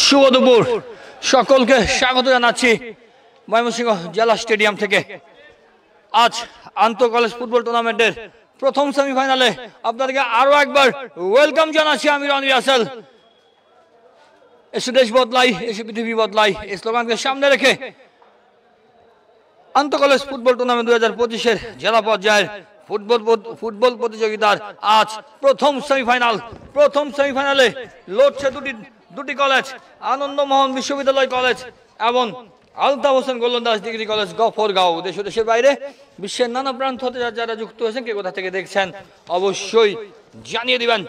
শুভ দুপুর, সকলকে স্বাগত জানাচ্ছি ময়মনসিংহ জেলা স্টেডিয়াম থেকে। আজ আন্তঃ কলেজ ফুটবল টুর্নামেন্টের প্রথম সেমিফাইনালে আপনাদেরকে আরো একবার ওয়েলকাম জানাচ্ছি আমি রনি রাসেল। এসে দেশ বদলাই, এসে পৃথিবী বদলাই এই স্লোগানকে সামনে রেখে আন্তঃ কলেজ ফুটবল টুর্নামেন্ট 2025-এর জেলা পর্যায়ের ফুটবল প্রতিযোগিতার আজ প্রথম সেমিফাইনালে লড়ছে দুটি কলেজ, আনন্দমোহন বিশ্ববিদ্যালয় কলেজ এবং আলতাফ হোসেন গোলন্দাজ ডিগ্রি কলেজ গফরগাঁও। দেশ ও দেশের বাইরে বিশ্বের নানা প্রান্ত হতে যারা যুক্ত হয়েছেন, কে কোথা থেকে দেখছেন অবশ্যই জানিয়ে দিবেন।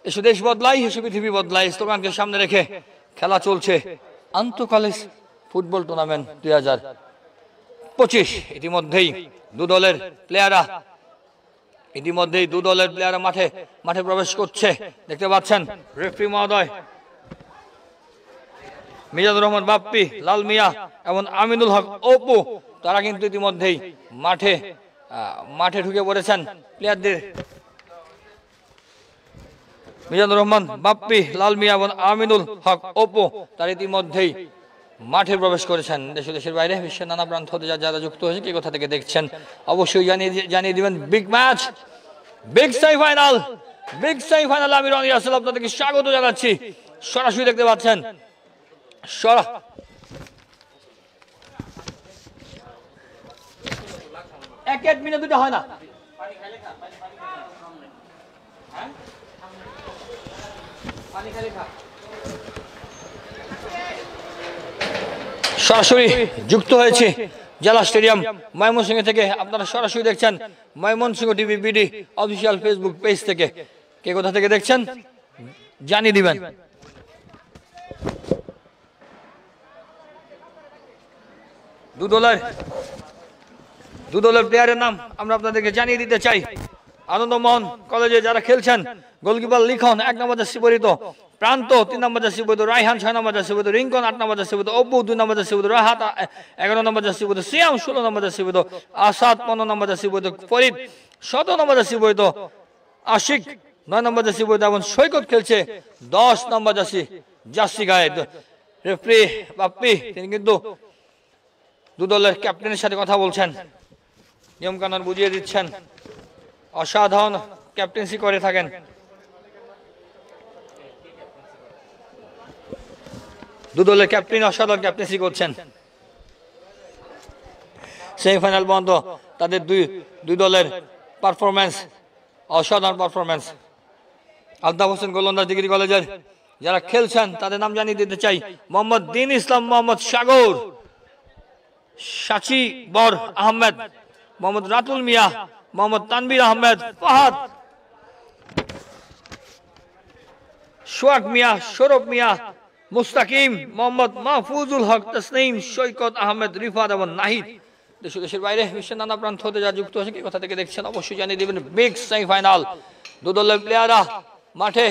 এসে দেশ বদলাই, এসে পৃথিবী বদলাই স্লোগানকে সামনে রেখে খেলা চলছে আন্তঃ কলেজ ফুটবল টুর্নামেন্ট 2025। ইতিমধ্যেই দু দলের প্লেয়াররা মাঠে প্রবেশ করছে। দেখতে পাচ্ছেন রেফারি মহোদয় মিজানুর রহমান বাপ্পি, লাল মিয়া এবং আমিনুল হক অপু, তারা কিন্তু ইতিমধ্যেই মাঠে ঢুকে পড়েছেন। প্লেয়ারদের মিজানুর রহমান বাপ্পি, লাল মিয়া এবং আমিনুল হক অপু তারা ইতিমধ্যেই মাঠে প্রবেশ করেছেন। দেশের বাইরে বিশ্বের নানা প্রান্ত হতে যারা যুক্ত হয়েছে, কে কোথা থেকে দেখছেন অবশ্যই জানিয়ে দিবেন। বিগ ম্যাচ, বিগ সেমিফাইনাল আমি রনি রাসেল আপনাদেরকে স্বাগত জানাচ্ছি। সরাসরি দেখতে পাচ্ছেন এক মিনিট দুটো হয় না। সরাসরি যুক্ত হয়েছে জেলা স্টেডিয়াম ময়মনসিংহ থেকে। আপনারা সরাসরি দেখছেন Mymensingh TV BD official Facebook page থেকে। কে কোথা থেকে দেখছেন জানিয়ে দিবেন। দু দলের প্লেয়ারের নাম আমরা আপনাদেরকে জানিয়ে দিতে চাই। আনন্দমোহন কলেজে যারা খেলছেন, গোলকিপার লিখন 1 নম্বর জার্সি পরিহিত প্রান্ত, 3 নম্বর জার্সি পরিহিত রায়হান, 6 নম্বর জার্সি পরিহিত রিঙ্কন, 8 নম্বর জার্সি পরিহিত অপু, 2 নম্বর জার্সি পরিহিত রাহাত, 11 নম্বর জার্সি পরিহিত সিয়াম, 16 নম্বর জার্সি পরিহিত আসাদ, 15 নম্বর জার্সি পরিহিত ফরিদ, 17 নম্বর জার্সি পরিহিত আশিক, 9 নম্বর জার্সি পরিহিত এবং সৈকত খেলছে 10 নম্বর জার্সি গায়ে। রেফারি বাপ্পি তিনি কিন্তু দু দলের ক্যাপ্টেনের সাথে কথা বলছেন, নিয়মকানুন বুঝিয়ে দিচ্ছেন। অসাধারণ ক্যাপ্টেন্সি করে থাকেন। দু দলের ক্যাপ্টেন অসাধারণ ক্যাপ্টেন্সি করছেন। সেমিফাইনাল পর্যন্ত তাদের দুই দলের পারফরমেন্স, অসাধারণ পারফরমেন্স। আলতাফ হোসেন গোলন্দাজ ডিগ্রি কলেজের যারা খেলছেন তাদের নাম জানিয়ে দিতে চাই। মোহাম্মদ দিন ইসলাম, মোহাম্মদ সাগর, সাচিবর আহমেদ, মোহাম্মদ রাতুল মিয়া, মোহাম্মদ তানবির আহমেদ, ফাহাদ, সোহাগ মিয়া, সৌরভ মিয়া, মুস্তাকিম, মোহাম্মদ মাহফুজুল হক, তসনিম, সৈকত আহমেদ, রিফাত এবং নাহিদ। দেশের বাইরে বিশ্বের নানা প্রান্ত হতে যা যুক্ত হয়েছে, কে কোথা থেকে দেখছেন অবশ্যই জানিয়ে দিবেন। বিগ সেমিফাইনাল, দু দলের প্লেয়াররা মাঠে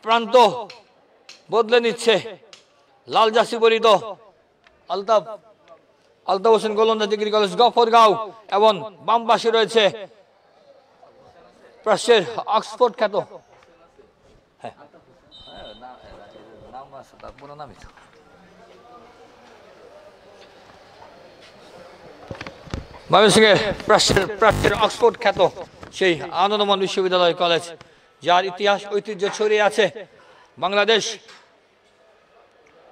প্রান্ত বদলে নিচ্ছে। লাল জার্সি পরিহিত আলতাফ হোসেন গোলন্দাজ ডিগ্রি কলেজ গফরগাঁও এবং বাম পাশে রয়েছে প্রাচ্যের অক্সফোর্ড খ্যাত ময়মনসিংহের প্রাচ্যের অক্সফোর্ড খ্যাত সেই আনন্দমোহন বিশ্ববিদ্যালয় কলেজ, যার ইতিহাস ঐতিহ্য ছড়িয়ে আছে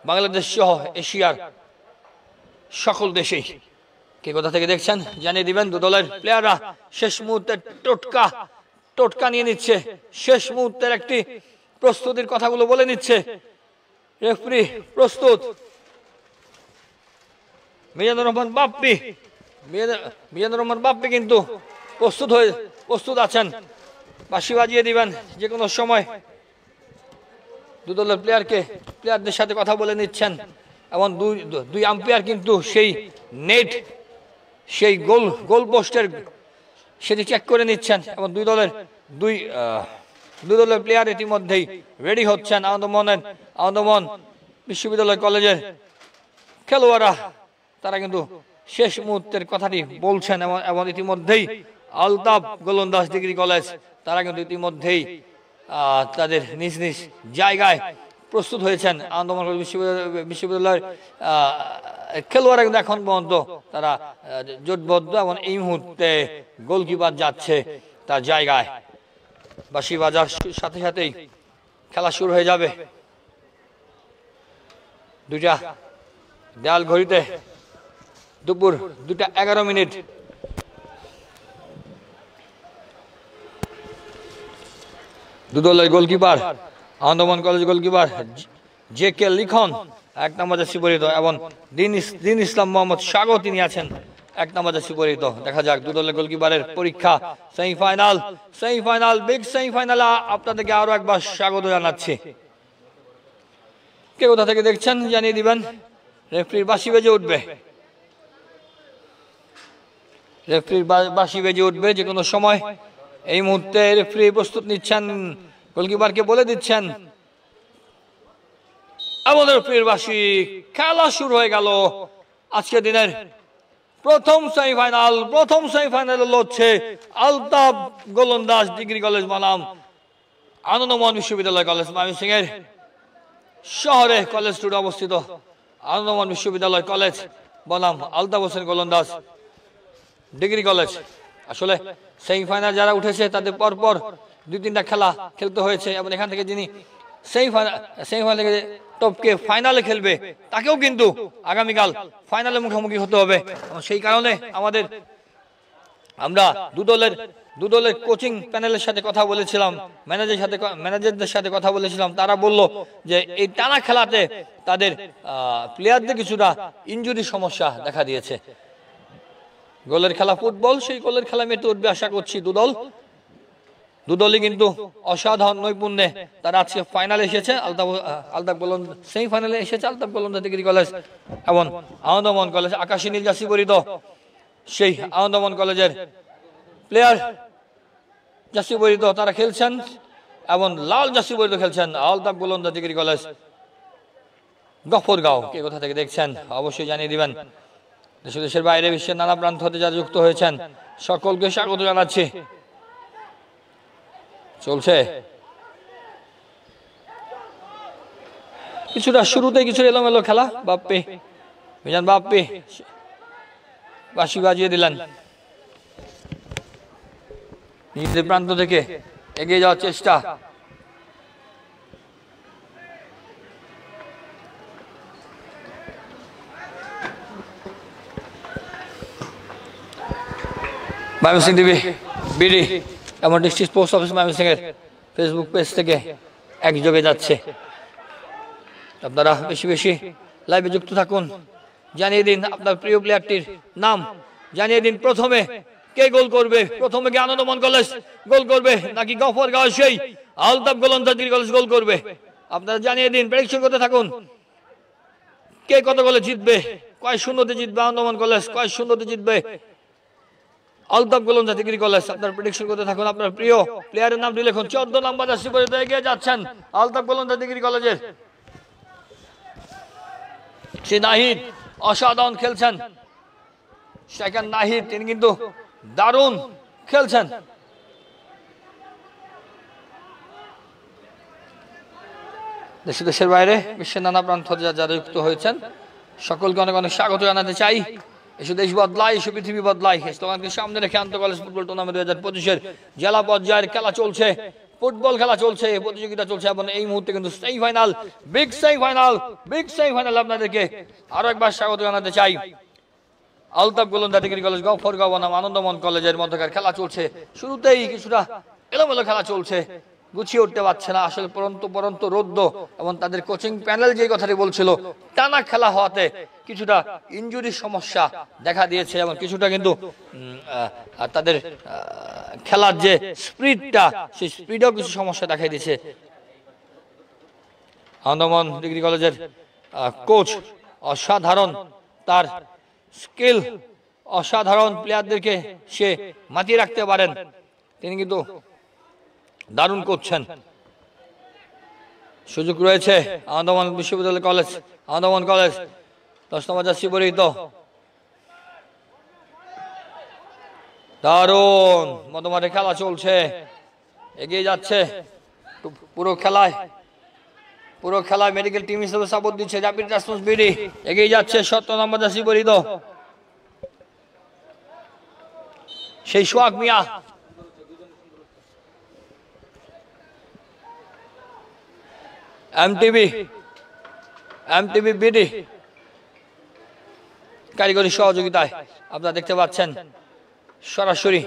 বাংলাদেশ সহ এশিয়ার সকল দেশেই। কে কোথা থেকে দেখছেন জানিয়ে দিবেন। দু দলের প্লেয়াররা শেষ মুহূর্তে টোটকা নিয়ে নিচ্ছে, শেষ মুহূর্তের একটি প্রস্তুতির কথাগুলো বলে নিচ্ছে। রেফারি প্রস্তুত, মিজানুর রহমান বাপ্পি কিন্তু প্রস্তুত আছেন, বাঁশি বাজিয়ে দিবেন যে কোনো সময়। দু দলের প্লেয়ারদের সাথে কথা বলে নিচ্ছেন এবং দুই আম্পায়ার কিন্তু সেই গোল পোস্টের সেটি চেক করে নিচ্ছেন এবং দুই দলের প্লেয়ার ইতিমধ্যেই রেডি হচ্ছেন। আনন্দমোহন বিশ্ববিদ্যালয় কলেজের খেলোয়াড়রা তারা কিন্তু শেষ মুহূর্তের কথাটি বলছেন এবং ইতিমধ্যেই আলতাফ গোলন্দাজ ডিগ্রি কলেজ তারা কিন্তু ইতিমধ্যেই তাদের নিজ নিজ জায়গায় প্রস্তুত হয়েছেন। আনন্দমোহন বিশ্ববিদ্যালয়ের খেলোয়াড়রা কিন্তু এখন পর্যন্ত তারা জোটবদ্ধ এবং এই মুহূর্তে গোলকিপার যাচ্ছে তার জায়গায়। বাঁশি বাজার সাথে সাথেই খেলা শুরু হয়ে যাবে। দুইটা দেয়াল ঘড়িতে দুপুর 2:11। দুদলের goalkeeper Anandamohan college goalkeeper JK Likhon 1 নম্বর জার্সি পরিহিত এবং দিন ইসলাম মোহাম্মদ সাগর তিনি আছেন 1 নম্বর জার্সি পরিহিত। দেখা যাক দুদলের গোলকিপারের পরীক্ষা। সেমিফাইনাল বিগ সেমিফাইনালে আপনাদেরকে আরো একবার স্বাগত জানাচ্ছি। কে কোথা থেকে দেখছেন জানিয়ে দিবেন। রেফারির বাঁশি বেজে উঠবে, রেফারির বাঁশি বেজে উঠবে যে কোনো সময়। এই মুহূর্তে রেফারি প্রস্তুত নিচ্ছেন, গোলকিপারকে বলে দিচ্ছেন আমাদের রেফারির বাঁশি। খেলা শুরু হয়ে গেল। আজকের দিনের প্রথম সেমিফাইনাল হচ্ছে আলতাফ গোলন্দাজ ডিগ্রি কলেজ বনাম আনন্দমোহন বিশ্ববিদ্যালয় কলেজ ময়মনসিংহের শহরে কলেজ রোডে অবস্থিত আনন্দমোহন বিশ্ববিদ্যালয় কলেজ বনাম আলতাফ হোসেন গোলন্দাজ ডিগ্রি কলেজ। আসলে সেমিফাইনাল যারা উঠেছে তাদের পরপর 2-3টা খেলা খেলতে হয়েছে এবং এখান থেকে যিনি সেমিফাইনাল থেকে টপকে ফাইনালে খেলবে তাকেও কিন্তু আগামীকাল ফাইনালে মুখোমুখি হতে হবে। সেই কারণে আমরা দুদলের কোচিং প্যানেলের সাথে কথা বলেছিলাম, ম্যানেজারদের সাথে কথা বলেছিলাম। তারা বলল যে এই টানা খেলাতে তাদের প্লেয়ারদের কিছুটা ইনজুরি সমস্যা দেখা দিয়েছে। গোলের খেলা ফুটবল, সেই গোলের খেলা মেতে উঠবে আশা করছি দুদলই কিন্তু অসাধারণ নৈপুণ্যে তারা আজকে ফাইনালে এসেছে। আলতাফ গোলন্দাজ সেমিফাইনালে এসেছে আলতাফ গোলন্দাজ ডিগ্রি কলেজ এবং আনন্দমোহন কলেজ আকাশী নীল জার্সি পরিহিত সেই আনন্দমোহন কলেজের প্লেয়ার জার্সি পরিহিত তারা খেলছেন এবং লাল জার্সি পরিহিত খেলছেন আলতাফ গোলন্দাজ ডিগ্রি কলেজ গফরগাঁও। কে কোথা থেকে দেখছেন অবশ্যই জানিয়ে দিবেন। দেশের বাইরে বিশ্বের নানা প্রান্ত হতে যারা যুক্ত হয়েছেন সকলকে স্বাগত জানাচ্ছি। চলছে কিছুটা শুরুতে কিছুটা এলোমেলো খেলা। মিজান বাপ্পি বাঁশি বাজিয়ে দিলেন, নিজেদের প্রান্ত থেকে এগিয়ে যাওয়ার চেষ্টা। ময়মনসিংহ টিভি বিডি এবং ডিস্ট্রিক্ট পোস্ট অফিস ময়মনসিংহের ফেসবুক পেজ থেকে একযোগে যাচ্ছে। আপনারা বেশি বেশি লাইভে যুক্ত থাকুন। জানিয়ে দিন আপনার প্রিয় প্লেয়ারটির নাম, জানিয়ে দিন প্রথমে কে গোল করবে। প্রথমে কি আনন্দমোহন কলেজ গোল করবে নাকি গফরগাঁও সেই আলতাফ গোলন্দাজ ডিগ্রি কলেজ গোল করবে? আপনারা জানিয়ে দিন, প্রেডিকশন করতে থাকুন। কে কত গোলে জিতবে, কয় শূন্যতে জিতবে আনন্দমোহন কলেজ, কয় শূন্যতে জিতবে আলতাফ গোলন্দাজ ডিগ্রি কলেজ? আপনার প্রেডিকশন করতে থাকুন। আপনার প্রিয় প্লেয়ারের নামটি লিখুন। 14 নম্বর জার্সি পরিহিত এগিয়ে যাচ্ছেন আলতাফ গোলন্দাজ ডিগ্রি কলেজের সে নাহিদ, অসাধারণ খেলছেন স্ট্রাইকার নাহিদ, তিনি কিন্তু দারুণ খেলছেন। দেশের বাইরে বিশ্বের নানা প্রান্ত যারা যুক্ত হয়েছেন সকলকে অনেক অনেক স্বাগত জানাতে চাই। এসে দেশ বদলায়, এসে পৃথিবী বদলায়, স্লোগানকে সামনে রেখে আন্তঃ কলেজ ফুটবল টুর্নামেন্ট 2025-এর জেলা পর্যায়ের খেলা চলছে, ফুটবল খেলা চলছে, প্রতিযোগিতা চলছে এবং এই মুহূর্তে কিন্তু বিগ সেমিফাইনাল আপনাদেরকে আরো একবার স্বাগত জানাতে চাই। আলতাফ গোলন্দাজ ডিগ্রি কলেজ গফরগাঁও বনাম আনন্দমোহন কলেজের মধ্যকার খেলা চলছে। শুরুতেই কিছুটা এলোমেলো খেলা চলছে, গুছিয়ে উঠতে পারছে না আসলে পরন্ত রোদ্দ এবং তাদের কোচিং প্যানেল যে কথাটি বলছিল টানা খেলা হওয়াতে কিছুটা ইনজুরির সমস্যা দেখা দিয়েছে এবং কিছুটা কিন্তু তাদের খেলার যে স্পিডটা সেই স্পিডেও কিছু সমস্যা দেখা দিয়েছে। আনন্দমোহন ডিগ্রি কলেজের কোচ অসাধারণ, তার স্কিল অসাধারণ, প্লেয়ারদেরকে সে মাতিয়ে রাখতে পারেন, তিনি কিন্তু দারুণ করছেন। সুযোগ রয়েছে আনন্দমোহন বিশ্ববিদ্যালয় কলেজ, আনন্দমোহন কলেজ 10 নম্বর জার্সি পরিহিত দারুণ মধ্যমাঠে খেলা চলছে, এগিয়ে যাচ্ছে পুরো খেলায় মেডিকেল টিম হিসেবে সাপোর্ট দিচ্ছে র্যাপিড রেসপন্স বিডি। এগিয়ে যাচ্ছে 17 নম্বর জার্সি পরিহিত সেই সোহাগ মিয়া। এমটিভি বিডি কারিগরি সহযোগিতায় আপনারা দেখতে পাচ্ছেন সরাসরি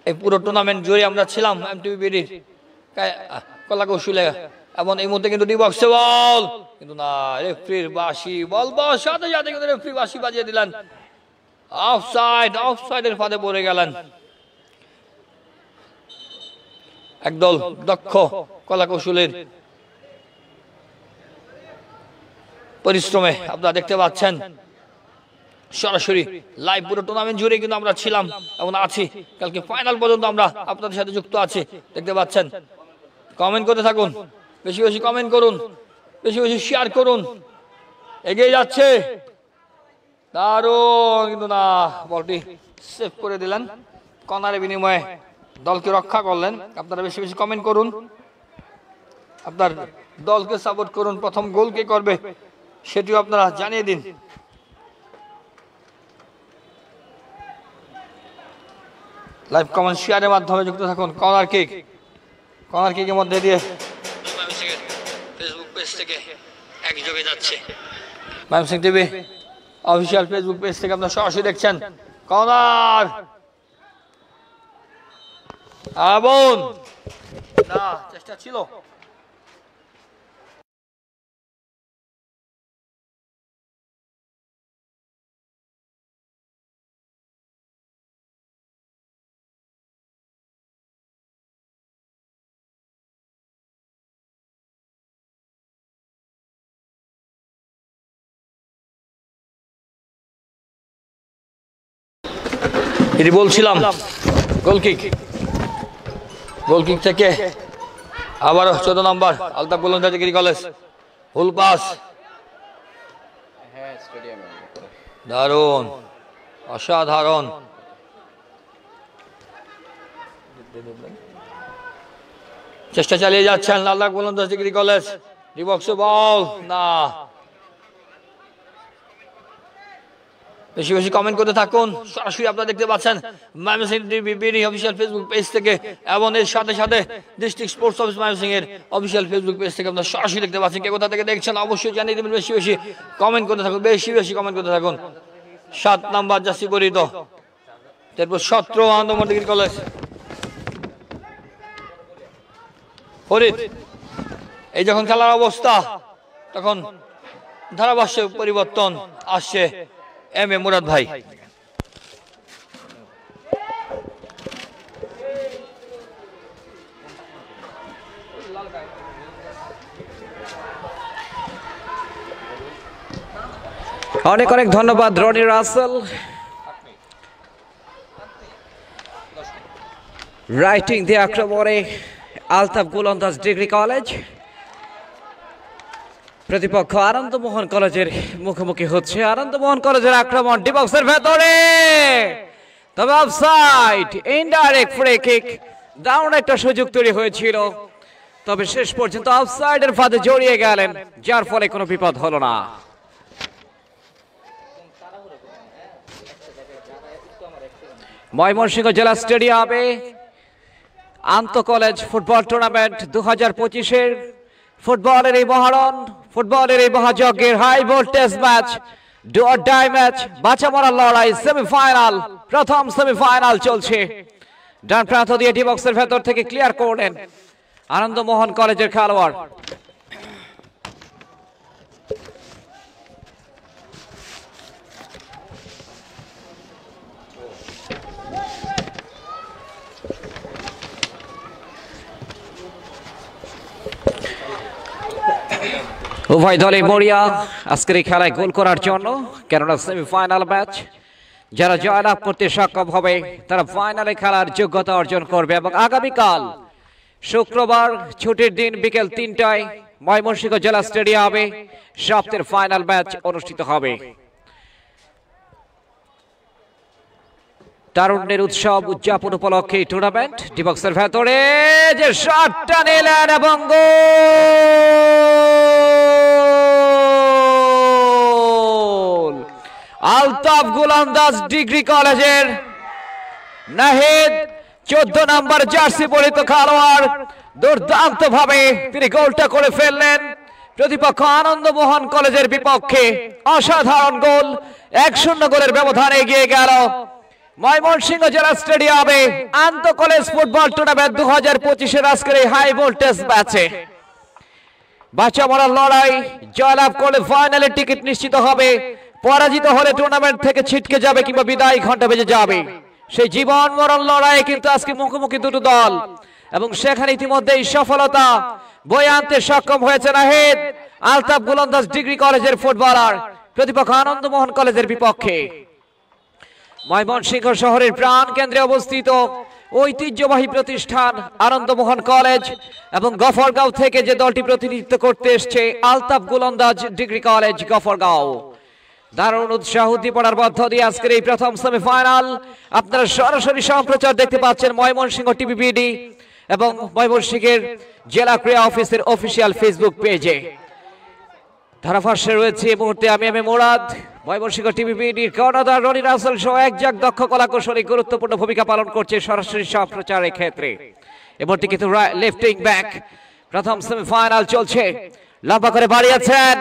এই পুরো টুর্নামেন্ট জুড়ে আমরা ছিলাম এমটিভি বিডির কলা কৌশলে। এবং এই মুহূর্তে কিন্তু ডি বক্সে বল, কিন্তু না, রেফারির বাঁশি, বল সাথে সাথে কিন্তু রেফারি বাঁশি বাজিয়ে দিলেন। অফসাইডের ফাঁদে পড়ে গেলেন। একদল দক্ষ কলা কৌশলের পরিশ্রমে আপনারা দেখতে পাচ্ছেন সরাসরি লাইভ পুরো টুর্নামেন্ট জুড়ে কিন্তু আমরা ছিলাম এবং আছি। কালকে ফাইনাল পর্যন্ত আমরা আপনাদের সাথে যুক্ত আছি। দেখতে পাচ্ছেন, কমেন্ট করতে থাকুন, বেশি বেশি কমেন্ট করুন, বেশি বেশি শেয়ার করুন। এগিয়ে যাচ্ছে, দারুণ, কিন্তু না, বলটি সেভ করে দিলেন। কর্নারের বিনিময়ে দলকে রক্ষা করলেন। আপনারা বেশি বেশি কমেন্ট করুন, আপনার দলকে সাপোর্ট করুন। প্রথম গোল কে করবে সেটিও আপনারা জানিয়ে দিন। লাইভ কমেন্ট শেয়ারের মাধ্যমে যুক্ত থাকুন। কর্নার কিকের মধ্যে দিয়ে ফেসবুক পেজ থেকে একযোগে যাচ্ছে Mymensingh TV official Facebook page থেকে আপনারা সরাসরি দেখছেন। কর্নার আবন না, চেষ্টা ছিল। এটি বলছিলাম গোলকিক থেকে আবারও 14 নম্বর আলতাফ গোলন্দাজ ডিগ্রি কলেজ ফুল পাস, দারুণ, অসাধারণ। চেষ্টা চালিয়ে যাচ্ছেন আলতাফ গোলন্দাজ ডিগ্রি কলেজ। ডিবক্সে বল না, বেশি বেশি কমেন্ট করতে থাকুন। সরাসরি আপনারা দেখতে পাচ্ছেন Mymensingh TV official Facebook page থেকে এবং এর সাথে সাথে ডিস্ট্রিক্ট স্পোর্টস অফিস ময়মনসিংহ এর অফিসিয়াল ফেসবুক পেজ থেকে আপনারা সরাসরি দেখতে পাচ্ছেন। কে কোথা থেকে দেখছেন অবশ্যই জানিয়ে দেবেন। বেশি বেশি কমেন্ট করতে থাকুন, বেশি বেশি কমেন্ট করতে থাকুন। 7 নম্বর জার্সি পরিহিত, তারপর 17 আনন্দমোহন ডিগ্রি কলেজ ফরিদ। এই যখন খেলার অবস্থা তখন ধারাভাষ্যে পরিবর্তন আসছে। এম এ মুরাদ ভাই, অনেক অনেক ধন্যবাদ রনি রাসেল। রাইটিং দিয়ে আক্রমণে আলতাফ গোলন্দাজ ডিগ্রি কলেজ। প্রতিপক্ষ আনন্দমোহন কলেজের মুখোমুখি হচ্ছে। আনন্দমোহন কলেজের আক্রমণ ডিবক্সের ভেতরে, তবে অফসাইড, ইনডাইরেক্ট ফ্রি কিক। দারুণ একটা সুযোগ তৈরি হয়েছিল, তবে শেষ পর্যন্ত অফসাইডের ফাঁদে জড়িয়ে গেলেন, যার ফলে কোনো বিপদ হলো না। ময়মনসিংহ জেলা স্টেডিয়ামে আন্ত কলেজ ফুটবল টুর্নামেন্ট 2025-এর ফুটবলের এই মহারণ, ফুটবলের এই মহাযজ্ঞের high voltage match, do or die match, বাঁচা মরার লড়াই, সেমিফাইনাল, প্রথম সেমিফাইনাল চলছে। ডান প্রান্ত দিয়ে ডি বক্সের ভেতর থেকে ক্লিয়ার করলেন আনন্দমোহন কলেজের খেলোয়াড়। উভয় দলে মরিয়া আজকের এই খেলায় গোল করার জন্য, কেননা সেমিফাইনাল ম্যাচ। যারা জয়লাভ করতে সক্ষম হবে তারা ফাইনালে খেলার যোগ্যতা অর্জন করবে। এবং আগামীকাল শুক্রবার ছুটির দিন বিকেল 3টায় ময়মনসিংহ জেলা স্টেডিয়ামে সপ্তাহের ফাইনাল ম্যাচ অনুষ্ঠিত হবে। তারুণ্যের উৎসব উদযাপন উপলক্ষে টুর্নামেন্ট ডিবক্সের ভেতরে যে শটটা নিলেন এবং গোল আলতাফ গোলন্দাজ ডিগ্রি কলেজের নাহিদ 14 নম্বর জার্সি পরিহিত খেলোয়াড় দুর্দান্ত ভাবে তিনি গোলটা করে ফেললেন প্রতিপক্ষ আনন্দমোহন কলেজের বিপক্ষে অসাধারণ গোল 1-0 গোলের ব্যবধানে এগিয়ে গেল ময়মনসিংহ জেলা স্টেডিয়ামে আন্তঃ কলেজ ফুটবল টুর্নামেন্ট 2025 আজকের এই হাই ভোল্টেজ ম্যাচে বাঁচা মরার লড়াই জয়লাভ করলে ফাইনালে টিকিট নিশ্চিত হবে পরাজিত হলে টুর্নামেন্ট থেকে ছিটকে যাবে কিংবা বিদায় ঘন্টা বেজে যাবে সেই জীবন মরণ লড়াই কিন্তু আজকে মুখোমুখি দুটো দল এবং সেখানে ইতিমধ্যেই সফলতা বয়ে আনতে সক্ষম হয়েছে নাহিদ আলতাফ গোলন্দাজ ডিগ্রি কলেজের ফুটবলার প্রতিপক্ষ আনন্দমোহন কলেজের বিপক্ষে ময়মনসিংহ শহরের প্রাণ কেন্দ্রে অবস্থিত ঐতিহ্যবাহী প্রতিষ্ঠান আনন্দমোহন কলেজ এবং গফরগাঁও থেকে যে দলটি প্রতিনিধিত্ব করতে এসছে আলতাফ গোলন্দাজ ডিগ্রি কলেজ গফরগাঁও দারুণ উৎসাহ উদ্দীপনার মধ্য দিয়ে আজকের এই প্রথম সেমিফাইনাল আপনারা সরাসরি সম্প্রচার দেখতে পাচ্ছেন ময়মনসিংহ টিভিবিডি এবং ময়মনসিংহের জেলা ক্রীড়া অফিসের অফিসিয়াল ফেসবুক পেজে ধারাভাষ্যে রয়েছে এই মুহূর্তে আমি মুরাদ ময়মনসিংহ টিভিবিডির কর্ণধার রনি রাসেল সহ একজাক দক্ষ কলাকুশলী গুরুত্বপূর্ণ ভূমিকা পালন করছে সরাসরি সম্প্রচারের ক্ষেত্রে এই মুহূর্তে কিন্তু লেফট উইং ব্যাক প্রথম সেমিফাইনাল চলছে লম্বা করে বাড়িয়েছেন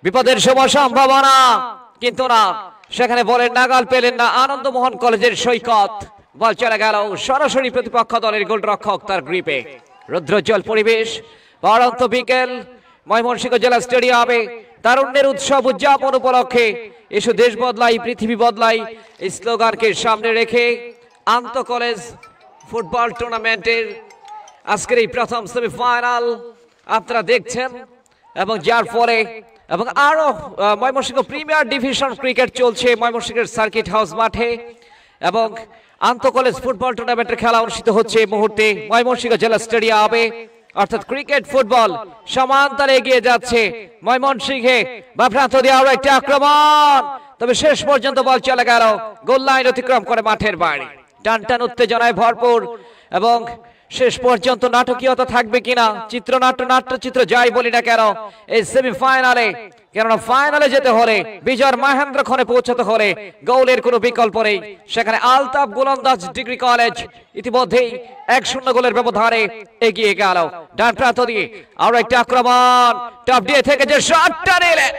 বিপদের সময় সম্ভাবনা কিন্তু না সেখানে বলের নাগাল পেলেন না আনন্দমোহন কলেজের সৈকত বল চলে গেল সরাসরি প্রতিপক্ষ দলের গোলরক্ষক তার গ্রিপে রুদ্রোজ্জ্বল পরিবেশ পড়ন্ত বিকেল ময়মনসিংহ জেলা স্টেডিয়ামে তারুণ্যের উৎসব উদযাপন উপলক্ষে এসো দেশ বদলাই পৃথিবী বদলাই এই স্লোগানকে সামনে রেখে আন্তঃ কলেজ ফুটবল টুর্নামেন্টের আজকের এই প্রথম সেমিফাইনাল আপনারা দেখছেন এবং যার ফলে এবং আরো ময়মনসিংহ প্রিমিয়ার ডিভিশন ক্রিকেট চলছে ময়মনসিংহের সার্কিট হাউস মাঠে এবং আন্তঃ কলেজ ফুটবল টুর্নামেন্টের খেলা অনুষ্ঠিত হচ্ছে এই মুহূর্তে ময়মনসিংহ জেলা স্টেডিয়ামে অর্থাৎ ক্রিকেট ফুটবল সমান্তরে এগিয়ে যাচ্ছে ময়মনসিংহে বা প্রান্ত দিয়ে আরো একটা আক্রমণ তবে শেষ পর্যন্ত বল চলে গেল গোল লাইন অতিক্রম করে মাঠের বাইরে টান টান উত্তেজনায় ভরপুর এবং শেষ পর্যন্ত নাটকীয়তা থাকবে কিনা নাট্যচিত্র যাই বলি না কেন এই সেমিফাইনালে কেননা ফাইনালে যেতে হলে বিজয় মহেন্দ্রক্ষণে পৌঁছাতে হলে গোলের কোনো বিকল্প নেই সেখানে আলতাফ গোলন্দাজ ডিগ্রি কলেজ ইতিমধ্যেই 1-0 গোলের ব্যবধানে এগিয়ে গেল ডান প্রান্ত দিয়ে আরো একটা আক্রমণ টপ দিয়ে থেকে যে শটটা নিলেন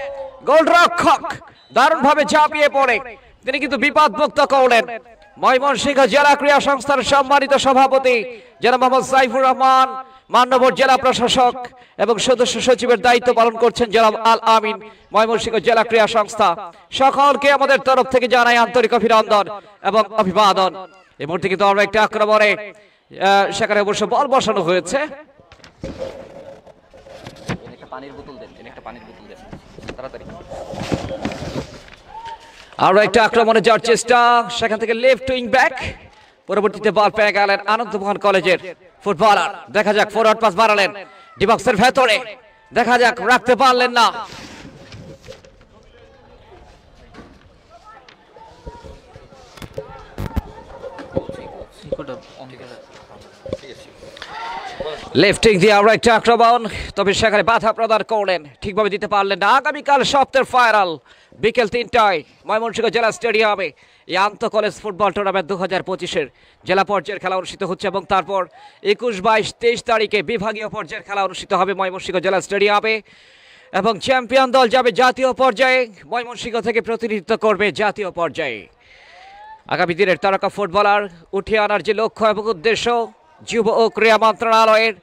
গোলরক্ষক দারুণভাবে ঝাঁপিয়ে পড়ে তিনি কিন্তু বিপদমুক্ত করলেন ময়মনসিংহ জেলা ক্রীড়া সংস্থার সম্মানিত সভাপতি জনাব মোহাম্মদ সাইফুর রহমান মান্যবর জেলা প্রশাসক এবং সদস্য সচিবের দায়িত্ব পালন করছেন জনাব আল আমিন ময়মনসিংহ জেলা ক্রীড়া সংস্থা সকলকে আমাদের তরফ থেকে জানাই আন্তরিক অভিনন্দন এবং অভিবাদন এই মুহূর্তে কিন্তু আরো একটা আক্রমণে সেখানে অবশ্য বল বসানো হয়েছে আরো একটা আক্রমণে যাওয়ার চেষ্টা সেখান থেকে লেফট উইং ব্যাক পরবর্তীতে বল পেয়ে গেলেন আনন্দমোহন কলেজের ফুটবলার দেখা যাক ফরওয়ার্ড পাস বাড়ালেন ডিবক্সের ভেতরে দেখা যাক রাখতে পারলেন না লেফট উইং দিয়ে আরো একটা আক্রমণ তবে সেখানে বাধা প্রদান করলেন ঠিকভাবে দিতে পারলেন না আগামীকাল সপ্তাহের ফাইনাল বিকেল 3টায় ময়মনসিংহ জেলা স্টেডিয়ামে এই আন্তঃ কলেজ ফুটবল টুর্নামেন্ট 2025 জেলা পর্যায়ের খেলা অনুষ্ঠিত হচ্ছে এবং তারপর 21, 22, 23 তারিখে বিভাগীয় পর্যায়ের খেলা অনুষ্ঠিত হবে ময়মনসিংহ জেলা স্টেডিয়ামে এবং চ্যাম্পিয়ন দল যাবে জাতীয় পর্যায়ে ময়মনসিংহ থেকে প্রতিনিধিত্ব করবে জাতীয় পর্যায়ে আগামী দিনের তারকা ফুটবলার উঠিয়ে আনার যে লক্ষ্য এবং উদ্দেশ্য যুব ও ক্রীড়া মন্ত্রণালয়ের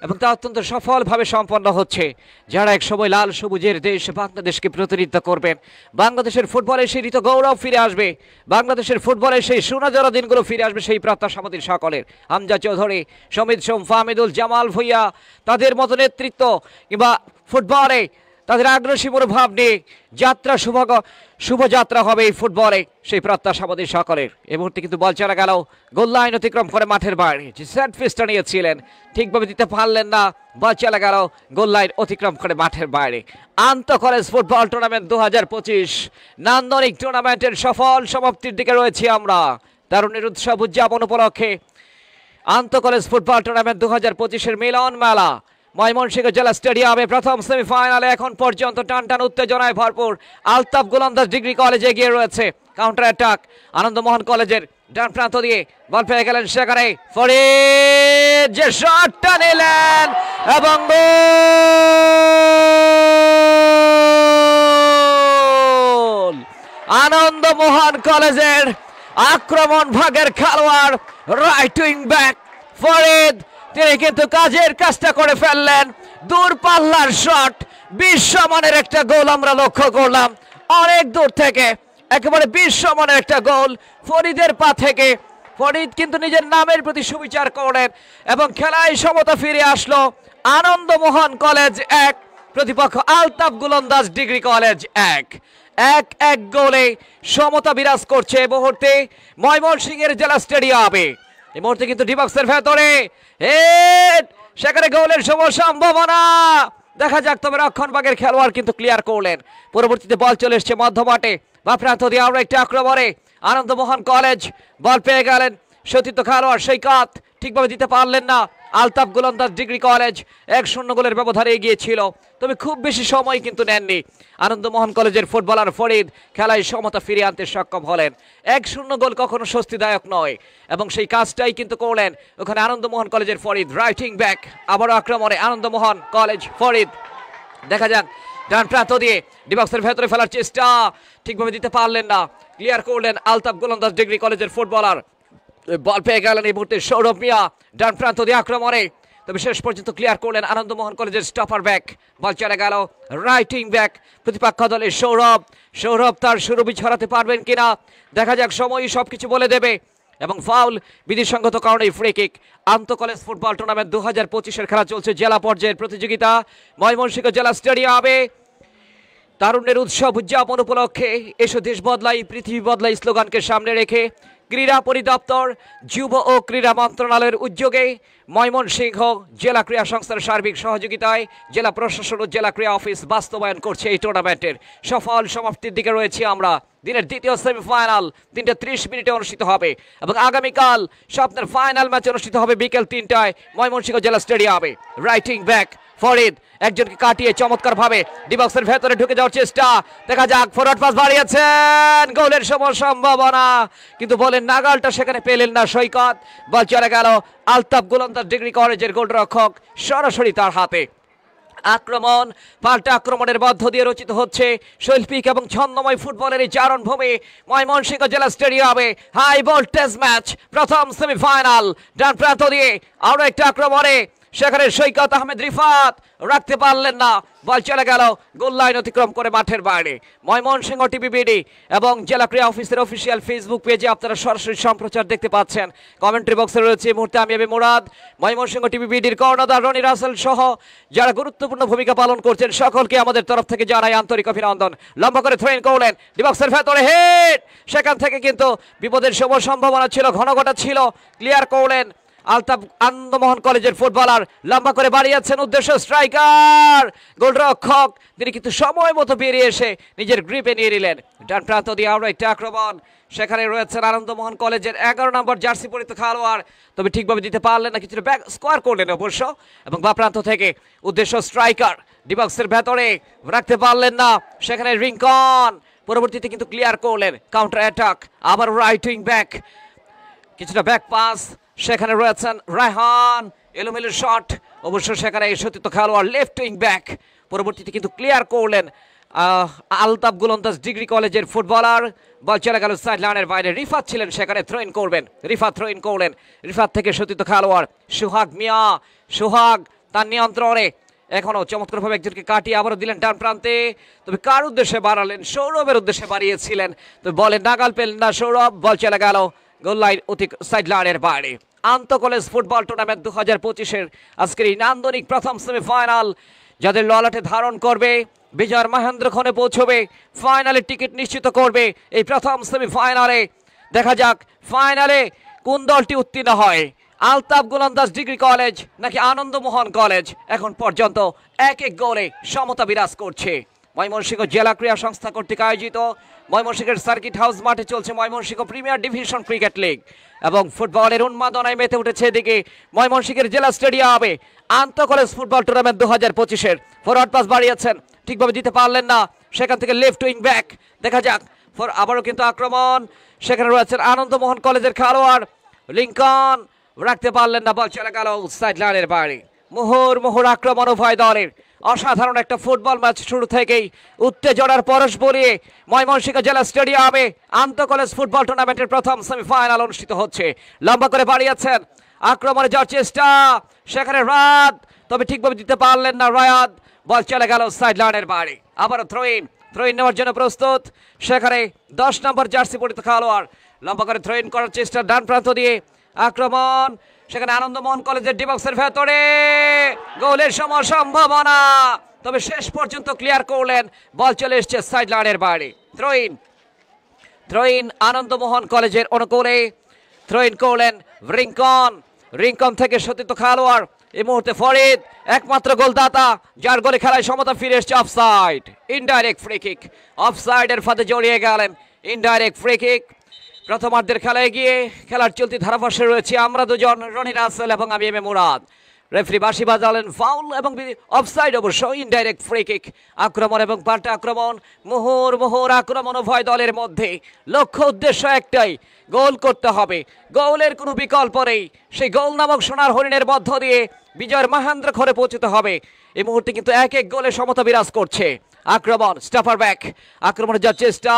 এবং তা অত্যন্ত সফলভাবে সম্পন্ন হচ্ছে যারা এক সময় লাল সবুজের দেশ বাংলাদেশকে প্রতিনিধিত্ব করবেন বাংলাদেশের ফুটবলের সেই ঋত গৌরব ফিরে আসবে বাংলাদেশের ফুটবলের সেই সোনাজড়া দিনগুলো ফিরে আসবে সেই প্রত্যাশা আমাদের সকলের হামজা চৌধুরী সমিত সোম ফাহমিদুল জামাল ভুইয়া তাদের মতো নেতৃত্ব কিংবা ফুটবলে তাদের আগ্রাসী মনোভাব নিয়ে যাত্রা শুভযাত্রা হবে এই ফুটবলে সেই প্রত্যাশা আমাদের সকলের এই মুহূর্তে কিন্তু বল চলে গেল গোল লাইন অতিক্রম করে মাঠের বাইরে যে সেট পিসটা নিয়েছিলেন ঠিকভাবে দিতে পারলেন না বল চলে গেল গোল লাইন অতিক্রম করে মাঠের বাইরে আন্তঃ কলেজ ফুটবল টুর্নামেন্ট 2025 নান্দনিক টুর্নামেন্টের সফল সমাপ্তির দিকে রয়েছি আমরা তারুণ্যের উৎসব উদযাপন উপলক্ষে আন্তঃ কলেজ ফুটবল টুর্নামেন্ট 2025-এর মিলন মেলা ময়মনসিংহ জেলা স্টেডিয়ামে প্রথম সেমিফাইনালে এখন পর্যন্ত টানটান উত্তেজনায় ভরপুর। আলতাফ গোলন্দাজ ডিগ্রি কলেজ এগিয়ে রয়েছে। কাউন্টার অ্যাটাক আনন্দমোহন কলেজের ডান প্রান্ত দিয়ে বল পেয়ে গেলেন সেখানে ফরিদ, যে শটটা নিলেন এবং গোল। আনন্দমোহন কলেজের আক্রমণ ভাগের খেলোয়াড় রাইট উইং ব্যাক ফরিদ, তিনি কিন্তু কাজের কাজটা করে ফেললেন। দূরপাল্লার শট, বিশ্বমানের একটা গোল আমরা লক্ষ্য করলাম অনেক দূর থেকে, একেবারে বিশ্বমানের একটা গোল ফরিদের পা থেকে। ফরিদ কিন্তু নিজের নামের প্রতি সুবিচার করলেন এবং খেলায় সমতা ফিরে আসলো। আনন্দমোহন কলেজ 1, প্রতিপক্ষ আলতাফ গোলন্দাজ ডিগ্রি কলেজ 1। 1-1 গোলে সমতা বিরাজ করছে এই মুহূর্তে ময়মনসিংহের জেলা স্টেডিয়ামে। এই মুহূর্তে কিন্তু ডিবক্সের ভেতরে সেখানে গোলের শুভ সম্ভাবনা দেখা যাক, তবে রক্ষণভাগের খেলোয়াড় কিন্তু ক্লিয়ার করলেন। পরবর্তীতে বল চলে এসছে মধ্যমাঠে বা প্রান্ত দিয়ে আরো একটা আক্রমণে আনন্দমোহন কলেজ বল পেয়ে গেলেন। সতীর্থ খেলোয়াড় সৈকত ঠিকভাবে দিতে পারলেন না। আলতাফ গোলন্দাজ ডিগ্রি কলেজ 1-0 গোলের ব্যবধানে এগিয়েছিল, তবে খুব বেশি সময় কিন্তু নেননি। আনন্দমোহন কলেজের ফুটবলার ফরিদ খেলায় সমতা ফিরিয়ে আনতে সক্ষম হলেন। 1-0 গোল কখনো স্বস্তিদায়ক নয় এবং সেই কাজটাই কিন্তু করলেন ওখানে আনন্দমোহন কলেজের ফরিদ। রাইটিং ব্যাক আবারও আক্রমণে আনন্দমোহন কলেজ ফরিদ, দেখা যাক ডান প্রান্ত দিয়ে ডিবক্সের ভেতরে ফেলার চেষ্টা, ঠিকভাবে দিতে পারলেন না। ক্লিয়ার করলেন আলতাফ গোলন্দাজ ডিগ্রি কলেজের ফুটবলার। বল পেয়ে গেলেন এই মুহূর্তে সৌরভ মিয়া ডান প্রান্ত দিয়ে আক্রমণে, তবে শেষ পর্যন্ত ক্লিয়ার করলেন আনন্দমোহন কলেজের স্টপার ব্যাক। বল চলে গেল রাইটিং ব্যাক প্রতিপক্ষ দলের সৌরভ তার সুরভি ছড়াতে পারবেন কিনা দেখা যাক, সময়ই সবকিছু বলে দেবে। এবং ফাউল বিধিসঙ্গত কারণে ফ্রি কিক। আন্তঃ কলেজ ফুটবল টুর্নামেন্ট 2025-এর খেলা চলছে জেলা পর্যায়ের প্রতিযোগিতা ময়মনসিংহ জেলা স্টেডিয়ামে। তারুণ্যের উৎসব উদযাপন উপলক্ষে এসো দেশ বদলাই পৃথিবী বদলাই স্লোগানকে সামনে রেখে ক্রীড়া পরিদপ্তর, যুব ও ক্রীড়া মন্ত্রণালয়ের উদ্যোগে ময়মনসিংহ জেলা ক্রীড়া সংস্থার সার্বিক সহযোগিতায় জেলা প্রশাসন ও জেলা ক্রীড়া অফিস বাস্তবায়ন করছে এই টুর্নামেন্টের। সফল সমাপ্তির দিকে রয়েছে আমরা। দিনের দ্বিতীয় সেমিফাইনাল 3:30 মিনিটে অনুষ্ঠিত হবে এবং আগামীকাল স্বপ্নের ফাইনাল ম্যাচ অনুষ্ঠিত হবে বিকেল 3টায় ময়মনসিংহ জেলা স্টেডিয়ামে। রাইটিং ব্যাক ফরিদ একজনকে কাটিয়ে চমৎকার ভাবে ডিবক্সের ভেতরে ঢুকে যাওয়ার চেষ্টা, দেখা যাক ফরওয়ার্ড পাস বাড়িয়েছেন, গোলের সম্ভাবনা কিন্তু বলেন নাগালটা সেখানে পেলেন না সৈকত। বল চলে গেল আলতাফ গোলন্দাজ ডিগ্রি কলেজের গোলরক্ষক সরাসরি তার হাতে। আক্রমণ পাল্টা আক্রমণের মধ্য দিয়ে রচিত হচ্ছে শৈল্পিক এবং ছন্দময় ফুটবলের এই চারণভূমি ময়মনসিংহ জেলা স্টেডিয়ামে। হাই ভোল্টেজ ম্যাচ, প্রথম সেমিফাইনাল। ডান প্রান্ত দিয়ে আরো একটা আক্রমণে সেখানে সৈকত আহমেদ রিফাত রাখতে পারলেন না, বল চলে গেল গোল লাইন অতিক্রম করে মাঠের বাইরে। ময়মনসিংহ টিভিবিডি এবং জেলা ক্রীড়া অফিসের অফিসিয়াল ফেসবুক পেজে আপনারা সরাসরি সম্প্রচার দেখতে পাচ্ছেন। কমেন্ট্রি বক্সে রয়েছে এই মুহূর্তে আমি মুরাদ, ময়মনসিংহ টিভিবিডির কর্ণধার রনি রাসেল সহ যারা গুরুত্বপূর্ণ ভূমিকা পালন করছেন সকলকে আমাদের তরফ থেকে জানাই আন্তরিক অভিনন্দন। লম্বা করে থ্রোইন করলেন ডিবক্সের ভেতরে হেড, সেখান থেকে কিন্তু বিপদের শুভ সম্ভাবনা ছিল, ঘনঘটা ছিল, ক্লিয়ার করলেন আলতাফ আনন্দমোহন কলেজের ফুটবলার। লম্বা করে বাড়িয়েছেন উদ্দেশ্য স্ট্রাইকার গোলরক্ষক, তিনি কিন্তু সময় মতো বেরিয়ে এসে নিজের গ্রিপে নিয়ে নিলেন। ডান প্রান্ত দিয়ে আরো একটা আক্রমণ, সেখানে রয়েছেন আনন্দমোহন কলেজের 11 নম্বর জার্সি পরিত খেলোয়াড়, তবে ঠিকভাবে দিতে পারলেন না, কিছুটা ব্যাক স্কোয়ার করলেন অবশ্য। এবং বা প্রান্ত থেকে উদ্দেশ্য স্ট্রাইকার ডিবক্সের ভেতরে রাখতে পারলেন না, সেখানে রিঙ্কন পরবর্তীতে কিন্তু ক্লিয়ার করলেন। কাউন্টার অ্যাটাক আবার রাইট উইং ব্যাক, কিছুটা ব্যাক পাস, সেখানে রয়েছেন রায়হান, এলোমেলো শট অবশ্য সেখানে সতীর্থ খেলোয়াড় লেফট উইং ব্যাক, পরবর্তীতে কিন্তু ক্লিয়ার করলেন আলতাফ গোলন্দাজ ডিগ্রি কলেজের ফুটবলার। বল চলে গেল সাইড লাইনের বাইরে, রিফাত ছিলেন সেখানে, থ্রোইন করবেন, রিফাত থ্রোইন করলেন। রিফাত থেকে সতীর্থ খেলোয়াড় সোহাগ মিয়া, সোহাগ তার নিয়ন্ত্রণে এখনো চমৎকারভাবে একজনকে কাটিয়ে আবারও দিলেন ডান প্রান্তে, তবে কার উদ্দেশ্যে বাড়ালেন? সৌরভের উদ্দেশ্যে বাড়িয়েছিলেন, তবে বলে নাগাল পেলেন না সৌরভ, বল চলে গেল গোল লাইন সাইড লাইনের বাইরে। আন্তঃ কলেজ ফুটবল টুর্নামেন্ট 2025-এর আজকের এই নান্দনিক প্রথম সেমিফাইনাল, যাদের ললাটে ধারণ করবে বিজয়ের মহেন্দ্রক্ষণে পৌঁছবে, ফাইনালে টিকিট নিশ্চিত করবে এই প্রথম সেমিফাইনালে। দেখা যাক ফাইনালে কোন দলটি উত্তীর্ণ হয়, আলতাফ গোলন্দাজ ডিগ্রি কলেজ নাকি আনন্দমোহন কলেজ। এখন পর্যন্ত 1-1 গোলে সমতা বিরাজ করছে। ময়মনসিংহ জেলা ক্রীড়া সংস্থা কর্তৃক আয়োজিত ময়মনসিংহের সার্কিট হাউস মাঠে চলছে Mymensingh premier division cricket league এবং ফুটবলের উন্মাদনায় মেতে উঠেছে এদিকে ময়মনসিংহের জেলা স্টেডিয়ামে আন্তঃ কলেজ ফুটবল টুর্নামেন্ট 2025-এর ফরওয়ার্ড পাস বাড়িয়েছেন, ঠিকভাবে দিতে পারলেন না, সেখান থেকে লেফট উইং ব্যাক, দেখা যাক আবারও কিন্তু আক্রমণ, সেখানে রয়েছেন আনন্দমোহন কলেজের খেলোয়াড় লিঙ্কন, রাখতে পারলেন না, বল চলে গেল সাইড লাইনের বাইরে। মুহুর্মুহুর আক্রমণ উভয় দলের, অসাধারণ একটা ফুটবল ম্যাচ শুরু থেকেই উত্তেজনার পরশ বলিয়ে ময়মনসিংহ জেলা স্টেডিয়ামে আন্তঃ কলেজ ফুটবল টুর্নামেন্টের প্রথম সেমিফাইনাল অনুষ্ঠিত হচ্ছে। লম্বা করে বাড়িয়েছেন, আক্রমণে যাওয়ার চেষ্টা, সেখানে রাত, তবে ঠিকভাবে দিতে পারলেন না রায়াদ, বল চলে গেল সাইড লাইনের বাইরে। আবারও থ্রোইন নেওয়ার জন্য প্রস্তুত, সেখানে 10 নম্বর জার্সি পরিহিত খেলোয়াড়, লম্বা করে থ্রোইন করার চেষ্টা ডান প্রান্ত দিয়ে, আক্রমণ, সেখানে আনন্দমোহন কলেজের ডিবক্সের ভেতরে গোলের সম্ভাবনা, তবে শেষ পর্যন্ত ক্লিয়ার করলেন, বল চলে এসছে সাইড লাইনের বাইরে। থ্রোইন আনন্দমোহন কলেজের অনুকূলে, থ্রোইন করলেন রিঙ্কন থেকে সতীর্থ খেলোয়াড়, এই মুহূর্তে ফরিদ একমাত্র গোলদাতা যার গোলে খেলায় সমতা ফিরে এসছে। অফসাইড, ইনডাইরেক্ট ফ্রি কিক, অফসাইডের ফাঁদে জড়িয়ে গেলেন, ইনডাইরেক্ট ফ্রি কিক। প্রথমার্ধের খেলায় গিয়ে খেলার চলতি ধারাভাষ্যে রয়েছে আমরা দুজন, রনি রাসেল এবং আমি এম এ মুরাদ। রেফারি বাঁশি বাজালেন, ফাউল এবং অফসাইড অবশ্য, ইনডাইরেক্ট ফ্রি কিক। আক্রমণ এবং পাল্টা আক্রমণ, মুহুর আক্রমণ উভয় দলের মধ্যে, লক্ষ্য উদ্দেশ্য একটাই, গোল করতে হবে, গোলের কোনো বিকল্প নেই। সেই গোল নামক সোনার হরিণের মধ্য দিয়ে বিজয়ের মহেন্দ্র ঘরে পৌঁছতে হবে। এই মুহূর্তে কিন্তু 1-1 গোলে সমতা বিরাজ করছে। আক্রমণ, স্টাফার ব্যাক, আক্রমণে যাওয়ার চেষ্টা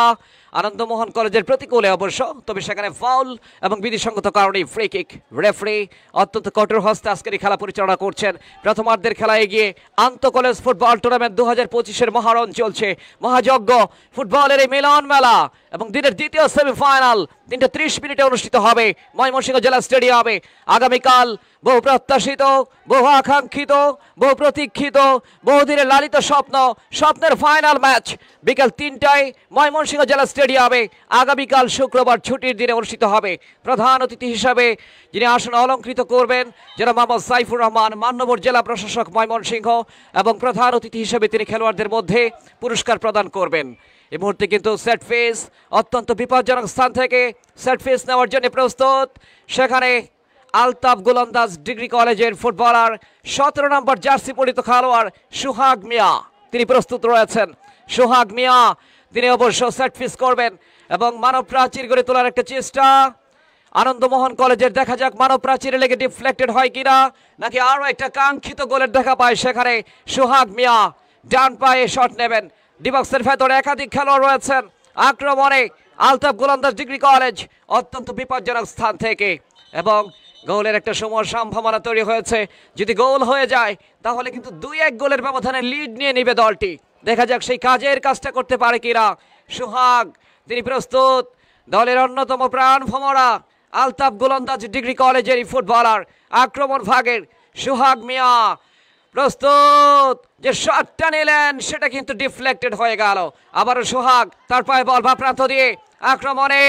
আনন্দমোহন কলেজের প্রতিকূলে অবশ্য, তবে সেখানে ফাউল এবং বিধিসঙ্গত কারণে ফ্রি কিক। রেফারি অত্যন্ত কঠোর হস্তে আজকের এই খেলা পরিচালনা করছেন। প্রথমার্ধের খেলায় এগিয়ে আন্তঃ কলেজ ফুটবল টুর্নামেন্ট 2025-এর মহারণ চলছে, মহাযজ্ঞ ফুটবলের এই মিলন মেলা এবং দিনের দ্বিতীয় সেমিফাইনাল 3:30 মিনিটে অনুষ্ঠিত হবে ময়মনসিংহ জেলা স্টেডিয়ামে। আগামীকাল বহু প্রত্যাশিত, বহু আকাঙ্ক্ষিত, বহু প্রতীক্ষিত, বহুদিনের লালিত স্বপ্নের ফাইনাল ম্যাচ বিকাল 3টায় ময়মনসিংহ জেলা স্টেডিয়ামে আগামীকাল শুক্রবার ছুটির দিনে অনুষ্ঠিত হবে। প্রধান অতিথি হিসাবে যিনি আসন অলঙ্কৃত করবেন যারা মোহাম্মদ সাইফুর রহমান, মান্যবর জেলা প্রশাসক ময়মনসিংহ, এবং প্রধান অতিথি হিসেবে তিনি খেলোয়াড়দের মধ্যে পুরস্কার প্রদান করবেন। এই মুহূর্তে কিন্তু সেট ফেস, অত্যন্ত বিপজ্জনক স্থান থেকে সেট ফেস নেওয়ার জন্য প্রস্তুত, সেখানে আলতাফ গোলন্দাজ ডিগ্রি কলেজের ফুটবলার 17 নম্বর জার্সি পরিহিত খেলোয়াড় সোহাগ মিয়া, তিনি প্রস্তুত রয়েছেন। সোহাগ মিয়া তিনি অবশ্য সেট ফিস করবেন এবং মানব প্রাচীর গড়ে তোলার একটা চেষ্টা আনন্দমোহন কলেজের, দেখা যাক মানব প্রাচীরে লেগে ডিফ্লেক্টেড হয় কিনা, নাকি আরো একটা কাঙ্ক্ষিত গোলের দেখা পায়। সেখানে সোহাগ মিয়া ডান পায়ে শট নেবেন, ডিবক্সের ভেতরে একাধিক খেলোয়াড় রয়েছেন। আক্রমণে আলতাফ গোলন্দাজ ডিগ্রি কলেজ অত্যন্ত বিপজ্জনক স্থান থেকে, এবং গোলের একটা সম্ভাবনা তৈরি হয়েছে। যদি গোল হয়ে যায় তাহলে কিন্তু 2-1 গোলের ব্যবধানে লিড নিয়ে নিবে দলটি। দেখা যাক সেই কাজটা করতে পারে কিনা। সোহাগ তিনি প্রস্তুত, দলের অন্যতম প্রাণ ভমরা আলতাফ গোলন্দাজ ডিগ্রি কলেজের ফুটবলার, আক্রমণ ভাগের সোহাগ মিয়া প্রস্তুত, যে শটটা নিলেন সেটা কিন্তু ডিফ্লেক্টেড হয়ে গেল। আবারও সোহাগ, তার পায়ে বল বা প্রান্ত দিয়ে আক্রমণে,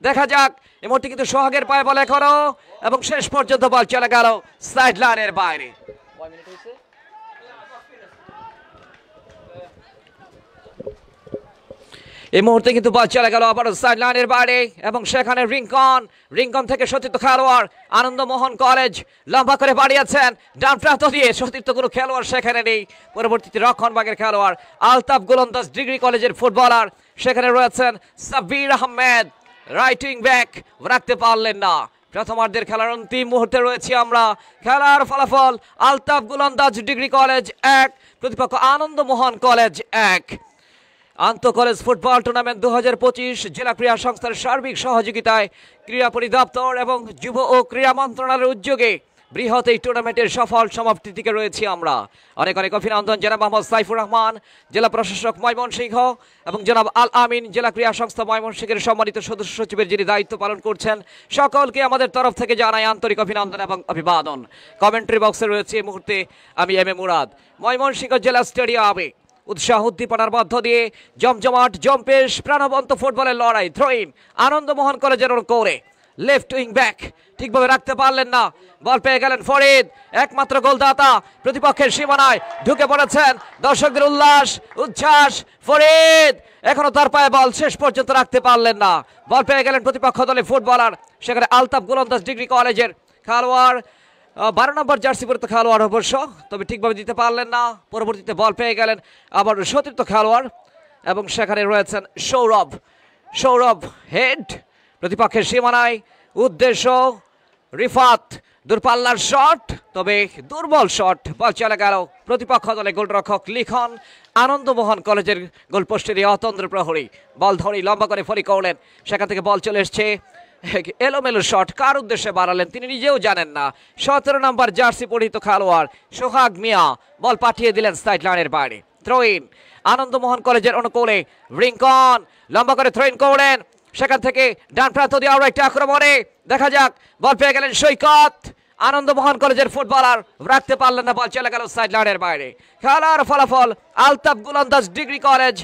দেখা যাক এই মুহূর্তে কিন্তু সোহাগের পায়ে বল এখনো, এবং শেষ পর্যন্ত বল চলে গেল সাইড লাইনের বাইরে। এই মুহূর্তে কিন্তু বল চলে গেল আবারও সাইড লাইনের বাইরে, এবং সেখানে রিঙ্কন থেকে সতীর্থ খেলোয়াড় আনন্দমোহন কলেজ লম্বা করে বাড়িয়েছেন ডান প্রান্ত দিয়ে, সতীর্থ কোনো খেলোয়াড় সেখানে নেই। পরবর্তীতে রক্ষণভাগের খেলোয়াড় আলতাফ গোলন্দাজ ডিগ্রি কলেজের ফুটবলার, সেখানে রয়েছেন Sabbir Ahmed, right wing back, রাখতে পারলেন না। প্রথমার্ধের খেলার অন্তিম মুহূর্তে রয়েছি আমরা। খেলার ফলাফল আলতাফ গোলন্দাজ ডিগ্রি কলেজ 1, প্রতিপক্ষ আনন্দমোহন কলেজ 1। আন্তঃ কলেজ ফুটবল টুর্নামেন্ট 2025 জেলা ক্রীড়া সংস্থার সার্বিক সহযোগিতায় ক্রীড়া পরিদপ্তর এবং যুব ও ক্রীড়া মন্ত্রণালয়ের উদ্যোগে বৃহৎ এই টুর্নামেন্টের সফল সমাপ্তির দিকে রয়েছি আমরা। অনেক অভিনন্দন জনাব মোহাম্মদ সাইফুর রহমান, জেলা প্রশাসক ময়মনসিংহ, এবং জনাব আল আমিন, জেলা ক্রীড়া সংস্থা ময়মনসিংহের সম্মানিত সদস্য সচিবের যিনি দায়িত্ব পালন করছেন। সকলকে আমাদের তরফ থেকে জানাই আন্তরিক অভিনন্দন এবং অভিবাদন। কমেন্ট্রি বক্সে রয়েছে এই মুহূর্তে আমি এম এ মুরাদ। ময়মনসিংহ জেলা স্টেডিয়ামে উৎসাহ উদ্দীপনার মধ্য দিয়ে জমজমাট জম্পেশ প্রাণবন্ত ফুটবলের লড়াই। থ্রোইন আনন্দমোহন কলেজের করে লেফট উইং ব্যাক ঠিকভাবে রাখতে পারলেন না, বল পেয়ে গেলেন ফরিদ, একমাত্র গোলদাতা প্রতিপক্ষের সীমানায় ঢুকে পড়েছেন, দর্শকদের উল্লাস উচ্ছ্বাস, ফরিদ এখনো তার পায়ে বল শেষ পর্যন্ত রাখতে পারলেন না, বল পেয়ে গেলেন প্রতিপক্ষ দলের ফুটবলার, সেখানে আলতাফ গোলন্দাজ ডিগ্রি কলেজের খেলোয়াড়, 12 নম্বর জার্সি পরিহিত খেলোয়াড় অবশ্য, তবে ঠিকভাবে দিতে পারলেন না, পরবর্তীতে বল পেয়ে গেলেন আবার সতীর্থ খেলোয়াড় এবং সেখানে রয়েছেন সৌরভ হেড প্রতিপক্ষের সীমানায়, উদ্দেশ্য রিফাত, দূরপাল্লার শট, তবে দুর্বল শট, বল চলে গেল প্রতিপক্ষ দলে গোলরক্ষক লিখন, আনন্দমোহন কলেজের গোলপোস্টের অতন্ত্র প্রহরী, বল ধরে লম্বা করে ফরি করলেন, সেখান থেকে বল চলে এসছে, এলোমেলো শট, কার উদ্দেশ্যে বাড়ালেন তিনি নিজেও জানেন না, 17 নম্বর জার্সি পরিহিত খেলোয়াড় সোহাগ মিয়া বল পাঠিয়ে দিলেন সাইড লাইনের বাইরে, থ্রো ইন আনন্দমোহন কলেজের অনুকূলে, রিঙ্কন লম্বা করে থ্রো ইন করলেন, সেখান থেকে ডান প্রান্ত দিয়ে আরো একটা আক্রমণে, দেখা যাক বল পেয়ে গেলেন সৈকত, আনন্দমোহন কলেজের ফুটবলার রাখতে পারলেন না, বল চলে গেল সাইড লাইনের বাইরে, খেলার ফলাফল আলতাফ গোলন্দাজ ডিগ্রি কলেজ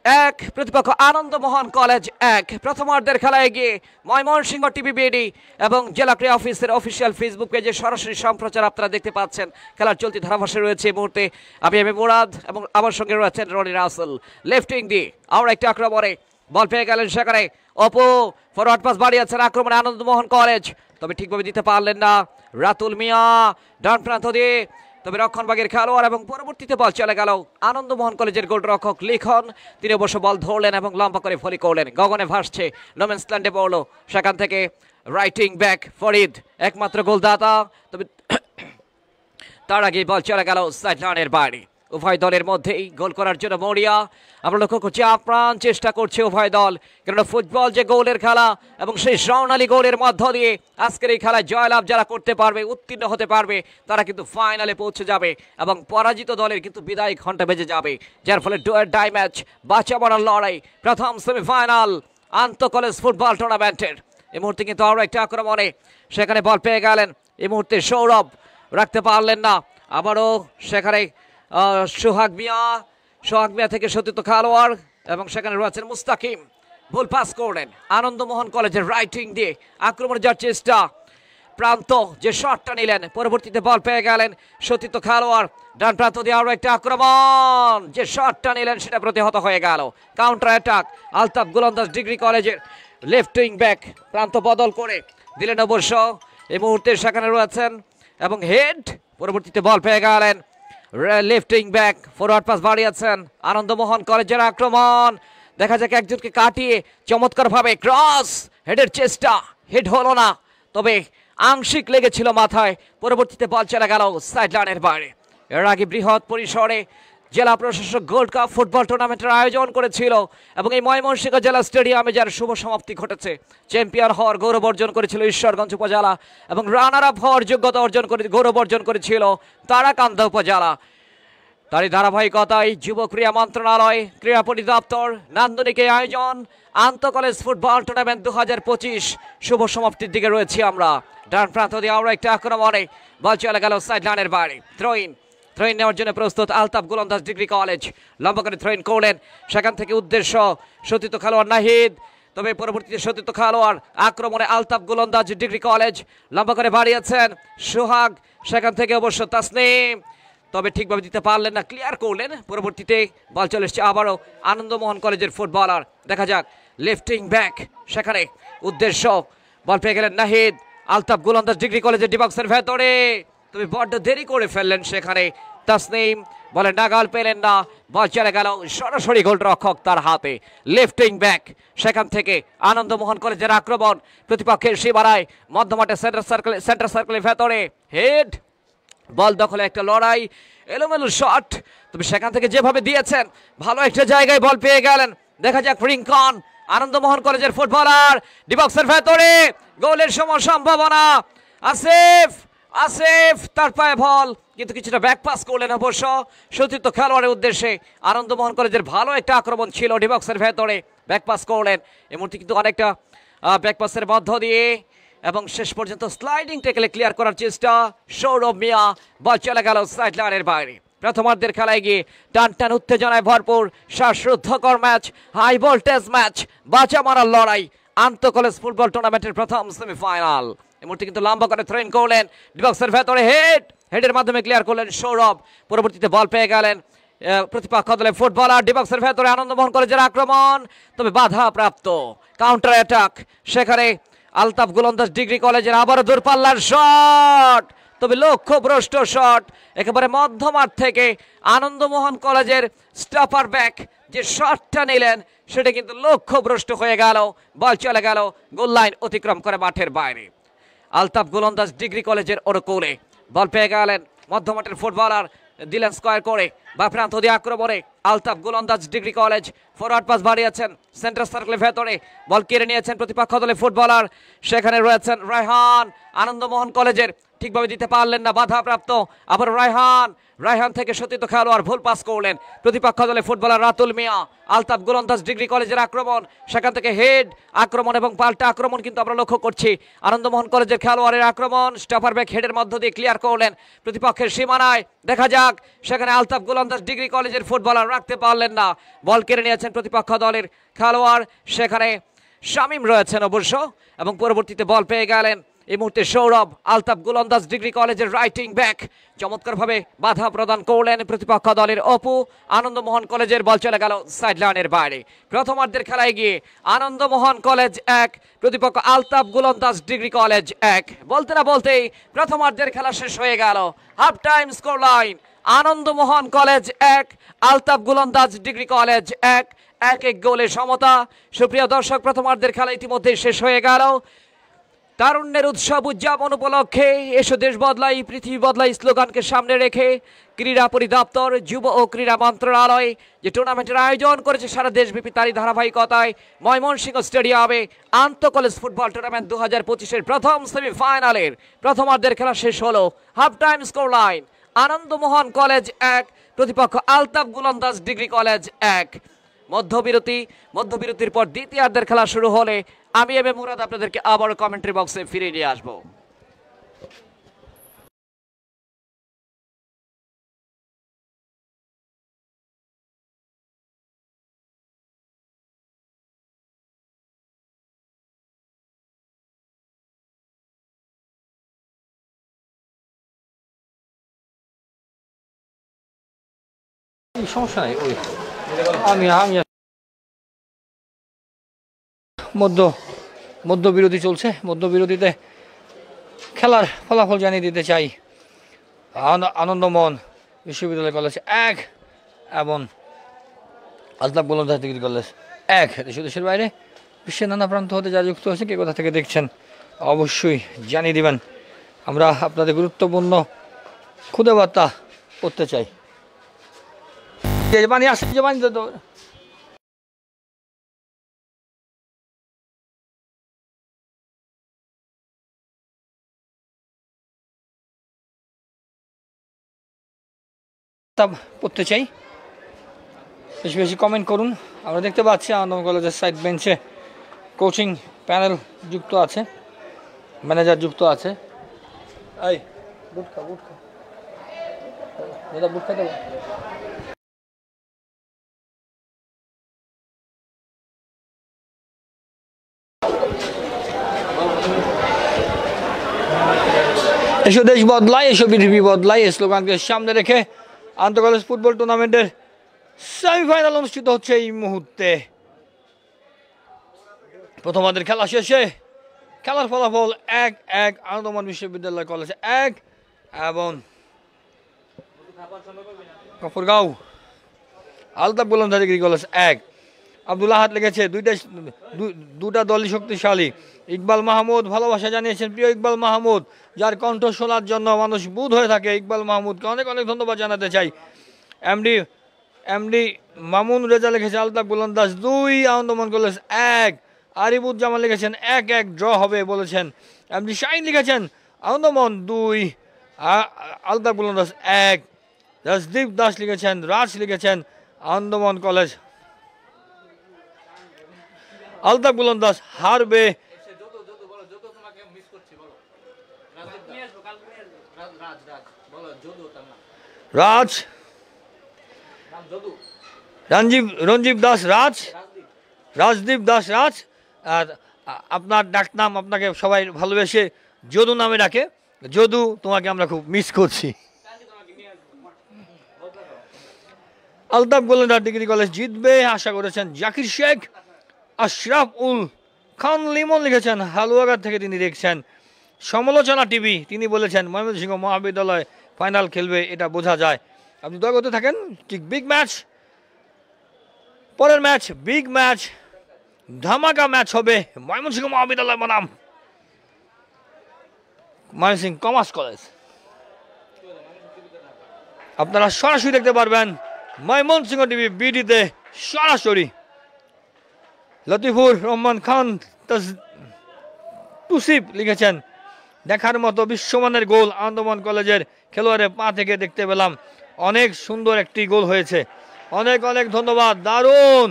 1 প্রতিপক্ষ আনন্দমোহন কলেজ 1। প্রথমার্ধের খেলায় গিয়ে ময়মনসিংহ টিভি বিডি এবং জেলা ক্রীড়া অফিসের অফিসিয়াল ফেসবুক পেজে সরাসরি সম্প্রচার আপনারা দেখতে পাচ্ছেন, খেলার চলতি ধারাভাষ্যে রয়েছে এই মুহূর্তে আমি মুরাদ এবং আমার সঙ্গে রয়েছেন রনি রাসেল, লেফট উইং দিয়ে আরো একটা আক্রমণে, বল পেয়ে গেলেন সেখানে অপু, ফরওয়ার্ড পাস বাড়িয়েছেন আক্রমণে আনন্দমোহন কলেজ, তবে ঠিকভাবে দিতে পারলেন না, রাতুল মিয়া ডান প্রান্ত দিয়ে, তবে রক্ষণভাগের খেলোয়াড় এবং পরবর্তীতে বল চলে গেল আনন্দমোহন কলেজের গোলরক্ষক লিখন, তিনি অবশ্য বল ধরলেন এবং লম্বা করে ফলি করলেন, গগনে ভাসছে নোম্যান্স ল্যান্ডে পড়লো, সেখান থেকে রাইটিং ব্যাক ফরিদ একমাত্র গোলদাতা, তবে তার আগে বল চলে গেল সাইড লাইনের বাইরে, উভয় দলের মধ্যেই গোল করার জন্য মরিয়া, আমরা লক্ষ্য করছি আপ্রাণ চেষ্টা করছে উভয় দল, কেননা ফুটবল যে গোলের খেলা এবং সেই স্বর্ণালী গোলের মধ্য দিয়ে আজকের এই খেলায় জয়লাভ যারা করতে পারবে, উত্তীর্ণ হতে পারবে, তারা কিন্তু ফাইনালে পৌঁছে যাবে এবং পরাজিত দলের কিন্তু বিদায় ঘন্টা বেজে যাবে, যার ফলে ডাই ম্যাচ বাঁচা মরার লড়াই, প্রথম সেমিফাইনাল আন্তঃ কলেজ ফুটবল টুর্নামেন্টের। এই মুহূর্তে কিন্তু আরো একটা আক্রমণে, সেখানে বল পেয়ে গেলেন এই মুহূর্তে সৌরভ, রাখতে পারলেন না, আবারও সেখানে সোহাগ মিয়া থেকে সতীর্থ খেলোয়াড় এবং সেখানে রয়েছেন মুস্তাকিম, ভুল পাস করলেন আনন্দমোহন কলেজের রাইটিং দিয়ে আক্রমণ যাওয়ার চেষ্টা, প্রান্ত যে শটটা নিলেন, পরবর্তীতে বল পেয়ে গেলেন সতীর্থ খেলোয়াড়, ডান প্রান্ত দিয়ে আরো একটা আক্রমণ, যে শটটা নিলেন সেটা প্রতিহত হয়ে গেল, counter attack Altaf Golandaz degree কলেজের লেফট উইং ব্যাক প্রান্ত বদল করে দিলেন অবশ্য, এই মুহূর্তে সেখানে রয়েছেন এবং হেড, পরবর্তীতে বল পেয়ে গেলেন left wing back, forward pass বাড়িয়েছেন আনন্দমোহন কলেজের আক্রমণ, দেখা যাক একজনকে কাটিয়ে চমৎকার ভাবে ক্রস হেডের চেষ্টা, হেড হলো না, তবে আংশিক লেগেছিল মাথায়, পরবর্তীতে বল চলে গেল সাইড লাইনের বাইরে। এর আগে বৃহৎ পরিসরে জেলা প্রশাসক গোল্ড কাপ ফুটবল টুর্নামেন্টের আয়োজন করেছিল এবং এই ময়মনসিংহ জেলা স্টেডিয়ামে যার শুভ সমাপ্তি ঘটেছে, চ্যাম্পিয়ন হওয়ার গৌরব অর্জন করেছিল ঈশ্বরগঞ্জ উপজেলা এবং রানার আপ হওয়ার যোগ্যতা অর্জন করে গৌরব অর্জন করেছিল তারাকান্দা উপজেলা। তারই ধারাবাহিকতায় যুব ক্রীড়া মন্ত্রণালয়, ক্রীড়া পরিদপ্তর নান্দনিক এই আয়োজন আন্তঃ কলেজ ফুটবল টুর্নামেন্ট 2025 শুভ সমাপ্তির দিকে রয়েছি আমরা। ডান প্রান্ত দিয়ে আরো একটা আক্রমণে, বল চলে গেল সাইড লাইনের বাইরে, থ্রো ইন নেওয়ার জন্য প্রস্তুত আলতাফ গোলন্দাজ ডিগ্রি কলেজ, লম্বা করে থ্রো ইন করলেন, সেখান থেকে উদ্দেশ্য সতীর্থ খেলোয়াড় নাহিদ, তবে পরবর্তীতে সতীর্থ খেলোয়াড় আক্রমণে আলতাফ গোলন্দাজ ডিগ্রি কলেজ লম্বা করে বাড়িয়েছেন সোহাগ, সেখান থেকে অবশ্য তাসনিম, তবে ঠিকভাবে দিতে পারলেন না, ক্লিয়ার করলেন, পরবর্তীতে বল চলে এসছে আবারও আনন্দমোহন কলেজের ফুটবলার, দেখা যাক লেফট উইং ব্যাক, সেখানে উদ্দেশ্য, বল পেয়ে গেলেন নাহিদ, আলতাফ গোলন্দাজ ডিগ্রি কলেজের ডিবক্সের ভেতরে, তবে বড্ড দেরি করে ফেললেন সেখানে তাসনিম, বলে নাগাল পেলেন না, বল চলে গেল সরাসরি গোলরক্ষক তার হাতে, লেফট উইং ব্যাক, সেখান থেকে আনন্দমোহন কলেজের আক্রমণ প্রতিপক্ষের সীমানায় মধ্যমাঠে সেন্টার সার্কেলের ভেতরে, হেড, বল দখলে একটা লড়াই, এলোমেলো শট, তবে সেখান থেকে যেভাবে দিয়েছেন ভালো একটা জায়গায় বল পেয়ে গেলেন, দেখা যাক রিঙ্কন আনন্দমোহন কলেজের ফুটবলার ডিবক্সের ভেতরে, গোলের সম্ভাবনা, আসিফ তার পায়ে বল, কিন্তু কিছুটা ব্যাক পাস করলেন অবশ্য সতীর্থ খেলোয়াড়ের উদ্দেশ্যে, আনন্দমোহন কলেজের ভালো একটা আক্রমণ ছিল ডিবক্সের ভেতরে, ব্যাক পাস করলেন, এই মুহূর্তে কিন্তু অনেকটা ব্যাক পাসের মধ্য দিয়ে এবং শেষ পর্যন্ত স্লাইডিং ট্যাকলে ক্লিয়ার করার চেষ্টা, সৌরভ মিয়া, বল চলে গেল সাইড লাইনের বাইরে। প্রথমার্ধের খেলায় গিয়ে টান উত্তেজনায় ভরপুর শ্বাসরুদ্ধকর ম্যাচ, হাই ভোল্টেজ ম্যাচ, বাঁচা মারার লড়াই আন্তঃ কলেজ ফুটবল টুর্নামেন্টের প্রথম সেমিফাইনাল। এই মুহূর্তে কিন্তু লম্বা করে থ্রোইন করলেন, ডিবক্সের ভেতরে হেডের মাধ্যমে ক্লিয়ার করলেন সৌরভ, পরবর্তীতে বল পেয়ে গেলেন প্রতিপক্ষ দলের ফুটবলার। ডিবক্সের ভেতরে আনন্দমোহন কলেজের আক্রমণ, তবে বাধা প্রাপ্ত, কাউন্টার অ্যাটাক সেখানে আলতাফ গোলন্দাজ ডিগ্রি কলেজের আবারও দূরপাল্লার শট, তবে লক্ষ্যভ্রষ্ট শট একেবারে মধ্যমাঠ থেকে আনন্দমোহন কলেজের স্টপার ব্যাক যে শটটা নিলেন সেটা কিন্তু লক্ষ্যভ্রষ্ট হয়ে গেল, বল চলে গেল গোল লাইন অতিক্রম করে মাঠের বাইরে। আলতাফ গোলন্দাজ ডিগ্রি কলেজের অনুকূলে বল পেয়ে গেলেন মধ্যমাঠের ফুটবলার, দিলেন স্কোয়ার করে বা প্রান্ত দিয়ে আক্রমণে Altaf Golandaz degree college forward pass বাড়িয়েছেন সেন্টার সার্কেলের ভেতরে, বল কেড়ে নিয়েছেন প্রতিপক্ষ দলের ফুটবলার, সেখানে রয়েছেন রায়হান, আনন্দমোহন কলেজের ঠিকভাবে দিতে পারলেন না, বাধাপ্রাপ্ত। আবার রায়হান থেকে সতীর্থ খেলোয়াড় ভুল পাস করলেন প্রতিপক্ষ দলের ফুটবলার রাতুল মিয়া। আলতাফ গোলন্দাজ ডিগ্রি কলেজের আক্রমণ, সেখান থেকে হেড আক্রমণ এবং পাল্টা আক্রমণ কিন্তু আমরা লক্ষ্য করছি। আনন্দমোহন কলেজের খেলোয়াড়ের আক্রমণ, স্টপার ব্যাক হেডের মধ্য দিয়ে ক্লিয়ার করলেন প্রতিপক্ষের সীমানায়, দেখা যাক সেখানে আলতাফ গোলন্দাজ ডিগ্রি কলেজের ফুটবলার রাখতে পারলেন না, বল কেড়ে নিয়েছেন প্রতিপক্ষ দলের খেলোয়াড়, সেখানে শামীম রয়েছেন অবশ্য, এবং পরবর্তীতে বল পেয়ে গেলেন এই মুহূর্তে সৌরভ। আলতাফ গোলন্দাজ ডিগ্রি কলেজের রাইটিং ব্যাক চমৎকারভাবে বাধা প্রদান করলেন প্রতিপক্ষ দলের অপু। আনন্দমোহন কলেজের বল চলে গেল সাইড লাইনের বাইরে। প্রথমার্ধের খেলায় গিয়ে আনন্দমোহন কলেজ 1, প্রতিপক্ষ আলতাফ গোলন্দাজ ডিগ্রি কলেজ 1। বলতে না বলতেই প্রথমার্ধের খেলা শেষ হয়ে গেল। Half time score line Anandamohan college 1, Altaf Golandaz degree college 1, 1-1 গোলের সমতা। সুপ্রিয় দর্শক, প্রথমার্ধের খেলা ইতিমধ্যেই শেষ হয়ে গেল। তারুণ্যের উৎসব উদযাপন উপলক্ষে এসো দেশ বদলাই পৃথিবী বদলাই স্লোগানকে সামনে রেখে ক্রীড়া পরিদপ্তর, যুব ও ক্রীড়া মন্ত্রণালয় যে টুর্নামেন্টের আয়োজন করেছে সারা দেশব্যাপী, তারই ধারাবাহিকতায় ময়মনসিংহ স্টেডিয়ামে আন্তঃ কলেজ ফুটবল টুর্নামেন্ট 2025-এর প্রথম সেমিফাইনালের প্রথমার্ধের খেলা শেষ হলো। Half time score line Anandamohan college 1, প্রতিপক্ষ আলতাফ গোলন্দাজ ডিগ্রি কলেজ 1। মধ্যবিরতির পর দ্বিতীয়ার্ধের খেলা শুরু হলে আমি এম এ মুরাদ আপনাদেরকে আবার কমেন্ট্রি বক্সে ফিরে নিয়ে আসবো। সমস্যা নাই, ওই আমি মধ্যবিরতি চলছে। মধ্যবিরতিতে খেলার ফলাফল জানিয়ে দিতে চাই। আনন্দমোহন বিশ্ববিদ্যালয় কলেজ 1 এবং আলতাফ গোলন্দাজ ডিগ্রি কলেজ 1। দেশের বাইরে বিশ্বের নানা প্রান্ত হতে যারা যুক্ত হয়েছে, কে কোথা থেকে দেখছেন অবশ্যই জানিয়ে দিবেন। আমরা আপনাদের গুরুত্বপূর্ণ খুদে বার্তা করতে চাই। পানি আসছে, পানি তো পড়তে চাই, বেশি বেশি কমেন্ট করুন। আমরা দেখতে পাচ্ছি আনন্দমোহন কলেজের সাইড বেঞ্চে কোচিং প্যানেল যুক্ত আছে, ম্যানেজার যুক্ত আছে। এই বুট খা দাদা, বুট খাই দেবো। এসো দেশ বদলাই, এসো পৃথিবী বদলাই এই স্লোগানকে সামনে রেখে আন্তঃ কলেজ ফুটবল টুর্নামেন্টের সেমিফাইনাল অনুষ্ঠিত হচ্ছে এই মুহূর্তে। প্রথমার্ধের খেলা শেষে খেলার ফলাফল 1-1 আনন্দমোহন বিশ্ববিদ্যালয় কলেজ 1 এবং গফরগাঁও আলতাফ গোলন্দাজ ডিগ্রি কলেজ 1। আব্দুল আহাদ লিখেছে দুটা দলই শক্তিশালী। ইকবাল মাহমুদ ভালোবাসা জানিয়েছেন, প্রিয় ইকবাল মাহমুদ, যার কণ্ঠ শোনার জন্য মানুষ বুধ হয়ে থাকে। ইকবাল মাহমুদকে অনেক অনেক ধন্যবাদ জানাতে চাই। এমডি মামুন রেজা লিখেছে আলতাফ গোলন্দাজ 2, আনন্দমোহন কলেজ 1। আরিফুজ্জামান লিখেছেন 1-1 ড্র হবে বলেছেন। এমডি শাহিন লিখেছেন আনন্দমোহন 2, আলতাফ গোলন্দাজ 1। রাজদীপ দাস লিখেছেন, রাজ লিখেছেন আনন্দমোহন কলেজ আলতাফ গোলন্দাজ হারবে। রঞ্জীব দাস রাজদীপ দাস রাজ আর আপনার ডাকনাম আপনাকে সবাই ভালোবেসে যদু নামে ডাকে। যদু, তোমাকে আমরা খুব মিস করছি। আলতাফ গোলন্দার ডিগ্রি কলেজ জিতবে আশা করেছেন জাকির শেখ। আশরাফ উল খান লিমন লিখেছেন হালুয়াঘাট থেকে, তিনি দেখছেন সমালোচনা টিভি। তিনি বলেছেন ময়মনসিংহ মহাবিদ্যালয় ফাইনাল খেলবে, এটা বোঝা যায়। আপনি দয়া করতে থাকেন। ঠিক বিগ ম্যাচ, পরের ম্যাচ বিগ ম্যাচ, ধামাকা ম্যাচ হবে ময়মনসিংহ মহাবিদ্যালয় বনাম ময়মনসিংহ কমার্স কলেজ। আপনারা সরাসরি দেখতে পারবেন ময়মনসিংহ টিভি বিডিতে সরাসরি। লতিফুর রহমান খান তুসিফ লিখেছেন দেখার মতো বিশ্বমানের গোল আনন্দমোহন কলেজের খেলোয়াড়ের পা থেকে দেখতে পেলাম, অনেক সুন্দর একটি গোল হয়েছে। অনেক অনেক ধন্যবাদ। দারুণ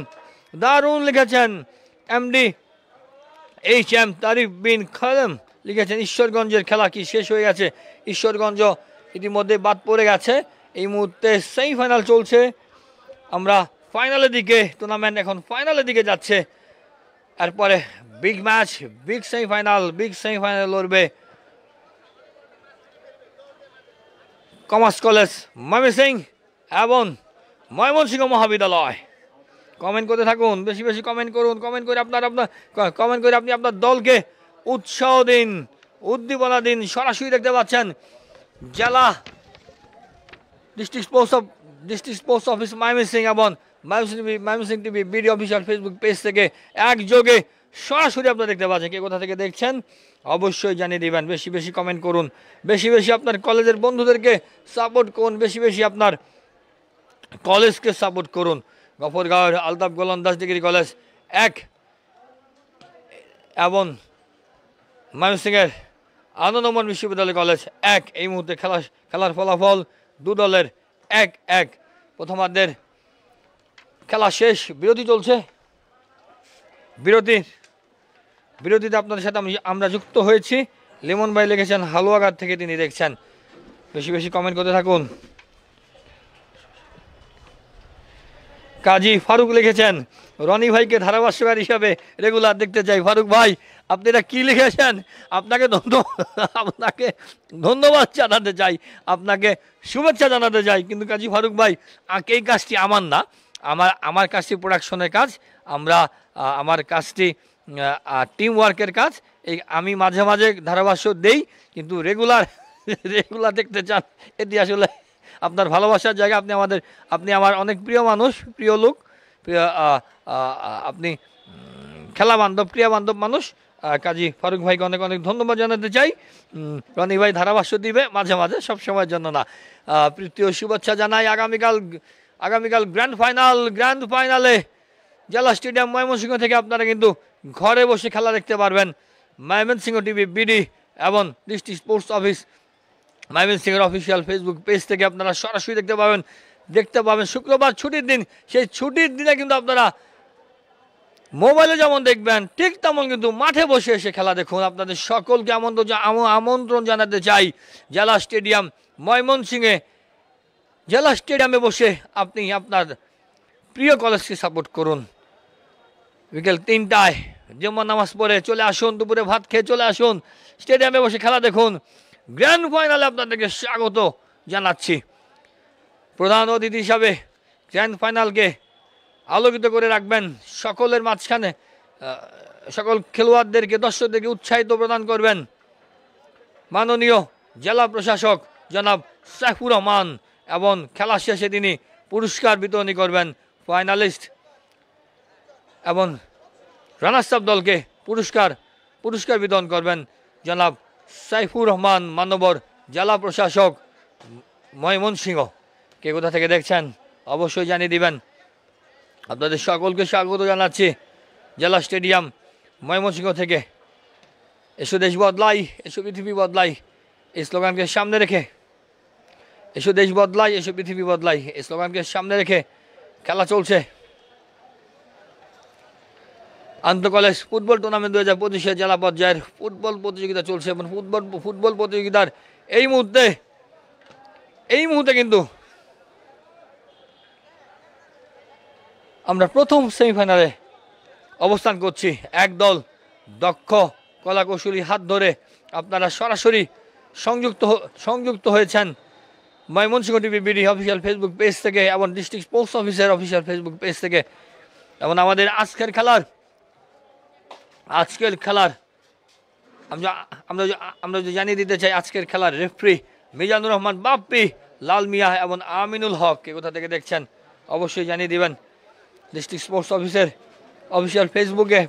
দারুণ লিখেছেন এমডি HM তারিফ বিন খালেম লিখেছেন ঈশ্বরগঞ্জের খেলা কি শেষ হয়ে গেছে? ঈশ্বরগঞ্জ ইতিমধ্যে বাদ পড়ে গেছে। এই মুহূর্তে সেমিফাইনাল চলছে, আমরা ফাইনালের দিকে, টুর্নামেন্ট এখন ফাইনালের দিকে যাচ্ছে। এরপরে বিগ ম্যাচ, বিগ সেমিফাইনাল লড়বে কমার্স কলেজ ময়মনসিংহ এবং ময়মনসিংহ মহাবিদ্যালয়। কমেন্ট করতে থাকুন, বেশি বেশি কমেন্ট করুন। কমেন্ট করে আপনি আপনার দলকে উৎসাহ দিন, উদ্দীপনা দিন। সরাসরি দেখতে পাচ্ছেন জেলা ডিস্ট্রিক্ট স্পোর্টস অফিস ময়মনসিংহ এবং Mymensingh TV BD official Facebook page থেকে একযোগে সরাসরি আপনারা দেখতে পাচ্ছেন। কে কোথা থেকে দেখছেন অবশ্যই জানিয়ে দিবেন। বেশি বেশি কমেন্ট করুন, বেশি বেশি আপনার কলেজের বন্ধুদেরকে সাপোর্ট করুন, বেশি বেশি আপনার কলেজকে সাপোর্ট করুন। গফরগাঁওয়ের আলতাফ গোলন্দাজ ডিগ্রি কলেজ 1 এবং ময়মনসিংহের আনন্দমোহন বিশ্ববিদ্যালয় কলেজ 1। এই মুহূর্তে খেলার ফলাফল দু দলের 1-1। প্রথমার্ধের খেলা শেষ, বিরতি চলছে। বিরতিতে আপনাদের সাথে আমরা যুক্ত হয়েছি। লিমন ভাই লিখেছেন হালুয়াঘাট থেকে, তিনি দেখছেন। বেশি বেশি কমেন্ট করতে থাকুন। কাজী ফারুক লিখেছেন রনি ভাইকে ধারাভাষ্যকার হিসাবে রেগুলার দেখতে চাই। ফারুক ভাই, আপনি এটা কী লিখেছেন? আপনাকে ধন্যবাদ জানাতে চাই, আপনাকে শুভেচ্ছা জানাতে চাই। কিন্তু কাজী ফারুক ভাই, এই কাজটি আমার না, আমার কাজটি প্রোডাকশনের কাজ। আমার কাজটি টিম ওয়ার্কের কাজ। আমি মাঝে মাঝে ধারাভাষ্য দেই, কিন্তু রেগুলার দেখতে চান, এটি আসলে আপনার ভালোবাসার জায়গা। আপনি আমার অনেক প্রিয় মানুষ, প্রিয় লোক, আপনি খেলা বান্ধব, ক্রিয়া বান্ধব মানুষ। কাজী ফারুক ভাইকে অনেক অনেক ধন্যবাদ জানাতে চাই। রনি ভাই ধারাভাষ্য দিবে মাঝে মাঝে, সব সময়ের জন্য না। প্রীতীয় শুভেচ্ছা জানাই। আগামীকাল গ্র্যান্ড ফাইনালে জেলা স্টেডিয়াম ময়মনসিংহ থেকে আপনারা কিন্তু ঘরে বসে খেলা দেখতে পারবেন। ময়মনসিংহ টিভি বিডি এবং ডিস্ট্রিক্ট স্পোর্টস অফিস ময়মনসিংহের অফিসিয়াল ফেসবুক পেজ থেকে আপনারা সরাসরি দেখতে পাবেন। শুক্রবার ছুটির দিন, সেই ছুটির দিনে কিন্তু আপনারা মোবাইলে যেমন দেখবেন ঠিক তেমন কিন্তু মাঠে বসে এসে খেলা দেখুন। আপনাদের সকলকে আমন্ত্রণ জানাতে চাই জেলা স্টেডিয়াম ময়মনসিংহে। জেলা স্টেডিয়ামে বসে আপনি আপনার প্রিয় কলেজকে সাপোর্ট করুন। বিকেল 3টায় জুম্মার নামাজ পড়ে চলে আসুন, দুপুরে ভাত খেয়ে চলে আসুন, স্টেডিয়ামে বসে খেলা দেখুন। গ্র্যান্ড ফাইনালে আপনাদেরকে স্বাগত জানাচ্ছি। প্রধান অতিথি হিসাবে গ্র্যান্ড ফাইনালকে আলোকিত করে রাখবেন, সকলের মাঝখানে সকল খেলোয়াড়দেরকে, দর্শকদেরকে উৎসাহিত প্রদান করবেন মাননীয় জেলা প্রশাসক জনাব সাইফুর রহমান, এবং খেলা শেষে তিনি পুরস্কার বিতরণী করবেন। ফাইনালিস্ট এবং রানার্স আপ দলকে পুরস্কার বিতরণ করবেন জনাব সাইফুর রহমান, মানবর জেলা প্রশাসক ময়মনসিংহ। কে কোথা থেকে দেখছেন অবশ্যই জানিয়ে দিবেন। আপনাদের সকলকে স্বাগত জানাচ্ছি জেলা স্টেডিয়াম ময়মনসিংহ থেকে। এসো দেশ বদলাই, এসো পৃথিবী বদলাই, এই স্লোগানকে সামনে রেখে, এসো দেশ বদলাই, এসো পৃথিবী বদলাই, এই স্লোগানকে সামনে রেখে খেলা চলছে। আন্তঃকলেজ ফুটবল টুর্নামেন্ট 2025 জেলা পর্যায়ের ফুটবল প্রতিযোগিতা চলছে, এবং ফুটবল প্রতিযোগিতার এই মুহূর্তে কিন্তু আমরা প্রথম সেমিফাইনালে অবস্থান করছি। এক দল দক্ষ কলাকৌশলী হাত ধরে আপনারা সরাসরি সংযুক্ত হয়েছেন Mymensingh TV BD official Facebook page থেকে এবং ডিস্ট্রিক্ট পোস্ট অফিসের অফিসিয়াল ফেসবুক পেজ থেকে। এবং আমাদের আজকের খেলার আমরা জানিয়ে দিতে চাই আজকের খেলার রেফারি মিজানুর রহমান বাপ্পি, লাল মিয়া এবং আমিনুল হক। কে কোথা থেকে দেখছেন অবশ্যই জানিয়ে দিবেন। ডিস্ট্রিক্ট স্পোর্টস অফিসের অফিসিয়াল ফেসবুকে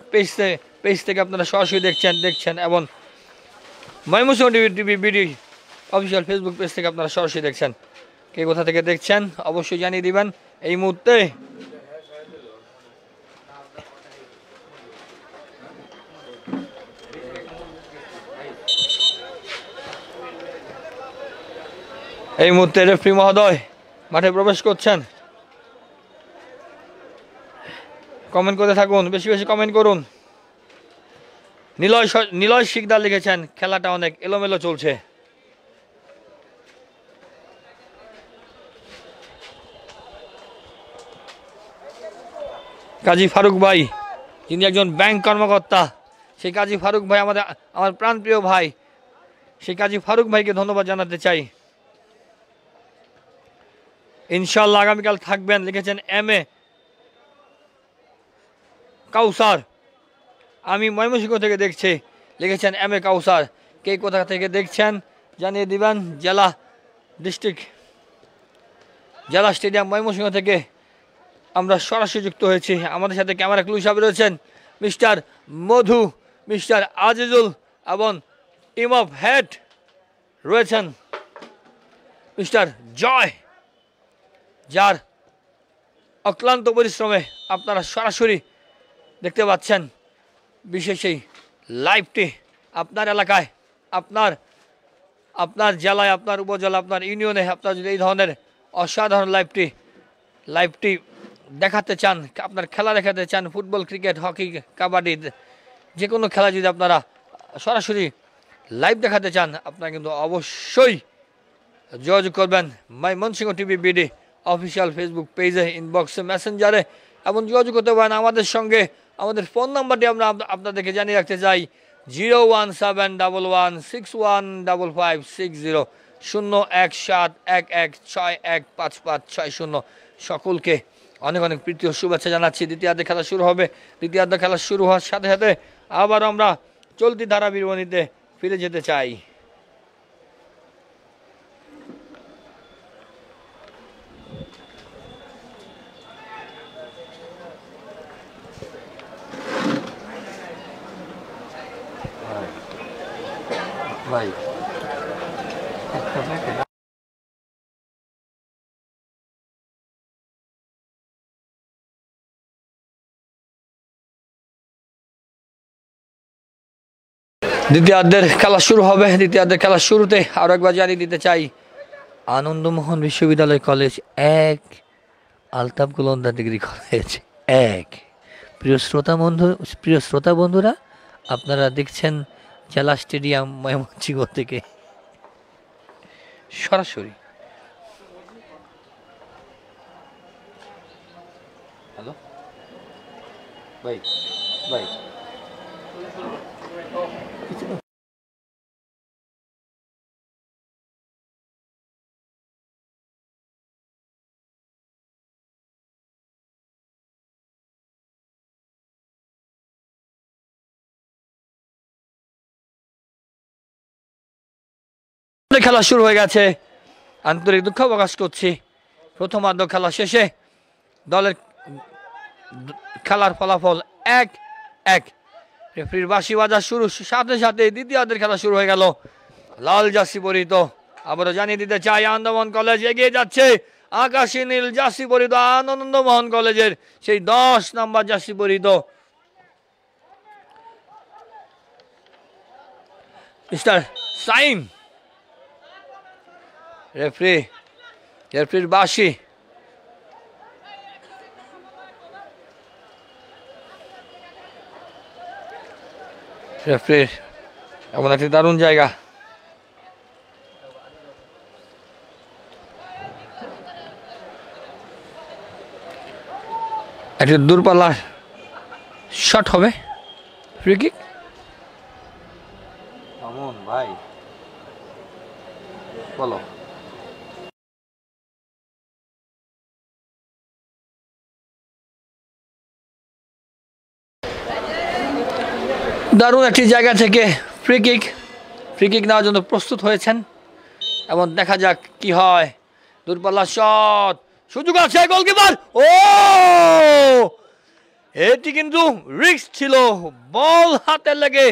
পেজ থেকে আপনারা সরাসরি দেখছেন এবং Mymensingh TV BD official Facebook page থেকে আপনারা সরাসরি দেখছেন। কে কোথা থেকে দেখছেন অবশ্যই জানিয়ে দিবেন। এই মুহূর্তে রেফারি মহোদয় মাঠে প্রবেশ করছেন। কমেন্ট করে থাকুন, বেশি বেশি কমেন্ট করুন। নিলয় শিকদার লিখেছেন খেলাটা অনেক এলোমেলো চলছে। কাজী ফারুক ভাই, যিনি একজন ব্যাংক কর্মকর্তা, সেই কাজী ফারুক ভাই আমার প্রাণপ্রিয় ভাই, সেই কাজী ফারুক ভাইকে ধন্যবাদ জানাতে চাই। ইনশাআল্লাহ আগামীকাল থাকবেন লিখেছেন এম এ কাউসার। আমি ময়মনসিংহ থেকে দেখছি লিখেছেন এম এ কাউসার। কে কোথা থেকে দেখছেন জানিয়ে দিবেন। জেলা স্টেডিয়াম ময়মনসিংহ থেকে আমরা সরাসরি যুক্ত হয়েছি। আমাদের সাথে ক্যামেরা ক্লু হিসাবে রয়েছেন মিস্টার মধু, মিস্টার আজিজুল এবং টিম অফ হেড রয়েছেন মিস্টার জয়, যার অক্লান্ত পরিশ্রমে আপনারা সরাসরি দেখতে পাচ্ছেন বিশেষ এই লাইভটি আপনার এলাকায়, আপনার জেলায়, আপনার উপজেলা, আপনার ইউনিয়নে আপনার যদি এই ধরনের অসাধারণ লাইভটি দেখাতে চান, আপনার খেলা দেখাতে চান, ফুটবল, ক্রিকেট, হকি, কাবাডি, যে কোনো খেলা যদি আপনারা সরাসরি লাইভ দেখাতে চান, আপনারা কিন্তু অবশ্যই যোগাযোগ করবেন Mymensingh TV BD official Facebook পেজে, ইনবক্সে, মেসেঞ্জারে এবং যোগাযোগ করতে পারেন আমাদের সঙ্গে। আমাদের ফোন নাম্বারটি আমরা আপনাদেরকে জানিয়ে রাখতে চাই 01711615560 01711615560। সকলকে অনেক অনেক প্রীতি ও শুভেচ্ছা জানাচ্ছি। দ্বিতীয়ার্ধে খেলা শুরু হবে। দ্বিতীয়ার্ধে খেলা শুরু হওয়ার সাথে সাথে আবার আমরা চলতি ধারা বিবরণীতে ফিরে যেতে চাই। ভাই দ্বিতীয়ার্ধের খেলা শুরু হবে। দ্বিতীয়ার্ধের খেলার শুরুতে আরো একবার জানিয়ে দিতে চাই আনন্দমোহন বিশ্ববিদ্যালয় college 1, Altaf Golandaz degree college 1। প্রিয় শ্রোতা বন্ধুরা, আপনারা দেখছেন জেলা স্টেডিয়াম ময়মনসিংহ থেকে সরাসরি। হ্যালো ভাই খেলা শুরু হয়ে গেছে। আন্তরিক দুঃখ প্রকাশ করছি, প্রথমার্ধ খেলা শেষে দলের খেলার ফলাফল 1-1। রেফারির বাঁশি বাজার শুরু সাথে সাথে দ্বিতীয়ার্ধের খেলা শুরু হয়ে গেল। লাল জার্সি পরিহিত, আবারও জানিয়ে দিতে চাই আনন্দমোহন কলেজ এগিয়ে যাচ্ছে। আকাশী নীল জার্সি পরিহিত আনন্দমোহন কলেজের সেই 10 নাম্বার জার্সি পরিহিত মিস্টার সাইম। রেফারির বাঁশি, রেফারির এমন একটি দারুণ জায়গা। একটি দূরপাল্লার শট হবে, ফ্রি কিক। মামুন ভাই বলো। দারুণ একটি জায়গা থেকে ফ্রি কিক নেওয়ার জন্য প্রস্তুত হয়েছেন এবং দেখা যাক কি হয়। দূরপাল্লা শট, সুযোগ আছে গোলকিপার, ও এটি কিন্তু রিস্ক ছিল, বল হাতে লেগে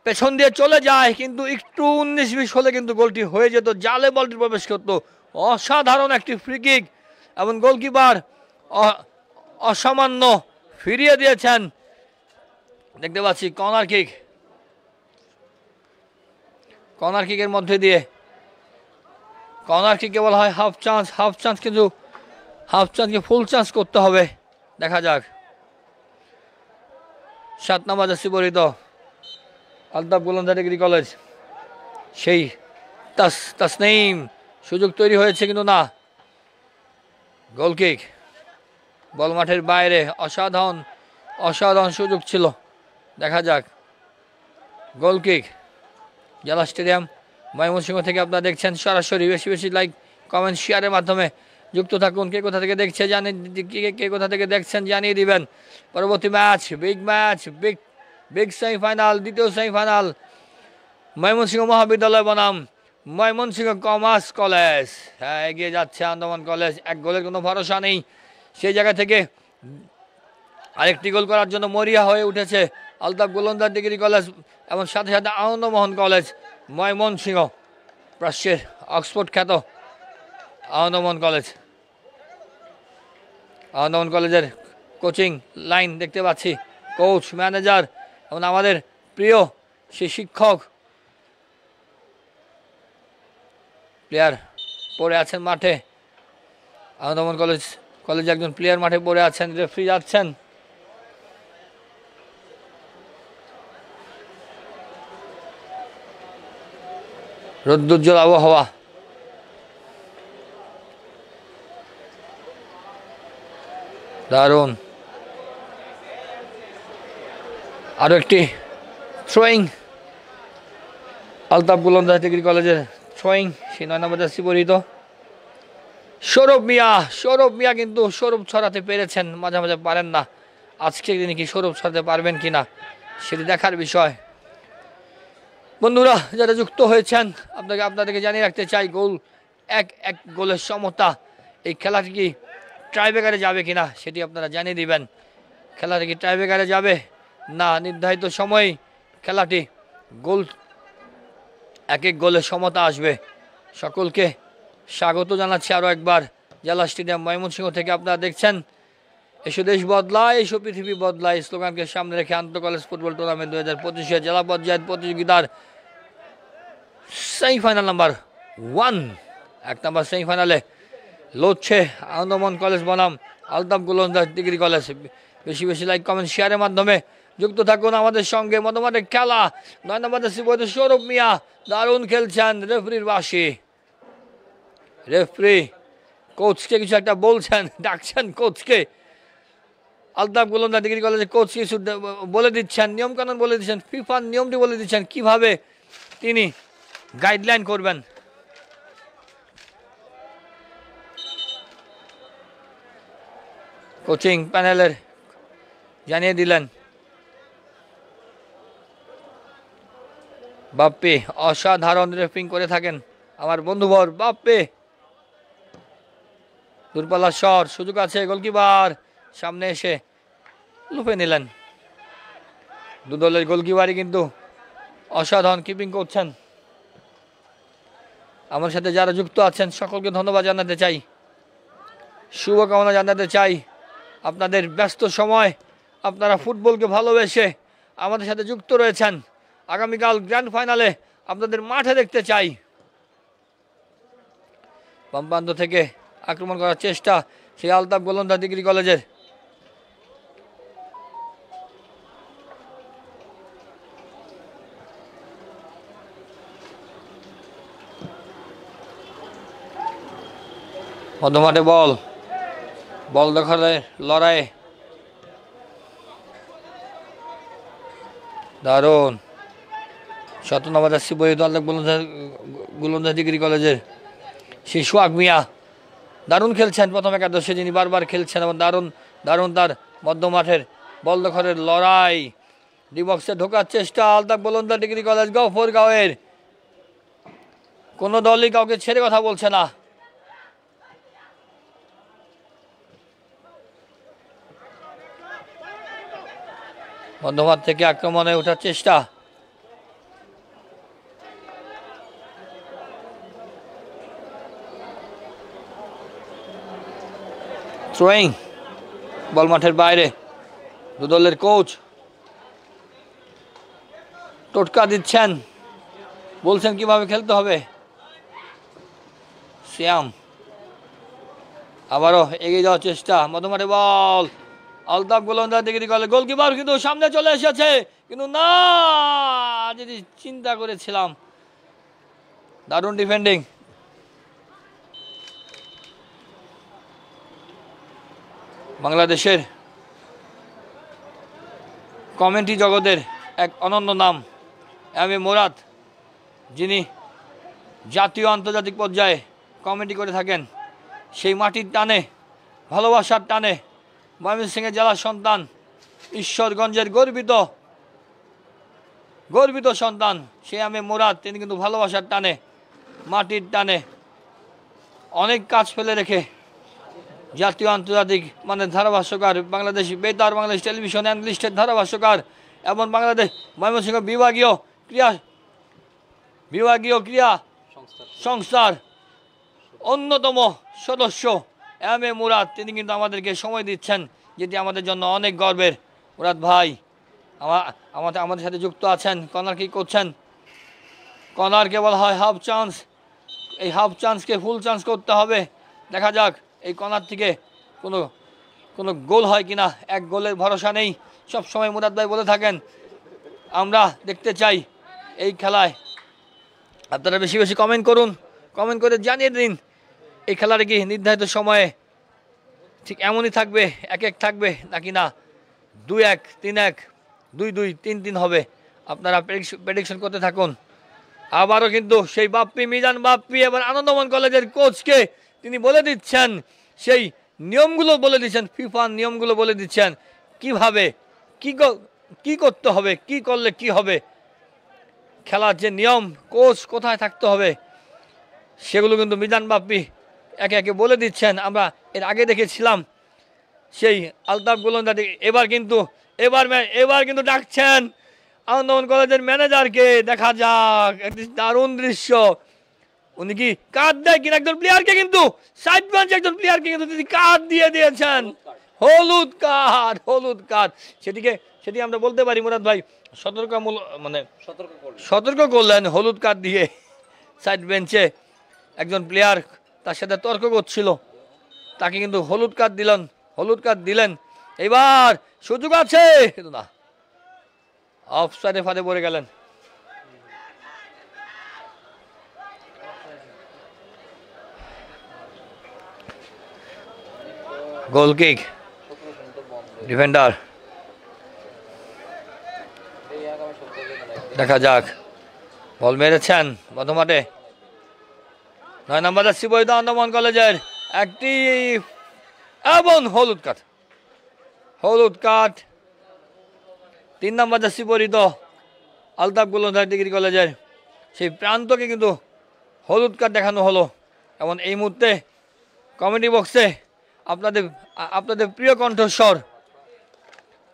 পেছন দিয়ে চলে যায়, কিন্তু একটু 19-20 হলে কিন্তু গোলটি হয়ে যেত, জালে বলটি প্রবেশ করত। অসাধারণ একটি ফ্রি কিক এবং গোলকিপার অসামান্য ফিরিয়ে দিয়েছেন। দেখতে পাচ্ছি কর্নার কিকের মধ্যে দিয়ে, কর্নার কিকে বলা হয় হাফ চান্স, কিন্তু হাফ চান্সকে ফুল চান্স করতে হবে। দেখা যাক। 7 নম্বর জার্সি পরিহিত আলতাফ গোলন্দাজ ডিগ্রি কলেজ, সেই তাসনিম, সুযোগ তৈরি হয়েছে কিন্তু না। গোল কিক, বল মাঠের বাইরে, অসাধারণ সুযোগ ছিল। দেখা যাক। গোল কিক, জেলা স্টেডিয়াম ময়মনসিংহ থেকে আপনারা দেখছেন সরাসরি। বেশি লাইক কমেন্ট শেয়ারের মাধ্যমে যুক্ত থাকুন। কে কোথা থেকে দেখছে কে কোথা থেকে দেখছেন জানিয়ে দিবেন। পরবর্তী ম্যাচ, বিগ সেমিফাইনাল, দ্বিতীয় সেমিফাইনাল, ময়মনসিংহ মহাবিদ্যালয় বনাম ময়মনসিংহ কমার্স কলেজ। হ্যাঁ, এগিয়ে যাচ্ছে আন্দামান কলেজ, 1 গোলের কোনো ভরসা নেই। সেই জায়গা থেকে আরেকটি গোল করার জন্য মরিয়া হয়ে উঠেছে আলতাফ গোলন্দাজ ডিগ্রি কলেজ এবং সাথে আনন্দমোহন কলেজ ময়মনসিংহ, প্রাচ্যের অক্সফোর্ড খ্যাত আনন্দমোহন কলেজের কোচিং লাইন দেখতে পাচ্ছি, কোচ, ম্যানেজার এবং আমাদের প্রিয় সেই শিক্ষক, প্লেয়ার পড়ে আছেন মাঠে। আনন্দমোহন কলেজে একজন প্লেয়ার মাঠে পড়ে আছেন, রেফারি যাচ্ছেন। রোদ্দুজ্জ্বল আবহাওয়া, দারুণ। আরো একটি থ্রোয়িং, আলতাফ গোলন্দাজ ডিগ্রি কলেজের থ্রোয়িং, সেই 9 নম্বর জার্সি পরিহিত সৌরভ মিয়া কিন্তু সৌরভ ছড়াতে পেরেছেন, মাঝে মাঝে পারেন না। আজকে তিনি কি সৌরভ ছড়াতে পারবেন কিনা সেটি দেখার বিষয়। বন্ধুরা যারা যুক্ত হয়েছেন, আপনাদেরকে জানিয়ে রাখতে চাই, এক গোলের সমতা। এই খেলাটি কি ট্রাইব্রেকারে যাবে কিনা সেটি আপনারা জানিয়ে দিবেন। খেলাটি কি ট্রাইব্রেকারে যাবে না নির্ধারিত সময়ে খেলাটি এক গোলের সমতা আসবে। সকলকে স্বাগত জানাচ্ছি আরও একবার জেলা স্টেডিয়াম ময়মনসিংহ থেকে। আপনারা দেখছেন এসো দেশ বদলায়, এসো পৃথিবী বদলায় স্লোগানকে সামনে রেখে আন্তঃ কলেজ ফুটবল টুর্নামেন্ট 2025 জেলা পর্যায়ের প্রতিযোগিতার সেমিফাইনাল নাম্বার 1, 1 নম্বর সেমিফাইনালে লড়ছে আনন্দমোহন কলেজ বনাম আলতাফ গোলন্দাজ ডিগ্রি কলেজ। বেশি লাইক কমেন্ট শেয়ারের মাধ্যমে যুক্ত থাকুন আমাদের সঙ্গে। মধ্যমাঠে খেলা, 9 নম্বর জার্সি পরিহিত সৌরভ মিয়া দারুণ খেলছেন। রেফারির বাঁশি, রেফারি কোচকে কিছু একটা বলছেন, ডাকছেন কোচকে। আলতাফ গোলন্দাজ ডিগ্রি কলেজের কোচ কিছু বলে দিচ্ছেন, নিয়মকানুন বলে দিচ্ছেন, ফিফার নিয়মটি বলে দিচ্ছেন, কিভাবে তিনি গাইডলাইন করবেন। কোচিং প্যানেলের জানিয়ে দিলেন। বাপ্পি অসাধারণ রেফারিং করে থাকেন আমার বন্ধুবর বাপ্পি। দূরপাল্লা শট, সুযোগ আছে, গোলকিপার সামনে এসে লুপে নিলেন। দু দলের গোলকিপারই কিন্তু অসাধারণ কিপিং করছেন। আমার সাথে যারা যুক্ত আছেন সকলকে ধন্যবাদ জানাতে চাই, শুভকামনা জানাতে চাই। আপনাদের ব্যস্ত সময় আপনারা ফুটবলকে ভালোবেসে আমাদের সাথে যুক্ত রয়েছেন। আগামীকাল গ্র্যান্ড ফাইনালে আপনাদের মাঠে দেখতে চাই। বামপ্রান্ত থেকে আক্রমণ করার চেষ্টা সেই আলতাফ গোলন্দাজ ডিগ্রি কলেজের। মধ্যমাঠে বল দখলে লড়াই, দারুণ 17 নম্বর জার্সি পরিহিত আলতাফ গোলন্দাজ ডিগ্রি কলেজের সেই সোহাগ মিয়া দারুণ খেলছেন প্রথম একাদশে, যিনি বারবার খেলছেন এবং দারুণ তার মধ্যমাঠের বল দখলের লড়াই। ডি বক্সে ঢোকার চেষ্টা আলতাফ গোলন্দাজ ডিগ্রি কলেজ গফরগাঁওয়ের। কোনো দলই কাউকে ছেড়ে কথা বলছে না। মধ্যমাঠ থেকে আক্রমণে ওঠার চেষ্টা, থ্রোয়িং বল মাঠের বাইরে। দু দলের কোচ টোটকা দিচ্ছেন, বলছেন কিভাবে খেলতে হবে। শ্যাম আবারও এগিয়ে যাওয়ার চেষ্টা, মধ্যমাঠে বল Altaf Golandaz degree college. Goalkeeper কিন্তু সামনে চলে এসেছে, কিন্তু না, যদি চিন্তা করেছিলাম। দারুণ ডিফেন্ডিং। বাংলাদেশের কমেন্ট্রি জগতের এক অনন্য নাম এম এ মুরাদ, যিনি জাতীয় আন্তর্জাতিক পর্যায়ে কমেন্ট্রি করে থাকেন। সেই মাটির টানে, ভালোবাসার টানে, ময়মনসিংহের জেলার সন্তান, ঈশ্বরগঞ্জের গর্বিত সন্তান সেই এম এ মুরাদ, তিনি কিন্তু ভালোবাসার টানে, মাটির টানে অনেক কাজ ফেলে রেখে জাতীয় আন্তর্জাতিক মানে ধারাভাষ্যকার, বাংলাদেশ বেতার, বাংলাদেশ টেলিভিশন অ্যানালিস্টের ধারাভাষ্যকার এবং বাংলাদেশ ময়মনসিংহ বিভাগীয় ক্রীড়া সংস্থার অন্যতম সদস্য এম এ মুরাদ, তিনি কিন্তু আমাদেরকে সময় দিচ্ছেন, যেটি আমাদের জন্য অনেক গর্বের। মুরাদ ভাই আমাদের সাথে যুক্ত আছেন। কর্নার কি করছেন? কর্নারকে বলা হয় হাফ চান্স। এই হাফ চান্সকে ফুল চান্স করতে হবে। দেখা যাক এই কর্নার থেকে কোনো গোল হয় কিনা। এক গোলের ভরসা নেই, সবসময় মুরাদ ভাই বলে থাকেন। আমরা দেখতে চাই এই খেলায়, আপনারা বেশি বেশি কমেন্ট করুন, কমেন্ট করে জানিয়ে দিন এই খেলাটা কি নির্ধারিত সময়ে ঠিক এমনই থাকবে, এক থাকবে নাকি না 2-1, 3-1, 2-2, 3-3 হবে। আপনারা প্রেডিকশন করতে থাকুন। আবারও কিন্তু সেই মিজান বাপ্পি এবার আনন্দমোহন কলেজের কোচকে তিনি বলে দিচ্ছেন, সেই নিয়মগুলো বলে দিচ্ছেন, ফিফার নিয়মগুলো বলে দিচ্ছেন, কিভাবে কি করতে হবে, কি করলে কি হবে, খেলার যে নিয়ম, কোচ কোথায় থাকতে হবে, সেগুলো কিন্তু মিজান বাপ্পি একে একে বলে দিচ্ছেন। আমরা এর আগে দেখেছিলাম সেই আলতাফ গোলন্দাজ। এবার কিন্তু ডাকছেন আনন্দমোহন কলেজের ম্যানেজারকে। দেখা যাক, একটি দারুণ দৃশ্য। উনি কি কার্ড দেয় কিনা একজন প্লেয়ারকে, কিন্তু সাইড বেঞ্চ একজন প্লেয়ারকে কিন্তু তিনি কার্ড দিয়ে দিয়েছেন, হলুদ কার্ড। সেটি আমরা বলতে পারি মুরাদ ভাই সতর্ক করলেন হলুদ কার্ড দিয়ে। সাইড বেঞ্চে একজন প্লেয়ার তার সাথে তর্ক করছিল, তাকে কিন্তু হলুদ কার্ড দিলেন। এবার সুযোগ আছে, কিন্তু না, অফসাইডে ফাঁদে পড়ে গেলেন। গোল কিক, ডিফেন্ডার। দেখা যাক, বল মেরেছেন মধ্যমাঠে 9 নম্বর জার্সি পরিহিত আনন্দমোহন কলেজের একটি এবং হলুদ কার্ড। 3 নম্বর জার্সি পরিহিত আলতাফ গোলন্দাজ ডিগ্রি কলেজের সেই প্রান্তকে কিন্তু হলুদ কার্ড দেখানো হলো। এবং এই মুহূর্তে কমেন্ট্রি বক্সে আপনাদের প্রিয় কণ্ঠস্বর,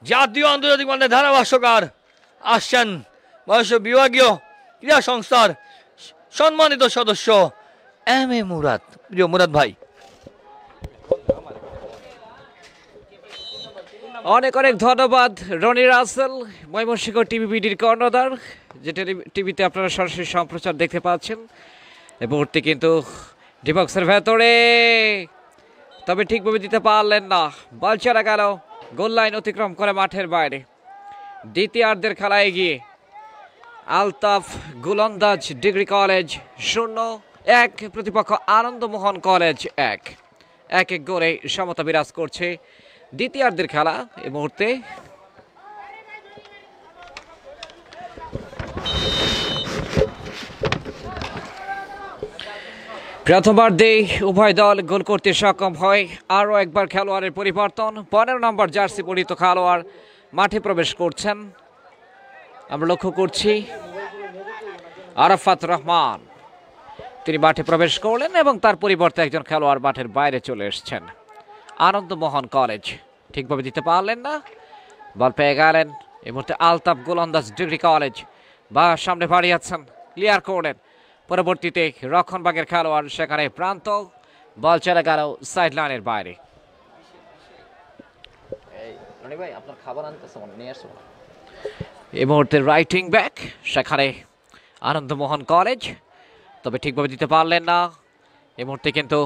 জাতীয় আন্তর্জাতিক মানের ধারাভাষ্যকার আসছেন মহেশ বিভাগীয় ক্রীড়া সংস্থার সম্মানিত সদস্য এম এ মুরাদ। প্রিয় মুরাদ ভাই, অনেক ধন্যবাদ রনি রাসেল, ময়মনসিংহ টিভিবিডির কর্ণধার, যেটা টিভিতে আপনারা সরাসরি সম্প্রচার দেখতে পাচ্ছেন। এই মুহূর্তে কিন্তু ডিবক্সের ভেতরে, তবে ঠিকভাবে দিতে পারলেন না, বল চলে গেল গোল লাইন অতিক্রম করে মাঠের বাইরে। দ্বিতীয়ার্ধের খেলা এগিয়ে আলতাফ গোলন্দাজ ডিগ্রি কলেজ 0-1, প্রতিপক্ষ আনন্দমোহন কলেজ 1 গোলে সমতা বিরাজ করছে দ্বিতীয়ার্ধের খেলা। এই মুহূর্তে প্রথমার্ধে উভয় দল গোল করতে সক্ষম হয়। আরও একবার খেলোয়াড়ের পরিবর্তন, 15 নম্বর জার্সি পরিহিত খেলোয়াড় মাঠে প্রবেশ করছেন। আমরা লক্ষ্য করছি আরাফাত রহমান, তিনি মাঠে প্রবেশ করলেন এবং তার পরিবর্তে একজন খেলোয়াড় মাঠের বাইরে চলে এসেছেন। আনন্দমোহন কলেজ ঠিকভাবে দিতে পারলেন না, বল পেয়ে গেলেন এই মুহূর্তে আলতাফ গোলন্দাজ ডিগ্রি কলেজ, বা সামনে বাড়িয়েছেন, ক্লিয়ার করলেন। পরবর্তীতে রক্ষণভাগের খেলোয়াড় সেখানে প্রান্ত, বল চলে গেল সাইড লাইনের বাইরে। এই মুহূর্তে রাইটিং ব্যাক সেখানে আনন্দমোহন কলেজ, তবে ঠিকভাবে দিতে পারলেন না। এই মুহূর্তে কিন্তু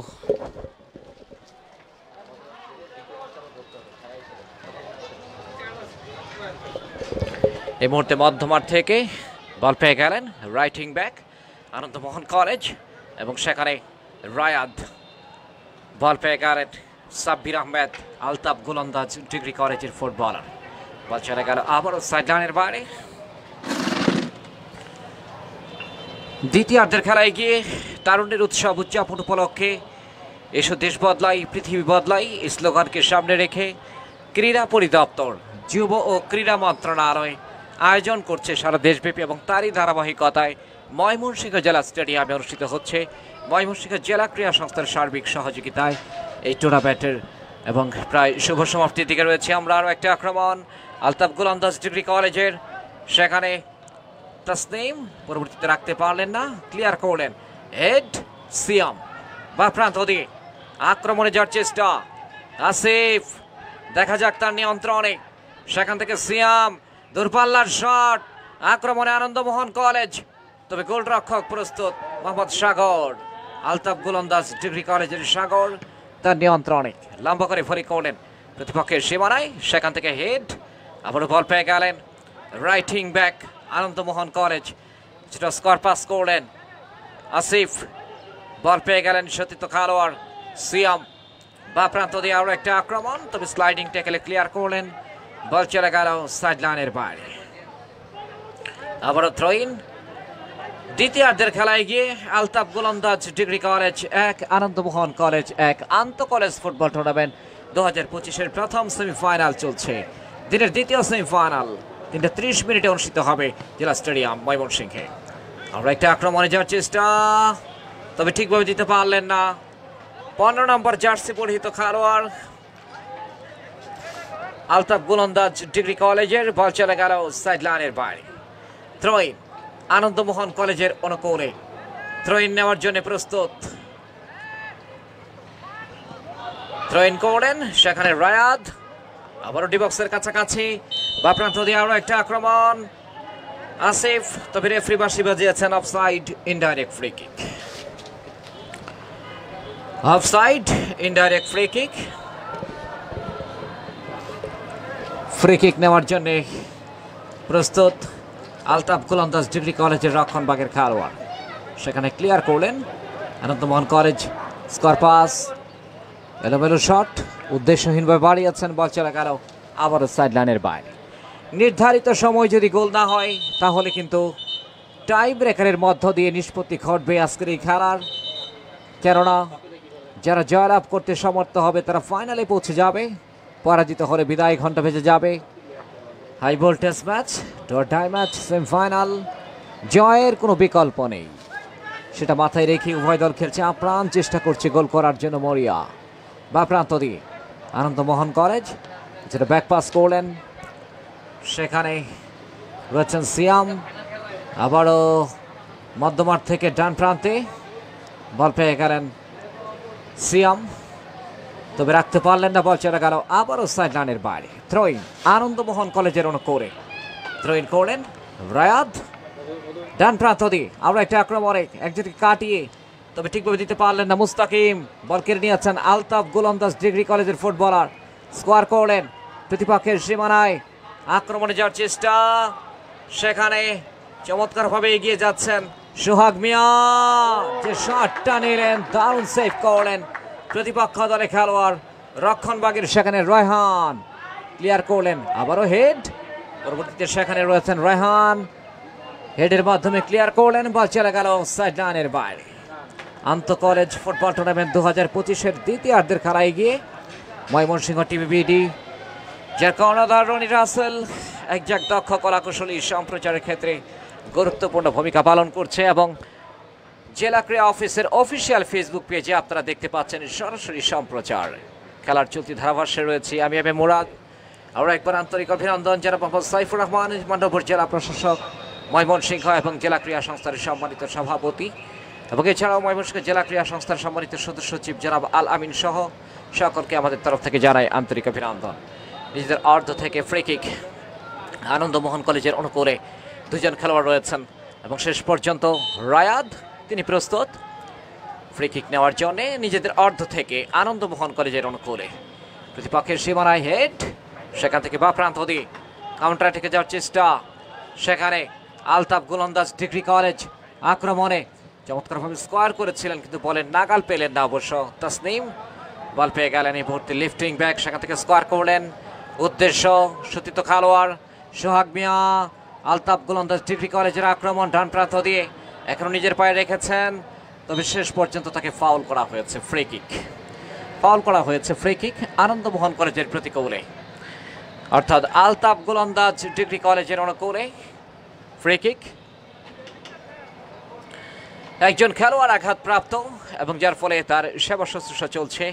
মধ্যমাঠ থেকে বল পেয়ে গেলেন রাইটিং ব্যাক আনন্দমোহন কলেজ, এবং সেখানে রায়াদ, বল পেয়ে গেলেন সাব্বির আহমেদ আলতাফ গোলন্দাজ ডিগ্রি কলেজের ফুটবলার, বল চলে গেল আবারও সাইড লাইনের বাইরে। দ্বিতীয়ার্ধের খেলায় গিয়ে তারুণ্যের উৎসব উদযাপন উপলক্ষে এসো দেশ বদলাই পৃথিবী বদলাই এই স্লোগানকে সামনে রেখে ক্রীড়া পরিদপ্তর, যুব ও ক্রীড়া মন্ত্রণালয় আয়োজন করছে সারা দেশব্যাপী, এবং তারই ধারাবাহিকতায় ময়মনসিংহ জেলা স্টেডিয়ামে অনুষ্ঠিত হচ্ছে ময়মনসিংহ জেলা ক্রীড়া সংস্থার সার্বিক সহযোগিতায় এই টুর্নামেন্টের, এবং প্রায় শুভ সমাপ্তির দিকে রয়েছে আমরা। আরও একটা আক্রমণ আলতাফ গোলন্দাজ ডিগ্রি কলেজের, সেখানে তাসনিম পরবর্তীতে রাখতে পারলেন না, ক্লিয়ার করলেন হেড সিয়াম, বা প্রান্ত দিয়ে আক্রমণে যাওয়ার চেষ্টা আসিফ, দেখা যাক তার নিয়ন্ত্রণে, সেখান থেকে সিয়াম দূরপাল্লার শট, আক্রমণে আনন্দমোহন কলেজ, তবে গোলরক্ষক প্রস্তুত মোহাম্মদ সাগর, আলতাফ গোলন্দাজ ডিগ্রি কলেজের সাগর তার নিয়ন্ত্রণে লম্বা করে ভরি করলেন প্রতিপক্ষের সীমানায়, সেখান থেকে হেড, আবারও বল পেয়ে গেলেন রাইটিং ব্যাক আনন্দমোহন কলেজ, যেটা স্কোয়ার পাস করলেন আসিফ, বল পেয়ে গেলেন সতীর্থ খেলোয়াড় সিয়াম, বা প্রান্ত দিয়ে আরও একটা আক্রমণ, তবে স্লাইডিং ট্যাকেলে ক্লিয়ার করলেন, বল চলে গেল সাইড লাইনের বাইরে। আবারও থ্রোইন। দ্বিতীয়ার্ধের খেলায় গিয়ে Altaf Golandaz degree college 1, Anandamohan college 1, আন্ত কলেজ ফুটবল টুর্নামেন্ট 2025-এর প্রথম সেমিফাইনাল চলছে। দিনের দ্বিতীয় সেমিফাইনাল 3:30 অনুষ্ঠিত হবে জেলা স্টেডিয়াম ময়মনসিংহে। আমরা একটা আক্রমণে যাওয়ার চেষ্টা, তবে ঠিকভাবে দিতে পারলেন না 15 নম্বর জার্সি পরিহিত খেলোয়াড় আলতাফ গোলন্দাজ ডিগ্রি কলেজের, বল চলে গেল সাইড লাইনের বাইরে। থ্রোইন আনন্দমোহন কলেজের অনুকূলে, থ্রোইন নেওয়ার জন্য প্রস্তুত, থ্রোইন করলেন সেখানে রায়াদ, আবারও ডিবক্সের কাছাকাছি, বা প্রান্ত দিয়ে আরও একটা আক্রমণ আসিফ, তবে রেফারি বাঁশি বাজিয়েছেন offside, indirect free kick, offside indirect free kick. Free kick নেওয়ার জন্য প্রস্তুত আলতাফ গোলন্দাজ ডিগ্রি কলেজের রক্ষণভাগের খেলোয়াড়, সেখানে ক্লিয়ার করলেন আনন্দমোহন কলেজ, স্কোয়ার পাস, এলোমেলো শট, উদ্দেশ্যহীনভাবে বাড়িয়েছেন, বল চলে গেল আবারও সাইড লাইনের বাইরে। নির্ধারিত সময় যদি গোল না হয় তাহলে কিন্তু টাই ব্রেকারের মধ্য দিয়ে নিষ্পত্তি ঘটবে আজকের এই খেলার, কেননা যারা জয়লাভ করতে সমর্থ হবে তারা ফাইনালে পৌঁছে যাবে, পরাজিত হলে বিদায় ঘণ্টা ভেজে যাবে। High voltage match, do or die match, semifinal, জয়ের কোনো বিকল্প নেই, সেটা মাথায় রেখে উভয় দল খেলছে, আপ্রাণ চেষ্টা করছে গোল করার জন্য মরিয়া। বা প্রান্ত দিয়ে আনন্দমোহন কলেজ, যেটা ব্যাক পাস করলেন, সেখানে রয়েছেন সিয়াম, আবারও মধ্যমাঠ থেকে ডান প্রান্তে বল পেয়ে গেলেন সিয়াম, তবে রাখতে পারলেন না, বল চলে গেল আবারও সাইড লাইনের বাইরে। থ্রোইন আনন্দমোহন কলেজের অনুকূলে, থ্রোইন করলেন রায়াদ, ডান প্রান্ত দিয়ে আরও একটা আক্রমণে একজনকে কাটিয়ে, তবে ঠিকভাবে দিতে পারলেন না মুস্তাকিম, বল কেড়ে নিয়েছেন আলতাফ গোলন্দাজ ডিগ্রি কলেজের ফুটবলার, স্কোয়ার করলেন প্রতিপক্ষের সীমানায়, আক্রমণে যাওয়ার চেষ্টা, সেখানে চমৎকারভাবে এগিয়ে যাচ্ছেন সোহাগ মিয়া, যে শটটা নিলেন, দারুণ সেভ করলেন প্রতিপক্ষ দলের খেলোয়াড় রক্ষণভাগের, সেখানে রায়হান ক্লিয়ার করলেন, আবারও হেড, পরবর্তীতে সেখানে রয়েছেন রায়হান, হেডের মাধ্যমে ক্লিয়ার করলেন, বল চলে গেল সাইড লাইনের বাইরে। আন্তঃকলেজ ফুটবল টুর্নামেন্ট 2025-এর দ্বিতীয়ার্ধের খেলায় গিয়ে ময়মনসিংহ টিবিবিডি, যার কর্ণধার রনি রাসেল একজন দক্ষ কলাকুশলী সম্প্রচারের ক্ষেত্রে গুরুত্বপূর্ণ ভূমিকা পালন করছে এবং জেলা ক্রীড়া অফিসের অফিসিয়াল ফেসবুক পেজে আপনারা দেখতে পাচ্ছেন সরাসরি সম্প্রচার। খেলার চলতি ধারাভাষ্যে রয়েছে আমি এম এ মুরাদ। আমরা একবার আন্তরিক অভিনন্দন জনাব মোহাম্মদ সাইফুর রহমান, মান্ডবর জেলা প্রশাসক ময়মনসিংহ এবং জেলা ক্রীড়া সংস্থার সম্মানিত সভাপতি, এবং এছাড়াও ময়মনসিংহ জেলা ক্রীড়া সংস্থার সম্মানিত সদস্য সচিব জনাব আল আমিন সহ সকলকে আমাদের তরফ থেকে জানাই আন্তরিক অভিনন্দন। নিজেদের অর্ধ থেকে ফ্রি কিক আনন্দমোহন কলেজের অনুকূলে দুজন খেলোয়াড় রয়েছেন এবং শেষ পর্যন্ত রায়াদ তিনি প্রস্তুত ফ্রি কিক নেওয়ার জন্য নিজেদের অর্ধ থেকে আনন্দমোহন কলেজের অনুকূলে। প্রতিপক্ষের সীমানায় হেড, সেখান থেকে বা প্রান্ত দিয়ে কাউন্টার থেকে যাওয়ার চেষ্টা, সেখানে আলতাফ গোলন্দাজ ডিগ্রি কলেজ আক্রমণে চমৎকারভাবে স্কোয়ার করেছিলেন কিন্তু বলের নাগাল পেলেন না অবশ্য তাসনিম। বল পেয়ে গেলেন এই মুহূর্তে লিফটিং ব্যাক, সেখান থেকে স্কোয়ার করলেন উদ্দেশ্য সতীর্থ খেলোয়াড় সোহাগ মিয়া। আলতাফ গোলন্দাজ ডিগ্রি কলেজের আক্রমণ ডান প্রান্ত দিয়ে এখনো নিজের পায়ে রেখেছেন, তবে শেষ পর্যন্ত তাকে ফাউল করা হয়েছে, ফ্রি কিক ফাউল করা হয়েছে ফ্রি কিক আনন্দমোহন কলেজের প্রতিকূলে, অর্থাৎ আলতাফ গোলন্দাজ ডিগ্রি কলেজের অনুকূলে ফ্রি কিক। একজন খেলোয়াড় আঘাতপ্রাপ্ত এবং যার ফলে তার সেবা শুশ্রূষা চলছে।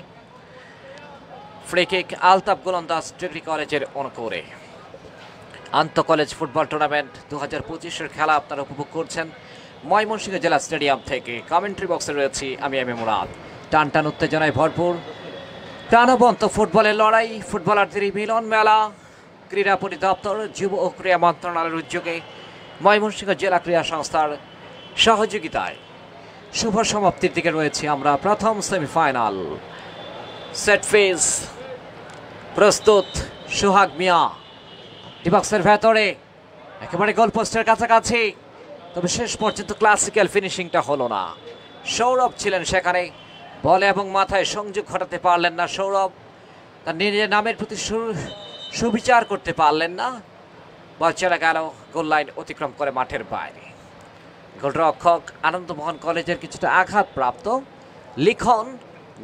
Free kick Altaf Golandaz degree কলেজের অনুকূলে। আন্তঃকলেজ ফুটবল টুর্নামেন্ট 2025-এর খেলা আপনারা উপভোগ করছেন ময়মনসিংহ জেলা স্টেডিয়াম থেকে। কমেন্ট্রি বক্সে রয়েছি আমি এম এ মুরাদ। টান টান উত্তেজনায় ভরপুর প্রাণবন্ত ফুটবলের লড়াই, ফুটবলারদের মিলন মেলা। ক্রীড়া পরিদপ্তর, যুব ও ক্রীড়া মন্ত্রণালয়ের উদ্যোগে ময়মনসিংহ জেলা ক্রীড়া সংস্থার সহযোগিতায় শুভ সমাপ্তির দিকে রয়েছে আমরা। প্রথম সেমিফাইনাল সেট ফেজ প্রস্তুত সোহাগ মিয়া ডিবক্সের ভেতরে একেবারে গোলপোস্টের কাছাকাছি, তবে শেষ পর্যন্ত ক্লাসিক্যাল ফিনিশিংটা হলো না। সৌরভ ছিলেন সেখানে, বলে এবং মাথায় সংযোগ ঘটাতে পারলেন না সৌরভ, তার নিজের নামের প্রতি সুবিচার করতে পারলেন না। বল চলে গেল গোল লাইন অতিক্রম করে মাঠের বাইরে। গোলরক্ষক আনন্দমোহন কলেজের কিছুটা আঘাতপ্রাপ্ত লিখন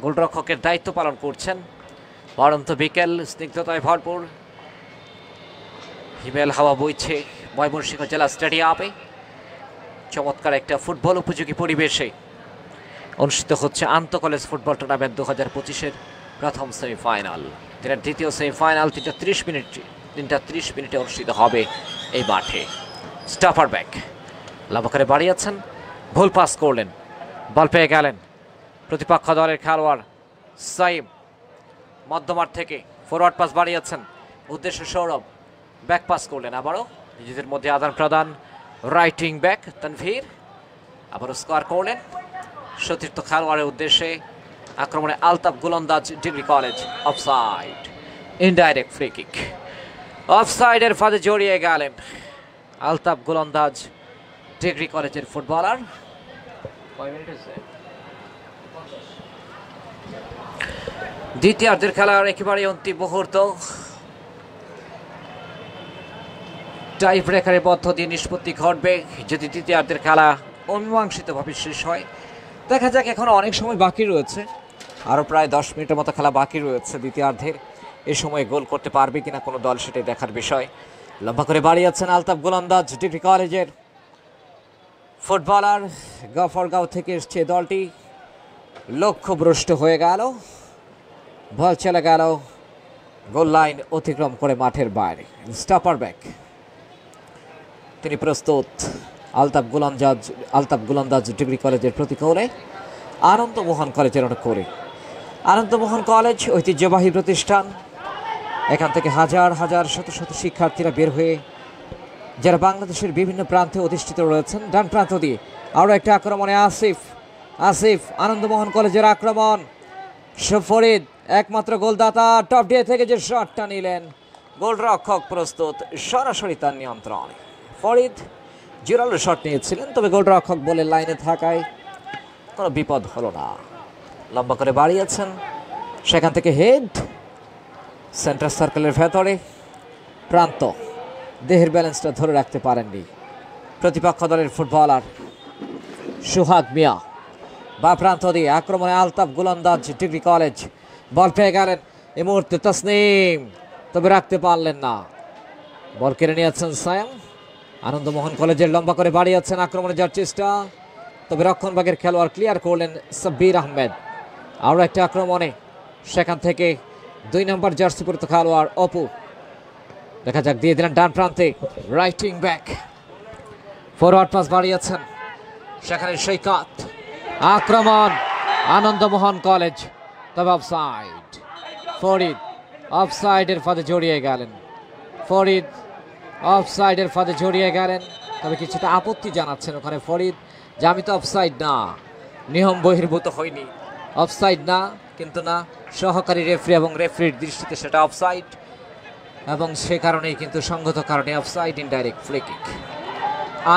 গোলরক্ষকের দায়িত্ব পালন করছেন। পরন্ত বিকেল, স্নিগ্ধতায় ভরপুর, হিমেল হাওয়া বইছে ময়মনসিংহ জেলা স্টেডিয়ামে। চমৎকার একটা ফুটবল উপযোগী পরিবেশে অনুষ্ঠিত হচ্ছে আন্তঃকলেজ ফুটবল টুর্নামেন্ট 2025-এর প্রথম সেমিফাইনাল। দিনের দ্বিতীয় সেমিফাইনাল 3:30 মিনিটে অনুষ্ঠিত হবে এই মাঠে। স্টাফার ব্যাক লম্বা করে বাড়িয়েছেন, ভুল পাস করলেন, বল পেয়ে গেলেন প্রতিপক্ষ দলের খেলোয়াড় সাইম। মধ্যমাঠ থেকে ফরওয়ার্ড পাস বাড়িয়েছেন, উদ্দেশ্য সৌরভ, ব্যাক পাস করলেন আবারও, নিজেদের মধ্যে আদান প্রদান। রাইটিং ব্যাক তানভীর আবারও স্কোয়ার করলেন সতীর্থ খেলোয়াড়ের উদ্দেশ্যে। আক্রমণে Altaf Golandaz degree college, offside, indirect free kick. অফসাইডের ফাঁদে জড়িয়ে গেলেন আলতাফ গোলন্দাজ ডিগ্রি কলেজের ফুটবলার। দ্বিতীয়ার্ধের খেলার একেবারে অন্তিম মুহূর্ত, টাই ব্রেকারের মধ্য দিয়ে নিষ্পত্তি ঘটবে যদি তৃতীয়ার্ধের খেলা অমীমাংসিতভাবে শেষ হয়। দেখা যাক, এখনো অনেক সময় বাকি রয়েছে, আরও প্রায় 10 মিনিটের মতো খেলা বাকি রয়েছে দ্বিতীয়ার্ধের। এ সময় গোল করতে পারবে কিনা কোনো দল, সেটাই দেখার বিষয়। লম্বা করে বাড়িয়েছেন আলতাফ গোলন্দাজ ডিগ্রি কলেজের ফুটবলার। গফরগাঁও থেকে এসছে দলটি, লক্ষ্যভ্রষ্ট হয়ে গেল, বল চলে গেল গোল লাইন অতিক্রম করে মাঠের বাইরে। স্টপার ব্যাক তিনি প্রস্তুত আলতাফ গোলন্দাজ ডিগ্রি কলেজের প্রতিকূলে আনন্দমোহন কলেজের অনুকূলে। আনন্দমোহন কলেজ ঐতিহ্যবাহী প্রতিষ্ঠান, এখান থেকে হাজার হাজার শত শত শিক্ষার্থীরা বের হয়ে যারা বাংলাদেশের বিভিন্ন প্রান্তে অধিষ্ঠিত রয়েছেন। ডান প্রান্ত দিয়ে আরও একটা আক্রমণে আসিফ আনন্দমোহন কলেজের আক্রমণ। ফরিদ একমাত্র গোলদাতা, টপ ডে থেকে যে শটটা নিলেন, গোলরক্ষক প্রস্তুত সরাসরি তার নিয়ন্ত্রণে। ফরিদ জোরালো শট নিয়েছিলেন, তবে গোলরক্ষক বলে লাইনে থাকায় কোনো বিপদ হলো না। লম্বা করে বাড়িয়েছেন, সেখান থেকে হেড সেন্টার সার্কেলের ভেতরে, প্রান্ত, দেহের ব্যালেন্সটা ধরে রাখতে পারেননি প্রতিপক্ষ দলের ফুটবলার সোহাগ মিয়া। বা প্রান্ত দিয়ে আক্রমণে আলতাফ গোলন্দাজ ডিগ্রি কলেজ বল পেয়ে গেলেন এই মুহূর্তে তাসনিম, তবে রাখতে পারলেন না। বল কেড়ে নিয়েছেন সায়াম। আনন্দমোহন কলেজের লম্বা করে বাড়িয়েছেন আক্রমণে যাওয়ার চেষ্টা, তবে রক্ষণভাগের খেলোয়াড় ক্লিয়ার করলেন সাব্বির আহমেদ। আরও একটা আক্রমণে সেখান থেকে 2 নম্বর জার্সি পরিত খেলোয়াড় অপু, দেখা যাক দিয়ে দিলেন ডান প্রান্তে রাইটিং ব্যাক, ফরওয়ার্ড পাস বাড়িয়েছেন সেখানে সৈকত। আক্রমণ আনন্দমোহন কলেজ, তবে অফসাইড। ফরিদ অফসাইডের ফাঁদে জড়িয়ে গেলেন, ফরিদ অফসাইডের ফাঁদে জড়িয়ে গেলেন, তবে কিছুটা আপত্তি জানাচ্ছেন ওখানে ফরিদ যে আমি তো অফসাইড না, নিয়ম বহির্ভূত হয়নি, অফসাইড না, কিন্তু না সহকারী রেফারি এবং রেফারির দৃষ্টিতে সেটা অফসাইড, এবং সে কারণেই কিন্তু সঙ্গত কারণে offside, indirect free kick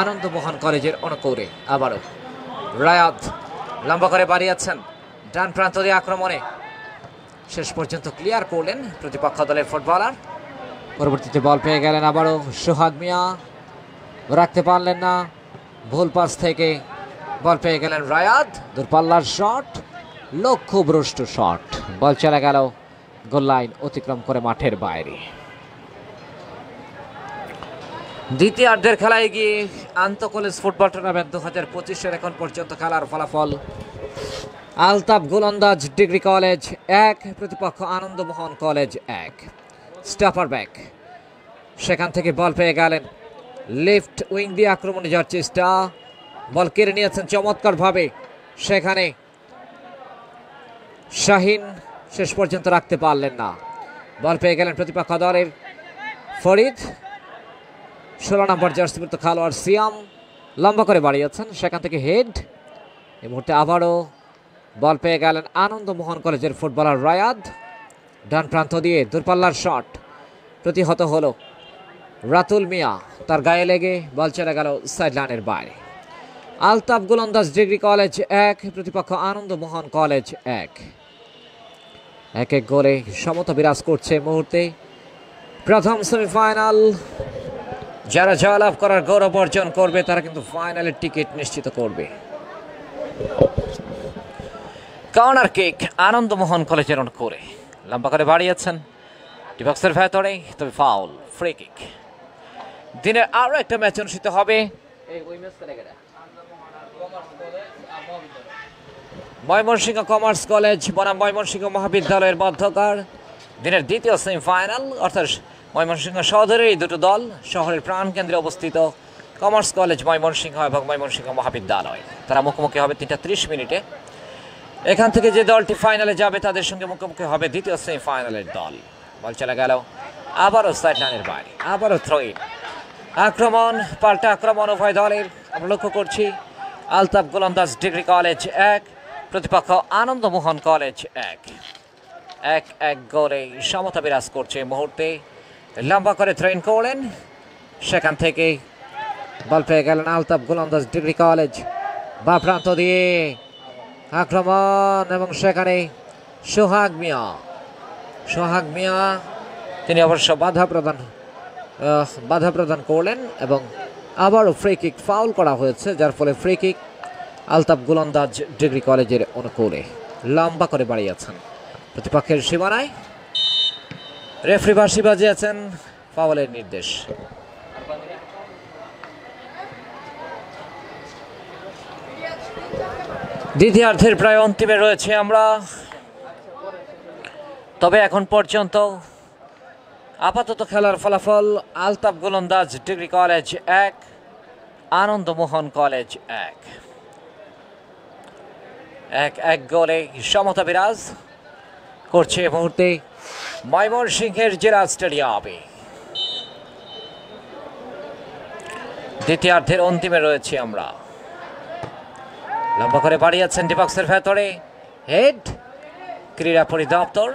Ananda Mohan কলেজের অনুকূলে। আবারও রায়াত লম্বা করে বাড়িয়েছেন ডান প্রান্ত দিয়ে আক্রমণে, শেষ পর্যন্ত ক্লিয়ার করলেন প্রতিপক্ষ দলের ফুটবলার। পরবর্তীতে বল পেয়ে গেলেন আবারও সোহাগ মিয়া, রাখতে পারলেন না, ভুল পাস থেকে বল পেয়ে গেলেন রায়াত। দূরপাল্লার শট, লক্ষ্যভ্রষ্ট শট, বল চলে গেল গোল লাইন অতিক্রম করে মাঠের বাইরে। দ্বিতীয়ার্ধের খেলায় গিয়ে আন্তঃ কলেজ ফুটবল টুর্নামেন্ট 2025-এর এখন পর্যন্ত খেলার ফলাফল: আলতাফ গোলন্দাজ ডিগ্রি কলেজ 1, প্রতিপক্ষ আনন্দমোহন কলেজ 1। স্টাফার ব্যাক সেখান থেকে বল পেয়ে গেলেন, লেফট উইং দিয়ে আক্রমণে যাওয়ার চেষ্টা, বল কেড়ে নিয়েছেন চমৎকারভাবে সেখানে শাহিন, শেষ পর্যন্ত রাখতে পারলেন না। বল পেয়ে গেলেন প্রতিপক্ষ দলের ফরিদ, 16 নম্বর জার্সিভুক্ত খেলোয়াড় সিয়াম লম্বা করে বাড়িয়েছেন সেখান থেকে হেড। এই মুহূর্তে আবারও বল পেয়ে গেলেন আনন্দমোহন কলেজের ফুটবলার রায়াদ, ডান প্রান্ত দিয়ে দূরপাল্লার শট, প্রতিহত হলো রাতুল মিয়া, তার গায়ে লেগে বল চলে গেল সাইড লাইনের বাইরে। আলতাফ গোলন্দাজ ডিগ্রি কলেজ 1, প্রতিপক্ষ আনন্দমোহন কলেজ 1। 1-1 গোলে সমতা বিরাজ করছে মুহূর্তে প্রথম সেমিফাইনাল। যারা জয়লাভ করার গৌরব অর্জন করবে তারা কিন্তু ফাইনালের টিকিট নিশ্চিত করবে। কর্নার কিক আনন্দমোহন কলেজের করে লম্বা করে বাড়িয়েছেন ডিবক্সের ভেতরে, তবে ফাউল, ফ্রি কিক। দিনের আরও একটা ম্যাচ অনুষ্ঠিত হবে ময়মনসিংহ কমার্স কলেজ বনাম ময়মনসিংহ মহাবিদ্যালয়ের মধ্যকার দিনের দ্বিতীয় সেমিফাইনাল, অর্থাৎ ময়মনসিংহ শহরের এই দুটো দল, শহরের প্রাণকেন্দ্রে অবস্থিত কমার্স কলেজ ময়মনসিংহ এবং ময়মনসিংহ মহাবিদ্যালয়, তারা মুখোমুখি হবে 3:30 মিনিটে। এখান থেকে যে দলটি ফাইনালে যাবে তাদের সঙ্গে মুখোমুখি হবে দ্বিতীয় সেমিফাইনালের দল। বল চলে গেল আবারও সাইড লাইনের বাইরে, আবারও থ্রো ইন। আক্রমণ পাল্টা আক্রমণ উভয় দলের আমরা লক্ষ্য করছি। আলতাফ গোলন্দাজ ডিগ্রি কলেজ 1, প্রতিপক্ষ আনন্দমোহন কলেজ 1। 1-1 গোলে সমতা বিরাজ করছে মুহূর্তে। লম্বা করে থ্রো ইন করলেন, সেখান থেকে বল পেয়ে গেলেন আলতাফ গোলন্দাজ ডিগ্রি কলেজ, বা প্রান্ত দিয়ে আক্রমণ, এবং সেখানে সোহাগ মিয়া তিনি অবশ্য বাধা প্রদান করলেন, এবং আবারও ফ্রি কিক ফাউল করা হয়েছে, যার ফলে free kick Altaf Golandaz degree কলেজের অনুকূলে। লম্বা করে বাড়িয়েছেন প্রতিপক্ষের সীমানায়, রেফারি বাঁশি বাজিয়েছেন, ফাউলের নির্দেশ। দ্বিতীয়ার্ধের প্রায় অন্তিমে রয়েছে আমরা, তবে এখন পর্যন্ত আপাতত খেলার ফলাফল: Altaf Golandaz degree college 1, Anandamohan college 1। 1-1 গোলে সমতা বিরাজ করছে এই মুহূর্তে ময়মনসিংহের জেলা স্টেডিয়ামে। দ্বিতীয়ার্ধের অন্তিমে রয়েছে আমরা। লম্বা করে বাড়িয়েছেন ডিবক্সের ভেতরে, হেড। ক্রীড়া পরিদপ্তর,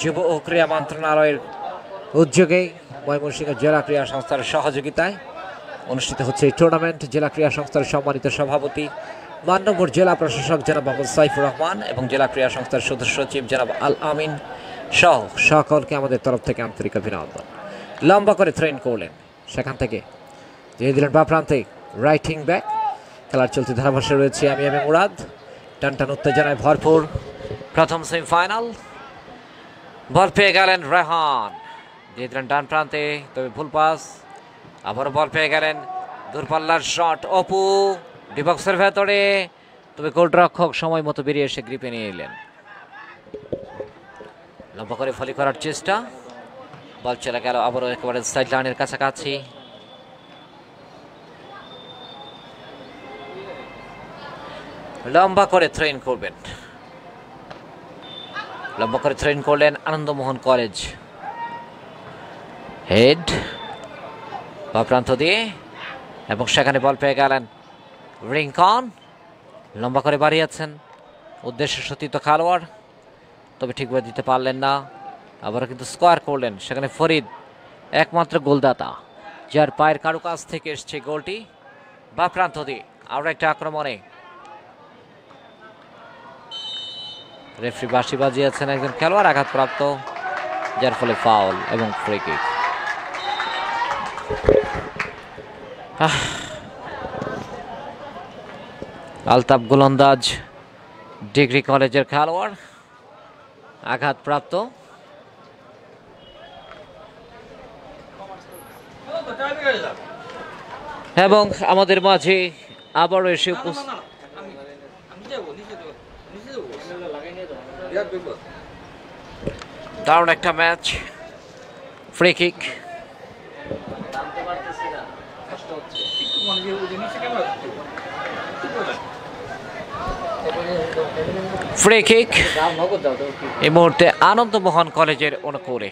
যুব ও ক্রীড়া মন্ত্রণালয়ের উদ্যোগে ময়মনসিংহ জেলা ক্রীড়া সংস্থার সহযোগিতায় অনুষ্ঠিত হচ্ছে এই টুর্নামেন্ট। জেলা ক্রীড়া সংস্থার সম্মানিত সভাপতি মাননীয় জেলা প্রশাসক জনাব মোহাম্মদ সাইফুর রহমান এবং জেলা ক্রীড়া সংস্থার সদস্য সচিব জনাব আল আমিন সহ সকলকে আমাদের তরফ থেকে আন্তরিক অভিনন্দন। লম্বা করে থ্রো ইন করলেন, সেখান থেকে দিয়ে দিলেন বা প্রান্তে রাইটিং ব্যাক। খেলার চলতি ধারাভাষ্যে রয়েছে আমি মুরাদ। টানটান উত্তেজনায় ভরপুর প্রথম সেমিফাইনাল। বল পেয়ে গেলেন রায়হান, দিয়ে দিলেন ডান প্রান্তে, তবে ভুল পাস। আবারও বল পেয়ে গেলেন, দূরপাল্লার শট অপু ডিবক্সের ভেতরে, তবে গোলরক্ষক সময় মতো বেরিয়ে এসে গ্রিপে নিয়ে এলেন। লম্বা করে ভলি করার চেষ্টা, বল চলে গেল আবারও একেবারে সাইড লাইনের কাছাকাছি। লম্বা করে থ্রোইন করবেন, লম্বা করে থ্রোইন করলেন আনন্দমোহন কলেজ। হেড বা প্রান্ত দিয়ে, এবং সেখানে বল পেয়ে গেলেন রিংকন, লম্বা করে বাড়িয়েছেন, উদ্দেশ্য সতীর্থ খেলোয়াড়, তবে ঠিকভাবে দিতে পারলেন না। আবারও কিন্তু স্কোয়ার করলেন, সেখানে ফরিদ একমাত্র গোলদাতা, যার পায়ের কারুকাজ থেকে এসছে গোলটি। বা প্রান্ত দিয়ে আরও একটা আক্রমণে রেফারি বাঁশি বাজিয়েছেন, একজন খেলোয়াড় আঘাতপ্রাপ্ত, যার ফলে ফাউল এবং free kick. Altaf Golandaz degree কলেজের খেলোয়াড় আঘাতপ্রাপ্ত। এবং আমাদের মাঝে আবারও এসে দারুণ একটা match, free kick. Free kick এই মুহূর্তে আনন্দমোহন কলেজের অনুকূলে।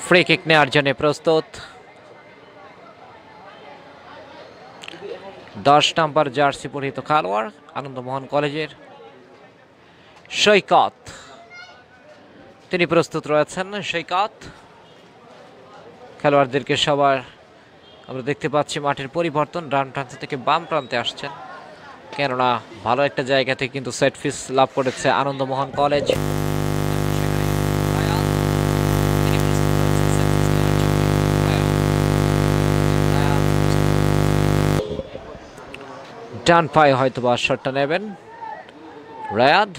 ফ্রি কিক নেওয়ার জন্য প্রস্তুত 10 নম্বর জার্সি পরিহিত খেলোয়াড় আনন্দমোহন কলেজের সৈকত, তিনি প্রস্তুত রয়েছেন। সৈকত খেলোয়াড়দেরকে সবার আমরা দেখতে পাচ্ছি মাঠের পরিবর্তন, ডান প্রান্ত থেকে বাম প্রান্তে আসছেন, কেননা ভালো একটা জায়গা থেকে কিন্তু সেট পিস লাভ করেছে আনন্দমোহন কলেজ। ডান পায়ে হয়তো বা শটটা নেবেন রায়াদ।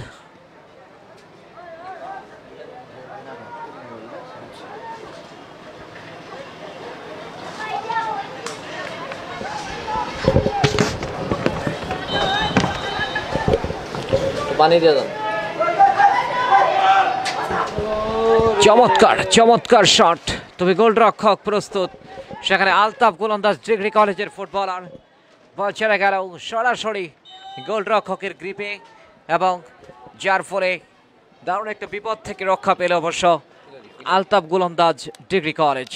চমৎকার চমৎকার শট, তবে গোলরক্ষক প্রস্তুত, সেখানে আলতাফ গোলন্দাজ ডিগ্রি কলেজের ফুটবলার, বল ছেড়ে গেল সরাসরি গোলরক্ষকের গ্রিপে, এবং যার ফলে দারুণ একটা বিপদ থেকে রক্ষা পেল অবশ্য আলতাফ গোলন্দাজ ডিগ্রি কলেজ।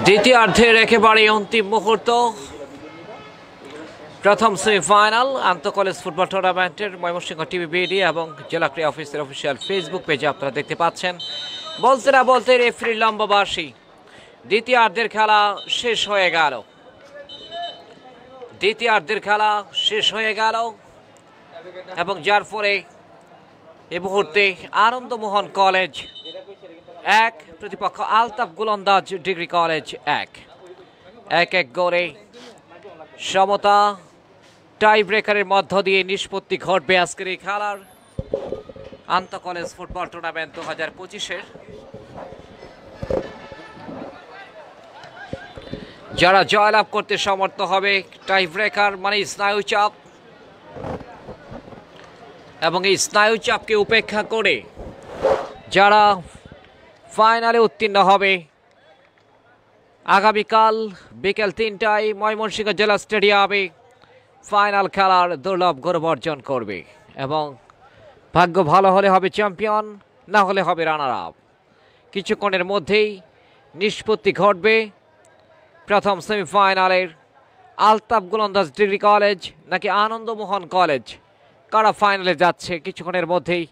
দ্বিতীয়ার্ধের একেবারে অন্তিম মুহূর্ত, প্রথম সেমিফাইনাল আন্তঃ কলেজ ফুটবল টুর্নামেন্টের ময়মনসিংহ টিভি বিডি এবং জেলা ক্রীড়া অফিসের অফিসিয়াল ফেসবুক পেজে আপনারা দেখতে পাচ্ছেন। বলতে না বলতে রেফারির লম্বা বাঁশি, দ্বিতীয়ার্ধের খেলা শেষ হয়ে গেল, দ্বিতীয়ার্ধের খেলা শেষ হয়ে গেল, এবং যার ফলে এ মুহূর্তে আনন্দমোহন কলেজ 1, প্রতিপক্ষ আলতাফ গোলন্দাজ ডিগ্রি কলেজ 1 গোলে সমতা। টাই ব্রেকারের মধ্য দিয়ে নিষ্পত্তি ঘটবে আজকের এই খেলার আন্তঃ কলেজ ফুটবল টুর্নামেন্ট 2025-এর। যারা জয়লাভ করতে সমর্থ হবে, টাই ব্রেকার মানে স্নায়ু চাপ, এবং এই স্নায়ু চাপকে উপেক্ষা করে যারা ফাইনালে উত্তীর্ণ হবে, আগামীকাল বিকেল 3টায় ময়মনসিংহ জেলা স্টেডিয়ামে ফাইনাল খেলার দুর্লভ গৌরব অর্জন করবে, এবং ভাগ্য ভালো হলে হবে চ্যাম্পিয়ন, না হলে হবে রানার আপ। কিছুক্ষণের মধ্যেই নিষ্পত্তি ঘটবে প্রথম সেমিফাইনালের আলতাফ গোলন্দাজ ডিগ্রি কলেজ নাকি আনন্দমোহন কলেজ, কারা ফাইনালে যাচ্ছে কিছুক্ষণের মধ্যেই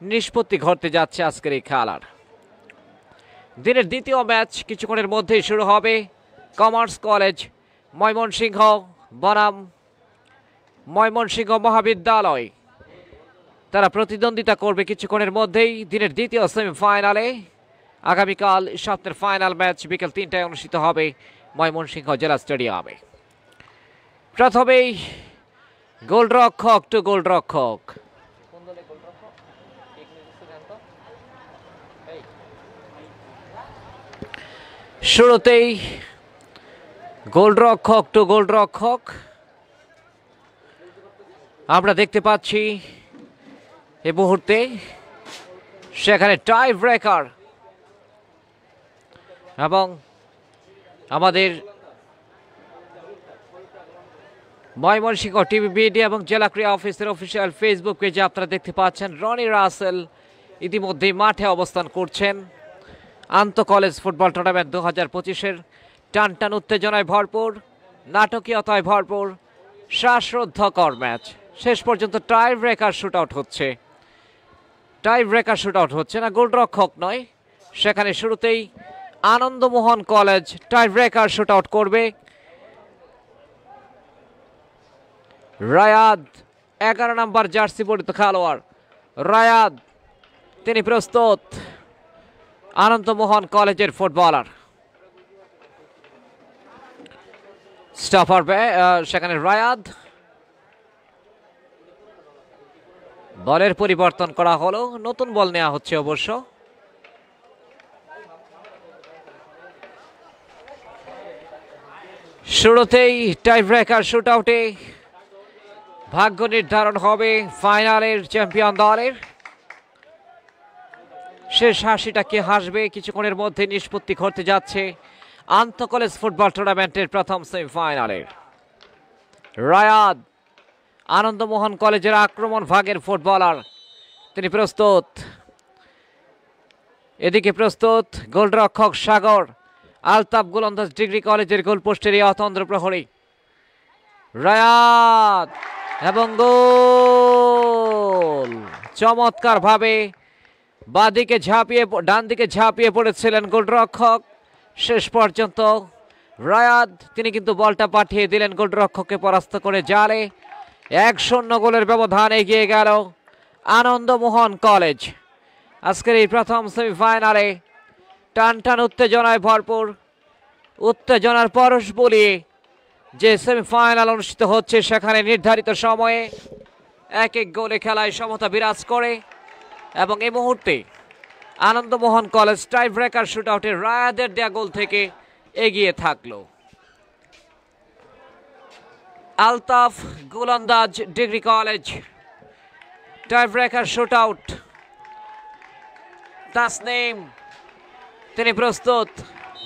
নিষ্পত্তি ঘটতে যাচ্ছে আজকের এই খেলার। দিনের দ্বিতীয় ম্যাচ কিছুক্ষণের মধ্যেই শুরু হবে। কমার্স কলেজ ময়মনসিংহ বনাম ময়মনসিংহ মহাবিদ্যালয়, তারা প্রতিদ্বন্দ্বিতা করবে কিছুক্ষণের মধ্যেই দিনের দ্বিতীয় সেমিফাইনালে। আগামীকাল সপ্তাহের ফাইনাল ম্যাচ বিকেল 3টায় অনুষ্ঠিত হবে ময়মনসিংহ জেলা স্টেডিয়ামে। প্রথমেই গোলরক্ষক টু গোলরক্ষক, শুরুতেই গোলরক্ষক টু গোলরক্ষক আমরা দেখতে পাচ্ছি এই মুহূর্তে। সেখানে টাই ব্রেকার এবং আমাদের ময়মনসিংহ টিভি বিডি এবং জেলা ক্রীড়া অফিসের অফিসিয়াল ফেসবুক পেজে আপনারা দেখতে পাচ্ছেন রনি রাসেল ইতিমধ্যেই মাঠে অবস্থান করছেন। আন্তঃ কলেজ ফুটবল টুর্নামেন্ট 2025-এর টান টান উত্তেজনায় ভরপুর, নাটকীয়তায় ভরপুর, শ্বাসরুদ্ধকর ম্যাচ। শেষ পর্যন্ত টাই ব্রেকার শুট আউট হচ্ছে, টাই ব্রেকার শুট আউট হচ্ছে না, গোলরক্ষক নয়। সেখানে শুরুতেই Anandamohan college tie breaker shoot out করবে। রায়াদ 11 নম্বর জার্সি পরিহিত খেলোয়াড় রায়াদ, তিনি প্রস্তুত। আনন্দমোহন কলেজের ফুটবলার স্টপার সেখানে রায়াদ, বলের পরিবর্তন করা হলো, নতুন বল নেওয়া হচ্ছে অবশ্য। শুরুতেই টাই ব্রেকার শুট আউটে ভাগ্য নির্ধারণ হবে ফাইনালের চ্যাম্পিয়ন দলের। শেষ হাসিটা কে হাসবে কিছুক্ষণের মধ্যে নিষ্পত্তি ঘটতে যাচ্ছে আন্তঃ কলেজ ফুটবল টুর্নামেন্টের প্রথম সেমিফাইনালের। রায়াদ আনন্দমোহন কলেজের আক্রমণ ভাগের ফুটবলার, তিনি প্রস্তুত। এদিকে প্রস্তুত গোলরক্ষক সাগর, আলতাফ গোলন্দাজ ডিগ্রি কলেজের গোলপোস্টের এই অতন্দ্র প্রহরী। রায়াদ এবং গোল! চমৎকার ভাবে বাঁদিকে ঝাঁপিয়ে ডান দিকে ঝাঁপিয়ে পড়েছিলেন গোলরক্ষক। শেষ পর্যন্ত রায়াদ তিনি কিন্তু বলটা পাঠিয়ে দিলেন গোলরক্ষককে পরাস্ত করে জালে। 1-0 গোলের ব্যবধান এগিয়ে গেল আনন্দমোহন কলেজ। আজকের এই প্রথম সেমিফাইনালে টান টান উত্তেজনায় ভরপুর, উত্তেজনার পরশ বলিয়ে যে সেমিফাইনাল অনুষ্ঠিত হচ্ছে সেখানে নির্ধারিত সময়ে এক এক গোলে খেলায় সমতা বিরাজ করে। এবং এই মুহূর্তে Anandamohan college tie breaker shoot আউটে রায়াদের দেয়া গোল থেকে এগিয়ে থাকলো। Altaf Golandaz degree college tie breaker shoot out. Tasnim তিনি প্রস্তুত,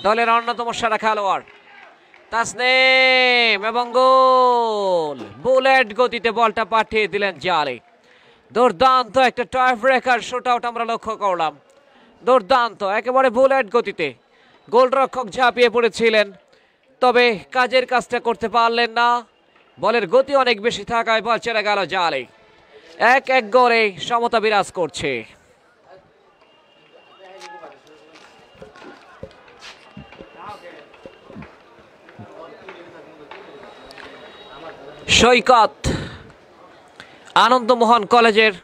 দলের অন্যতম সেরা খেলোয়াড় তাসনিম এবং গোল! বুলেট গতিতে বলটা পাঠিয়ে দিলেন জালে। দুর্দান্ত একটা টাই ব্রেকার শুট আউট আমরা লক্ষ্য করলাম, দুর্দান্ত একেবারে বুলেট গতিতে। গোলরক্ষক ঝাঁপিয়ে পড়েছিলেন, তবে কাজের কাজটা করতে পারলেন না, বলের গতি অনেক বেশি থাকায় বল চলে গেল জালে। 1-1 গোলে সমতা বিরাজ করছে। সৈকত আনন্দমোহন কলেজের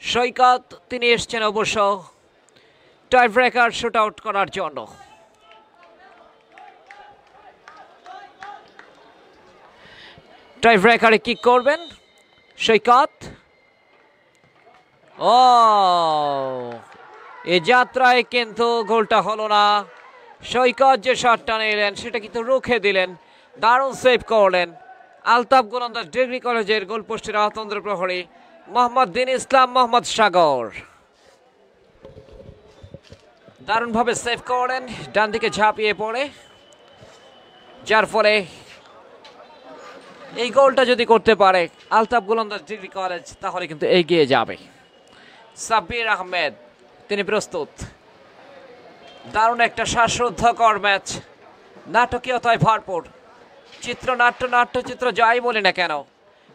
সৈকত তিনি এসছেন অবশ্য টাই ব্রেকার শুট আউট করার জন্য। টাই ব্রেকারে কি করবেন সৈকত? ও এই যাত্রায় কিন্তু গোলটা হলো না। সৈকত যে শটটা নিলেন সেটা কিন্তু রুখে দিলেন, দারুণ সেভ করলেন আলতাফ গোলন্দাজ ডিগ্রি কলেজের গোলপোস্টের অতন্দ্র প্রহরী মোহাম্মদ দিন ইসলাম মোহাম্মদ সাগর। দারুণভাবে সেভ করলেন ডান দিকে ঝাঁপিয়ে পড়ে, যার ফলে এই গোলটা যদি করতে পারে আলতাফ গোলন্দাজ ডিগ্রি কলেজ তাহলে কিন্তু এগিয়ে যাবে। সাব্বির আহমেদ তিনি প্রস্তুত। দারুণ একটা শ্বাসরুদ্ধকর ম্যাচ, নাটকীয়তায় ভরপুর, নাট্যচিত্র যাই বলি না কেন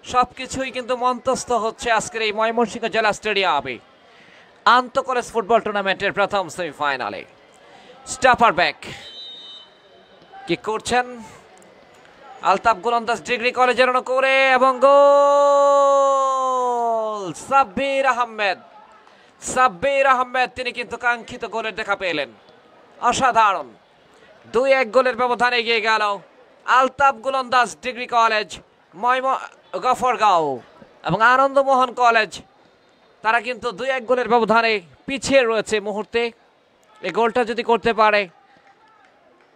সবকিছুই কিন্তু মঞ্চস্থ হচ্ছে আজকের এই ময়মনসিংহ জেলা স্টেডিয়ামে। আন্তঃ কলেজ ফুটবল টুর্নামেন্টের প্রথম সেমিফাইনালে। স্টাফার ব্যাক কি করছেন আলতাফ গোলন্দাজ ডিগ্রি কলেজের করে, এবং গোল সাব্বির আহমেদ তিনি কিন্তু কাঙ্ক্ষিত গোলের দেখা পেলেন। অসাধারণ 2-1 গোলের ব্যবধানে এগিয়ে গেল আলতাফ গোলন্দাজ ডিগ্রি কলেজ। গফরগাঁও এবং আনন্দমোহন কলেজ তারা কিন্তু 2-1 গোলের ব্যবধানে পিছিয়ে রয়েছে মুহূর্তে। এই গোলটা যদি করতে পারে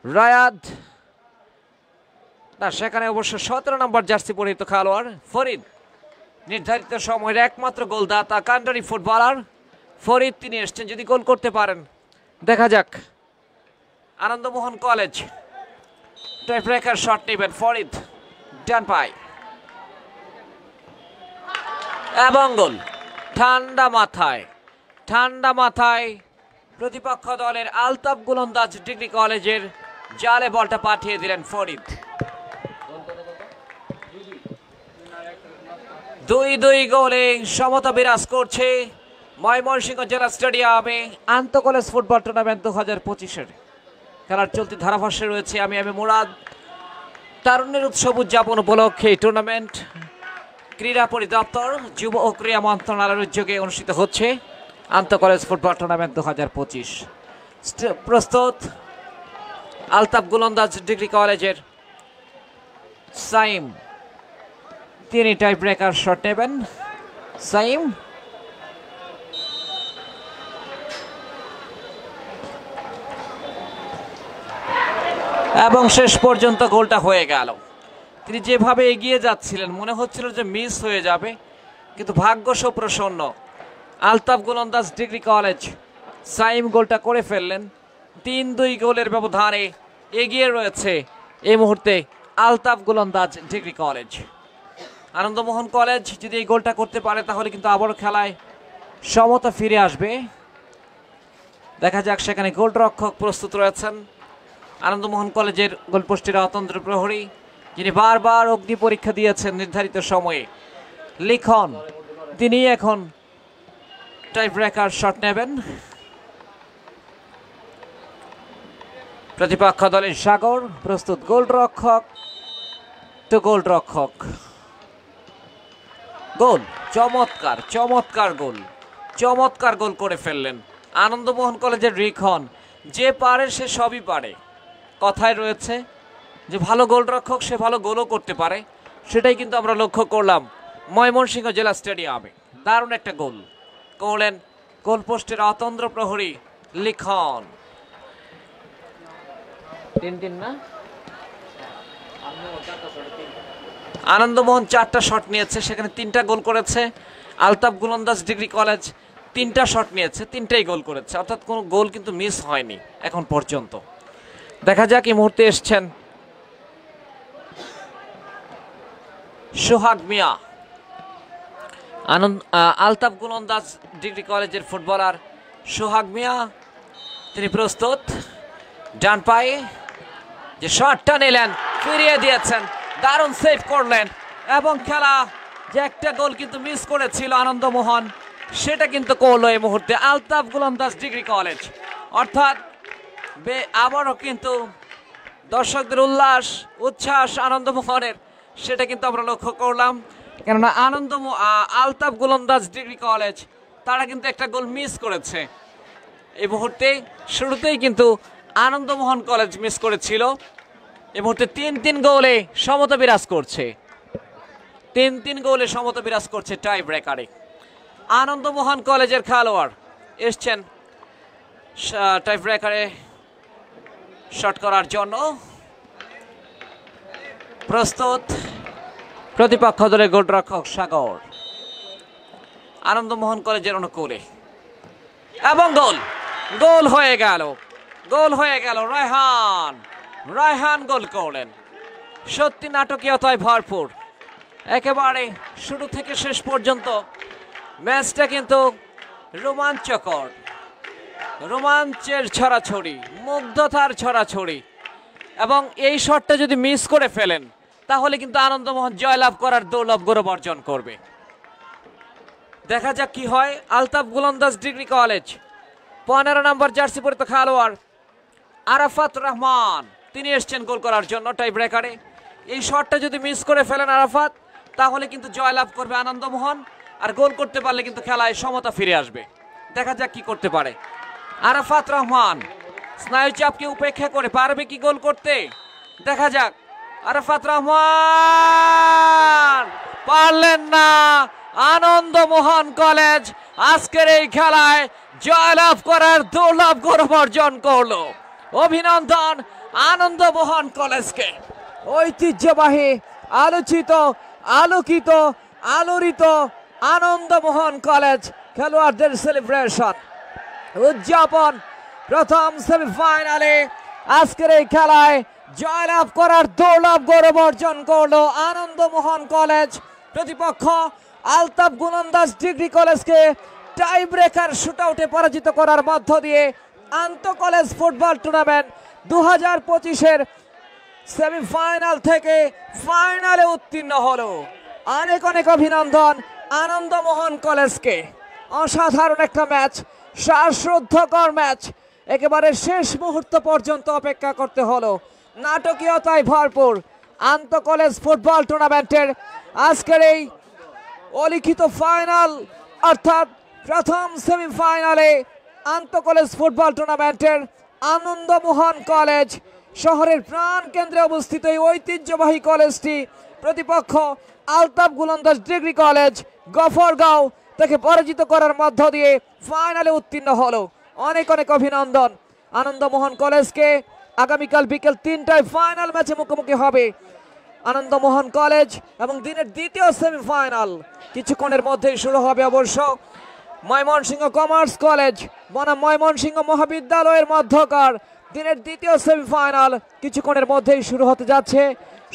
রায়াদ, না সেখানে অবশ্য 17 নম্বর জার্সি পরিহিত খেলোয়াড় ফরিদ, নির্ধারিত সময়ের একমাত্র গোলদাতা কান্ডারি ফুটবলার ফরিদ তিনি এসছেন, যদি গোল করতে পারেন দেখা যাক। Anandamohan college tie breaker shot নেবেন ফরিদ ডান পায়, এবং গোল। ঠান্ডা মাথায় প্রতিপক্ষ দলের আলতাফ গোলন্দাজ ডিগ্রি কলেজের জালে বলটা পাঠিয়ে দিলেন ফরিদ। 2-2 গোলে সমতা বিরাজ করছে ময়মনসিংহ জেলা স্টেডিয়ামে আন্তঃ কলেজ ফুটবল টুর্নামেন্ট 2025-এর খেলার চলতি ধারাভাষ্যে রয়েছে আমি মুরাদ। তারুণ্যের উৎসব উদযাপন উপলক্ষে এই টুর্নামেন্ট ক্রীড়া পরিদপ্তর যুব ও ক্রীড়া মন্ত্রণালয়ের উদ্যোগে অনুষ্ঠিত হচ্ছে আন্তঃ কলেজ ফুটবল টুর্নামেন্ট 2025। প্রস্তুত আলতাফ গোলন্দাজ ডিগ্রি কলেজের সাইম, তিনি টাই ব্রেকার শট নেবেন। সাইম এবং শেষ পর্যন্ত গোলটা হয়ে গেল। তিনি যেভাবে এগিয়ে যাচ্ছিলেন মনে হচ্ছিল যে মিস হয়ে যাবে, কিন্তু ভাগ্য সুপ্রসন্ন আলতাফ গোলন্দাজ ডিগ্রি কলেজ সাইম গোলটা করে ফেললেন। 3-2 গোলের ব্যবধানে এগিয়ে রয়েছে এই মুহূর্তে Altaf Golandaz degree college. Anandamohan college যদি এই গোলটা করতে পারে তাহলে কিন্তু আবারও খেলায় সমতা ফিরে আসবে। দেখা যাক, সেখানে গোলরক্ষক প্রস্তুত রয়েছেন আনন্দমোহন কলেজের গোলপোস্টের অতন্ত্র প্রহরী, যিনি বারবার অগ্নি পরীক্ষা দিয়েছেন নির্ধারিত সময়ে, লিখন, তিনি এখন টাই ব্রেকার শট নেবেন। প্রতিপক্ষ দলের সাগর প্রস্তুত, গোলরক্ষক তো গোলরক্ষক। গোল, চমৎকার গোল করে ফেললেন আনন্দমোহন কলেজের রিখন। যে পারে সে সবই পারে, কথায় রয়েছে যে ভালো গোলরক্ষক সে ভালো গোলও করতে পারে, সেটাই কিন্তু আমরা লক্ষ্য করলাম ময়মনসিংহ জেলা স্টেডিয়ামে। দারুণ একটা গোল করলেন গোলপোস্টের অতন্ত্র প্রহরী লিখন। 3-3 না, আনন্দমোহন 4টা শট নিয়েছে, সেখানে 3টা গোল করেছে। আলতাফ গোলন্দাজ ডিগ্রি কলেজ 3টা শট নিয়েছে, 3টাই গোল করেছে, অর্থাৎ কোনো গোল কিন্তু মিস হয়নি এখন পর্যন্ত। দেখা যাক, এই মুহূর্তে এসছেন সোহাগ মিয়া, আলতাফ গোলন্দাজ ডিগ্রি কলেজের ফুটবলার সোহাগ মিয়া, তিনি প্রস্তুত। ডান পায়ে যে শটটা নিলেন ফিরিয়ে দিয়েছেন, দারুণ সেভ করলেন, এবং খেলা যে একটা গোল কিন্তু মিস করেছিল আনন্দমোহন, সেটা কিন্তু করলো এই মুহূর্তে আলতাফ গোলন্দাজ ডিগ্রি কলেজ। অর্থাৎ আবারও কিন্তু দর্শকদের উচ্ছ্বাস আনন্দমোহনের, সেটা কিন্তু আমরা লক্ষ্য করলাম, কেননা আলতাফ গোলন্দাজ ডিগ্রি কলেজ তারা কিন্তু একটা গোল মিস করেছে এই মুহূর্তে। শুরুতেই কিন্তু আনন্দমোহন কলেজ মিস করেছিল। এই মুহূর্তে 3-3 গোলে সমতা বিরাজ করছে, 3-3 গোলে সমতা বিরাজ করছে টাই ব্রেকারে। আনন্দমোহন কলেজের খেলোয়াড় এসছেন টাই ব্রেকারে শট করার জন্য। প্রস্তুত প্রতিপক্ষ দলের গোলরক্ষক সাগর, আনন্দমোহন কলেজের অনুকূলে, এবং গোল হয়ে গেল। রায়হান গোল করলেন। সত্যি নাটকীয়তায় ভরপুর, একেবারে শুরু থেকে শেষ পর্যন্ত ম্যাচটা কিন্তু রোমাঞ্চকর, রোমাঞ্চের ছড়াছড়ি, মুগ্ধতার ছড়াছড়ি, এবং এই শটটা যদি মিস করে ফেলেন তাহলে কিন্তু আনন্দমোহন জয়লাভ করার দুর্লভ গৌরব অর্জন করবে। দেখা যাক কি হয়। আলতাফ গোলন্দাজ ডিগ্রি কলেজ 15 নম্বর জার্সি পরিহিত খেলোয়াড় আরাফাত রহমান, তিনি এসছেন গোল করার জন্য টাই ব্রেকারে। এই শটটা যদি মিস করে ফেলেন আরাফাত, তাহলে কিন্তু জয়লাভ করবে আনন্দমোহন, আর গোল করতে পারলে কিন্তু খেলায় সমতা ফিরে আসবে। দেখা যাক কি করতে পারে আরাফাত রহমান। স্নায়ু চাপকে উপেক্ষা করে পারবে কি গোল করতে, দেখা যাক। আরাফাত রহমান পারলেন না। আনন্দমোহন কলেজ আজকের এই খেলায় জয়লাভ করার দুর্লভ গৌরব অর্জন করলো। অভিনন্দন আনন্দমোহন কলেজকে। ঐতিহ্যবাহী, আলোচিত, আলোকিত, আলোড়িত আনন্দমোহন কলেজ খেলোয়াড়দের সেলিব্রেশন উদযাপন প্রথম সেমিফাইনালে আজকের এই খেলায় জয়লাভ করার দুর্লভ গৌরব অর্জন করলো আনন্দমোহন কলেজ। প্রতিপক্ষ আলতাফ গোলন্দাজ ডিগ্রি কলেজকে টাই ব্রেকার শুটআউটে পরাজিত করার মধ্য দিয়ে আন্তঃ কলেজ ফুটবল টুর্নামেন্ট 2025-এর সেমিফাইনাল থেকে ফাইনালে উত্তীর্ণ হলো। অনেক অনেক অভিনন্দন আনন্দমোহন কলেজকে। অসাধারণ একটা ম্যাচ, শ্বাসরুদ্ধকর ম্যাচ, একেবারে শেষ মুহূর্ত পর্যন্ত অপেক্ষা করতে হলো। নাটকীয়তায় ভরপুর আন্তঃ কলেজ ফুটবল টুর্নামেন্টের আজকের এই অলিখিত ফাইনাল, অর্থাৎ প্রথম সেমিফাইনালে আন্তঃ কলেজ ফুটবল টুর্নামেন্টের আনন্দমোহন কলেজ শহরের প্রাণ কেন্দ্রে অবস্থিত এই ঐতিহ্যবাহী কলেজটি প্রতিপক্ষ আলতাফ গোলন্দাজ ডিগ্রি কলেজ গফরগাঁও তাকে পরাজিত করার মধ্য দিয়ে ফাইনালে উত্তীর্ণ হলো। অনেক অনেক অভিনন্দন আনন্দমোহন কলেজকে। আগামীকাল বিকেল 3টায় ফাইনাল ম্যাচে মুখোমুখি হবে আনন্দমোহন কলেজ এবং দিনের দ্বিতীয় সেমিফাইনাল কিছুক্ষণের মধ্যেই শুরু হবে অবশ্য ময়মনসিংহ কমার্স কলেজ বনাম ময়মনসিংহ মহাবিদ্যালয়ের মধ্যকার দিনের দ্বিতীয় সেমিফাইনাল কিছুক্ষণের মধ্যেই শুরু হতে যাচ্ছে।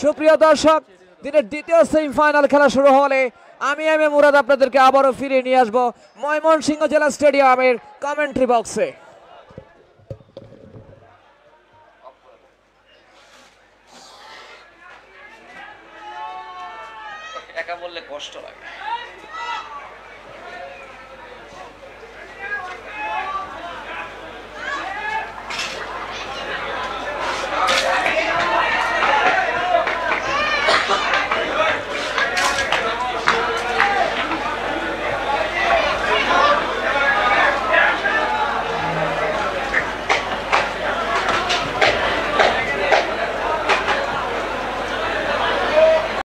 সুপ্রিয় দর্শক, দিনের দ্বিতীয় সেমিফাইনাল খেলা শুরু হলে আমি মুরাদ আপনাদেরকে আবারও ফিরিয়ে নিয়ে আসবো ময়মনসিংহ জেলা স্টেডিয়ামের কমেন্ট্রি বক্সে। একা বললে কষ্ট লাগে।